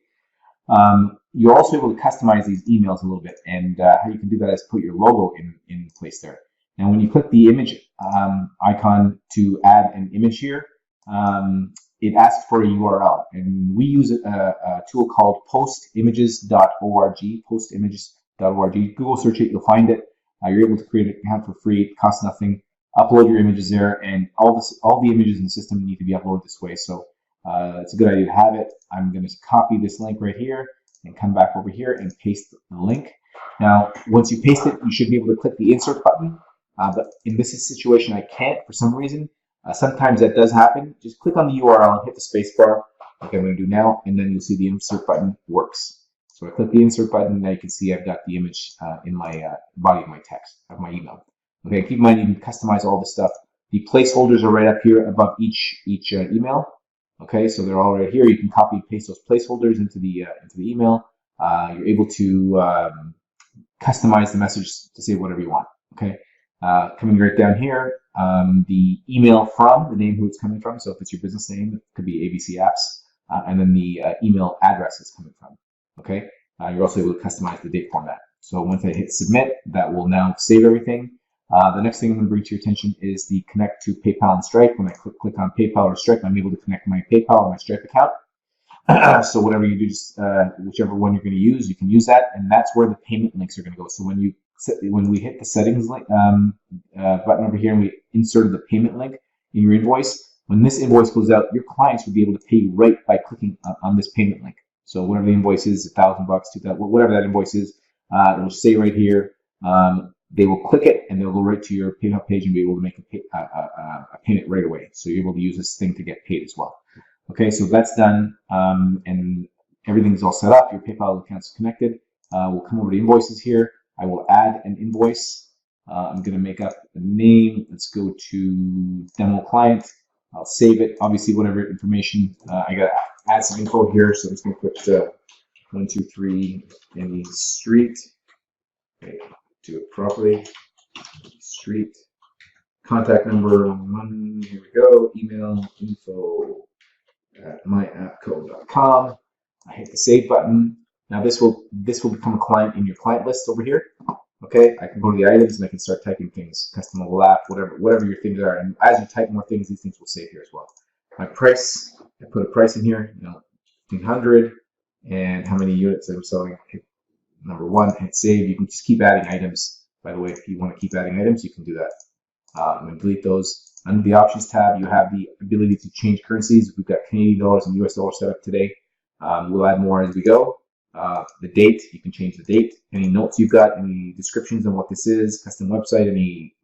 You're also able to customize these emails a little bit, and how you can do that is put your logo in place there. Now, when you click the image icon to add an image here, it asks for a URL, and we use a tool called postimages.org. Postimages.org. Google search it, you'll find it. You're able to create an account for free. It costs nothing. upload your images there, and all the images in the system need to be uploaded this way. So it's a good idea to have it. I'm going to copy this link right here and come back over here and paste the link. Now, once you paste it, you should be able to click the insert button. But in this situation, I can't for some reason. Sometimes that does happen. Just click on the URL and hit the space bar, like I'm going to do now, and then you'll see the insert button works. So I click the insert button, and now you can see I've got the image in my body of my text, of my email. Okay, keep in mind you can customize all this stuff. The placeholders are right up here above each email. Okay, so they're all right here. You can copy and paste those placeholders into the email. You're able to customize the message to say whatever you want. Okay, coming right down here, the email from, the name who it's coming from. So if it's your business name, it could be ABC Apps, and then the email address it's coming from. Okay, you're also able to customize the date format. So once I hit submit, that will now save everything. The next thing I'm going to bring to your attention is the connect to PayPal and Stripe. When I click on PayPal or Stripe, I'm able to connect my PayPal or my Stripe account. So whatever you do, just whichever one you're going to use, you can use that, and that's where the payment links are going to go. So when we hit the settings link, button over here, and we inserted the payment link in your invoice, when this invoice goes out, your clients will be able to pay you right by clicking on this payment link. So whatever the invoice is, $1,000, $2,000, whatever that invoice is, it will say right here. They will click it, and they'll go right to your PayPal page and be able to make a payment right away. So you're able to use this thing to get paid as well. Okay, so that's done, and everything's all set up. Your PayPal account's connected. We'll come over to invoices here. I will add an invoice. I'm going to make up a name. Let's go to demo client. I'll save it. Obviously, whatever information, I got to add some info here. So I'm just going to put 123 Any Street. Okay, do it properly. Street. Contact number 1. Here we go. Email info@myappco.com. I hit the save button. Now this will become a client in your client list over here. Okay, I can go to the items and I can start typing things, custom mobile app, whatever your things are. And as you type more things, these things will save here as well. My price, I put a price in here, 1,500, and how many units I'm selling. Hit number 1, hit save. You can just keep adding items. By the way, if you want to keep adding items, you can do that. I'm going to delete those. Under the options tab, you have the ability to change currencies. We've got Canadian dollars and US dollars set up today. We'll add more as we go. The date, you can change the date. Any notes you've got, any descriptions on what this is, custom website, any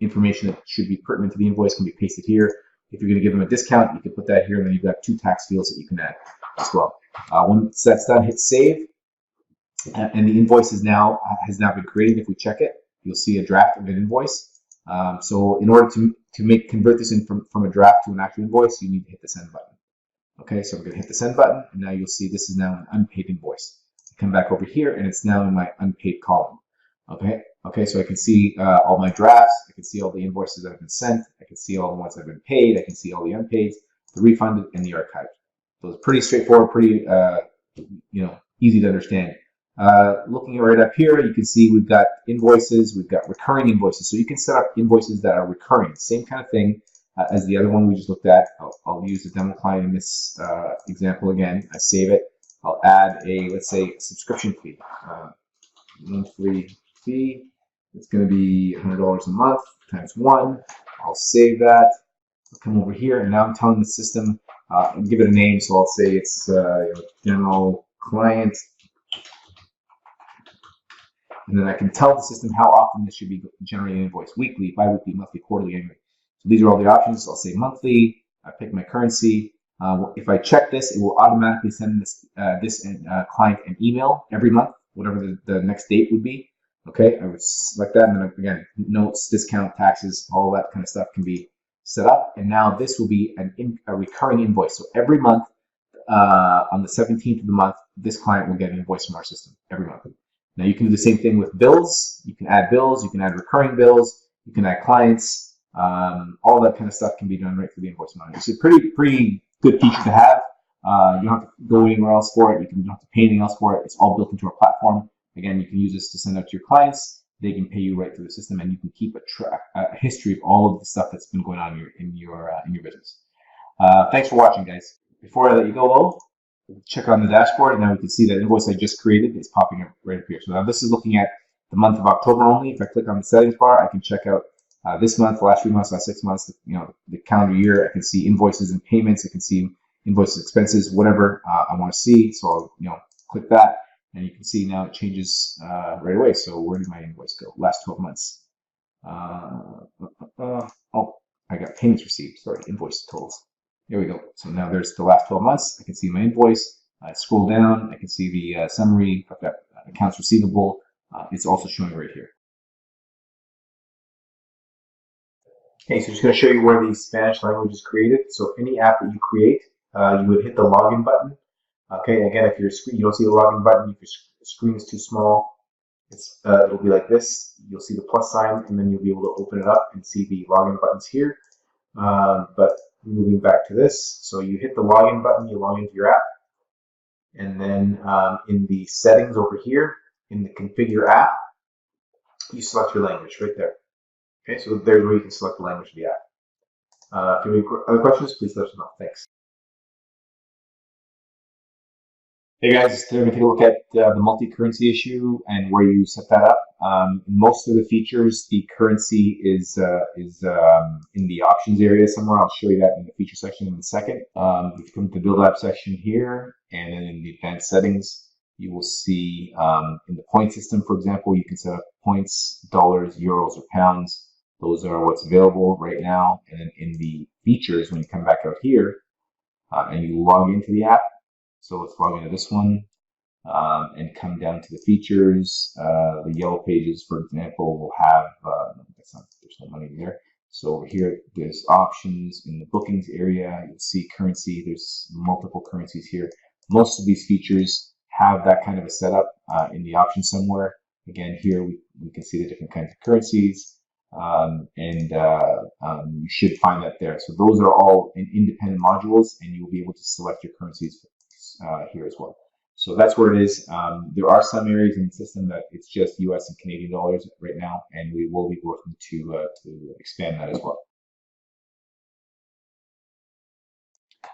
information that should be pertinent to the invoice can be pasted here. If you're going to give them a discount, you can put that here, and then you've got 2 tax fields that you can add as well. Once that's done, hit save, and the invoice has now been created. If we check it, you'll see a draft of an invoice. So in order to convert this in from a draft to an actual invoice, you need to hit the send button. Okay, so I'm going to hit the send button, and now you'll see this is now an unpaid invoice. I come back over here, and it's now in my unpaid column. Okay, so I can see all my drafts. I can see all the invoices that have been sent. I can see all the ones that have been paid. I can see all the unpaid, the refunded, and the archived. So it's pretty straightforward, pretty easy to understand. Looking right up here, you can see we've got invoices. We've got recurring invoices. So you can set up invoices that are recurring. Same kind of thing as the other one we just looked at. I'll use the demo client in this example again. I save it. I'll add let's say, a subscription fee. Monthly fee. It's going to be $100 a month times 1. I'll save that. I'll come over here, and now I'm telling the system, and give it a name. So I'll say it's demo client. And then I can tell the system how often this should be generating an invoice: weekly, bi-weekly, monthly, quarterly, annually. So these are all the options. I'll say monthly. I pick my currency. If I check this, it will automatically send this client an email every month, whatever the next date would be. Okay, I would select that, and then again, notes, discount, taxes, all that kind of stuff can be set up. And now this will be a recurring invoice. So every month, on the 17th of the month, this client will get an invoice from our system every month. Now you can do the same thing with bills. You can add bills. You can add recurring bills. You can add clients. All that kind of stuff can be done right through the Invoice Module. It's a pretty good feature to have. You don't have to go anywhere else for it. You don't have to pay anything else for it. It's all built into our platform. Again, you can use this to send out to your clients. They can pay you right through the system, and you can keep a history of all of the stuff that's been going on in your business. Thanks for watching, guys. Before I let you go, check on the dashboard, and now we can see that invoice I just created is popping up right up here. So now this is looking at the month of October only. If I click on the settings bar, I can check out this month, the last 3 months, last 6 months, the calendar year. I can see invoices and payments. I can see invoices, expenses, whatever I want to see. So I'll click that, and you can see now it changes right away. So where did my invoice go? Last 12 months. Oh, I got payments received. Sorry, invoice totals. There we go. So now there's the last 12 months. I can see my invoice. I scroll down. I can see the summary. I've got accounts receivable. It's also showing right here. Okay, so just going to show you where the Spanish language is created. So any app that you create, you would hit the login button. Okay, again, if your screen, you don't see the login button, if your screen is too small, it'll be like this. You'll see the plus sign, and then you'll be able to open it up and see the login buttons here. But moving back to this, so you hit the login button, you log into your app, and then in the settings over here, in the configure app, you select your language right there. Okay, so there's where you can select the language of the app. If you have any other questions, please let us know. Thanks. Hey guys, today we're going to take a look at the multi-currency issue and where you set that up. Most of the features, the currency is in the options area somewhere. I'll show you that in the feature section in a second. If you come to the build app section here, and then in the advanced settings, you will see in the point system, for example, you can set up points, dollars, euros, or pounds. Those are what's available right now. And then in the features, when you come back out here and you log into the app, so let's log into this one and come down to the features. The yellow pages, for example, will have, there's no money there. So over here, there's options in the bookings area. You'll see currency. There's multiple currencies here. Most of these features have that kind of a setup in the options somewhere. Again, here we can see the different kinds of currencies. You should find that there. So those are all in independent modules, and you'll be able to select your currencies here as well. So that's where it is. There are some areas in the system that it's just US and Canadian dollars right now, and we will be working to expand that as well.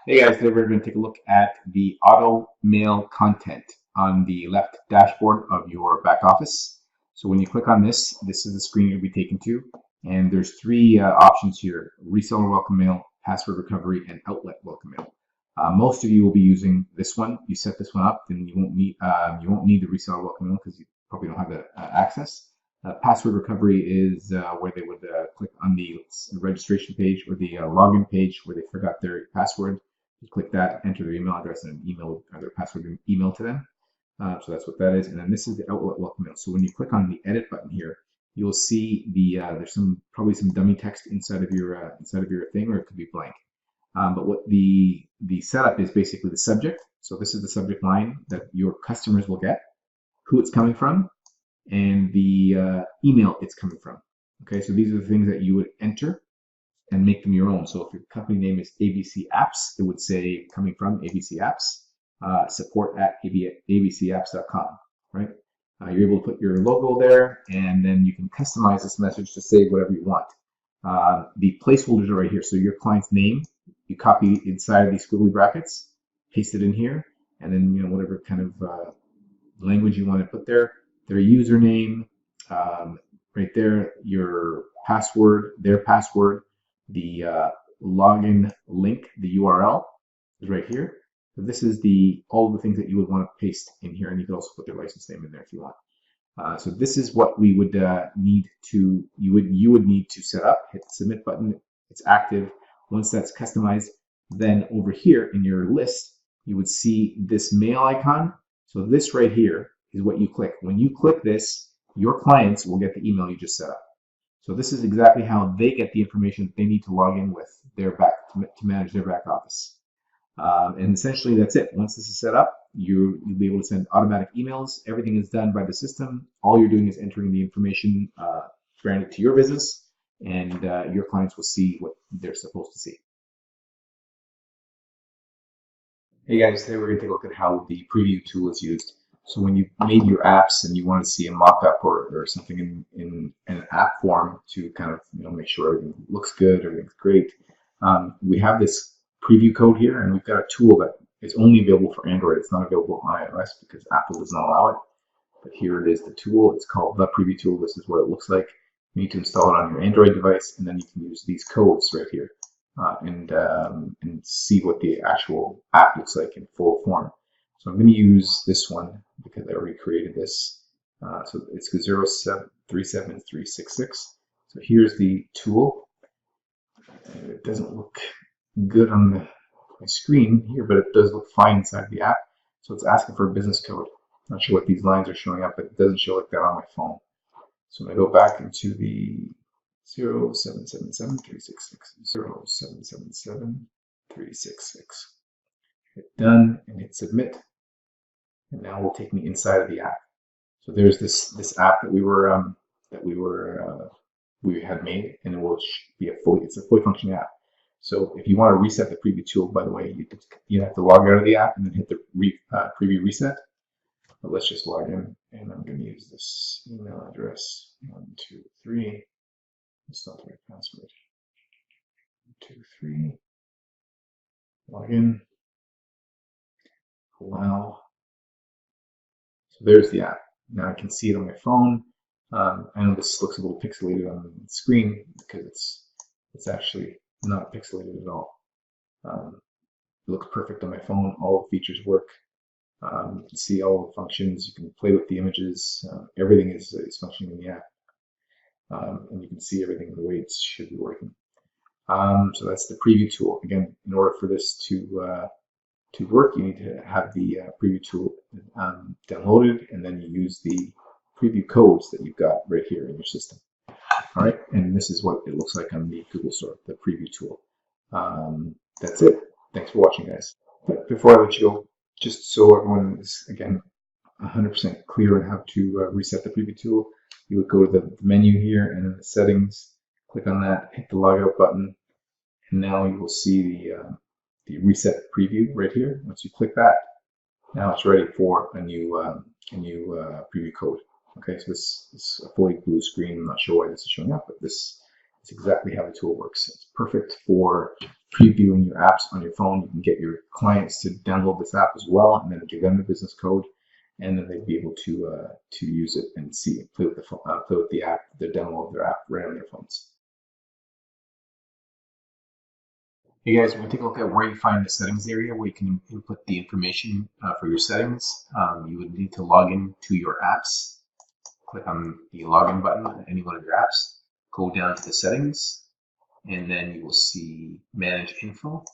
Hey guys, today we're going to take a look at the auto mail content on the left dashboard of your back office. So when you click on this, this is the screen you'll be taken to, and there's three options here: reseller welcome mail, password recovery, and outlet welcome mail. Most of you will be using this one. You set this one up, then you won't need the reseller welcome mail because you probably don't have the access. Password recovery is where they would click on the registration page or the login page where they forgot their password. You click that, enter their email address, and email or their password email to them. So that's what that is. And then this is the outlet welcome mail. So when you click on the edit button here, you'll see the there's probably some dummy text inside of your thing, or it could be blank. But what the setup is basically the subject. So this is the subject line that your customers will get, who it's coming from, and the email it's coming from. Okay, so these are the things that you would enter and make them your own. So if your company name is ABC Apps, it would say coming from ABC Apps, support at abcapps.com, right? You're able to put your logo there, and then you can customize this message to say whatever you want. The placeholders are right here. So your client's name, you copy inside of these squiggly brackets, paste it in here, and then whatever kind of language you want to put there. Their username, right there, your password, their password, the login link, the URL is right here. So this is all of the things that you would want to paste in here, and you can also put their license name in there if you want. So this is what we would you would need to set up. Hit the submit button. It's active. Once that's customized, then over here in your list, you would see this mail icon. So this right here is what you click. When you click this, your clients will get the email you just set up. So this is exactly how they get the information that they need to log in with their to manage their back office. And essentially that's it. Once this is set up, you'll be able to send automatic emails. Everything is done by the system. All you're doing is entering the information granted to your business, and your clients will see what they're supposed to see. Hey guys, today we're going to take a look at how the preview tool is used. So when you made your apps and you want to see a mock-up or something in an app form to kind of make sure everything looks good, everything's great, we have this preview code here, and we've got a tool that is only available for Android. It's not available on iOS because Apple does not allow it. But here it is, the tool. It's called the preview tool. This is what it looks like. You need to install it on your Android device, and then you can use these codes right here and see what the actual app looks like in full form. So I'm going to use this one because I already created this. So it's 0737366. So here's the tool. It doesn't look good on my screen here, but it does look fine inside the app. So it's asking for a business code. Not sure what these lines are showing up, but it doesn't show like that on my phone. So I'm going to go back into the 0777366, 0777366. Hit done and hit submit. And now it will take me inside of the app. So there's this app that we had made, and it will be it's a fully functioning app. So if you want to reset the preview tool, by the way, you have to log out of the app and then hit the preview reset. But let's just log in, and I'm going to use this email address 123. That's not the right password. 123. Log in. Allow. So there's the app. Now I can see it on my phone. I know this looks a little pixelated on the screen because it's actually not pixelated at all. It looks perfect on my phone. All the features work. You can see all the functions. You can play with the images. Everything is functioning in the app. And you can see everything the way it should be working. So that's the preview tool. Again, in order for this to work, you need to have the preview tool downloaded, and then you use the preview codes that you've got right here in your system. All right, and this is what it looks like on the Google Store, the preview tool. That's it. Thanks for watching, guys. But before I let you go, just so everyone is, again, 100% clear on how to reset the preview tool, you would go to the menu here and in the settings, click on that, hit the logout button, and now you will see the reset preview right here. Once you click that, now it's ready for a new preview code. Okay, so this is a fully blue screen. I'm not sure why this is showing up, but this is exactly how the tool works. It's perfect for previewing your apps on your phone. You can get your clients to download this app as well, and then give them the business code, and then they'd be able to use it and play with the app, the demo of their app right on their phones. Hey guys, we're going to take a look at where you find the settings area where you can input the information for your settings. You would need to log in to your apps. Click on the login button on any one of your apps. Go down to the settings, and then you will see Manage Info.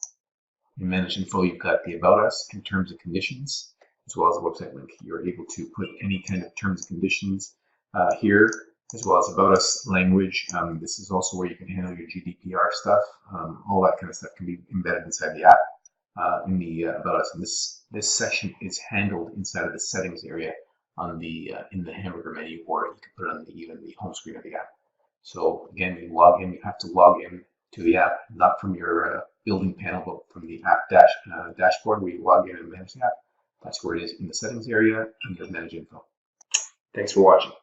In Manage Info, you've got the About Us and Terms and Conditions, as well as a website link. You're able to put any kind of terms and conditions here, as well as About Us language. This is also where you can handle your GDPR stuff. All that kind of stuff can be embedded inside the app in the About Us. And this section is handled inside of the settings area on the in the hamburger menu, or you can put it on even the home screen of the app. So again, you log in. You have to log in to the app, not from your building panel, but from the app dashboard where you log in and manage the app. That's where it is in the settings area under Manage Info. Thanks for watching.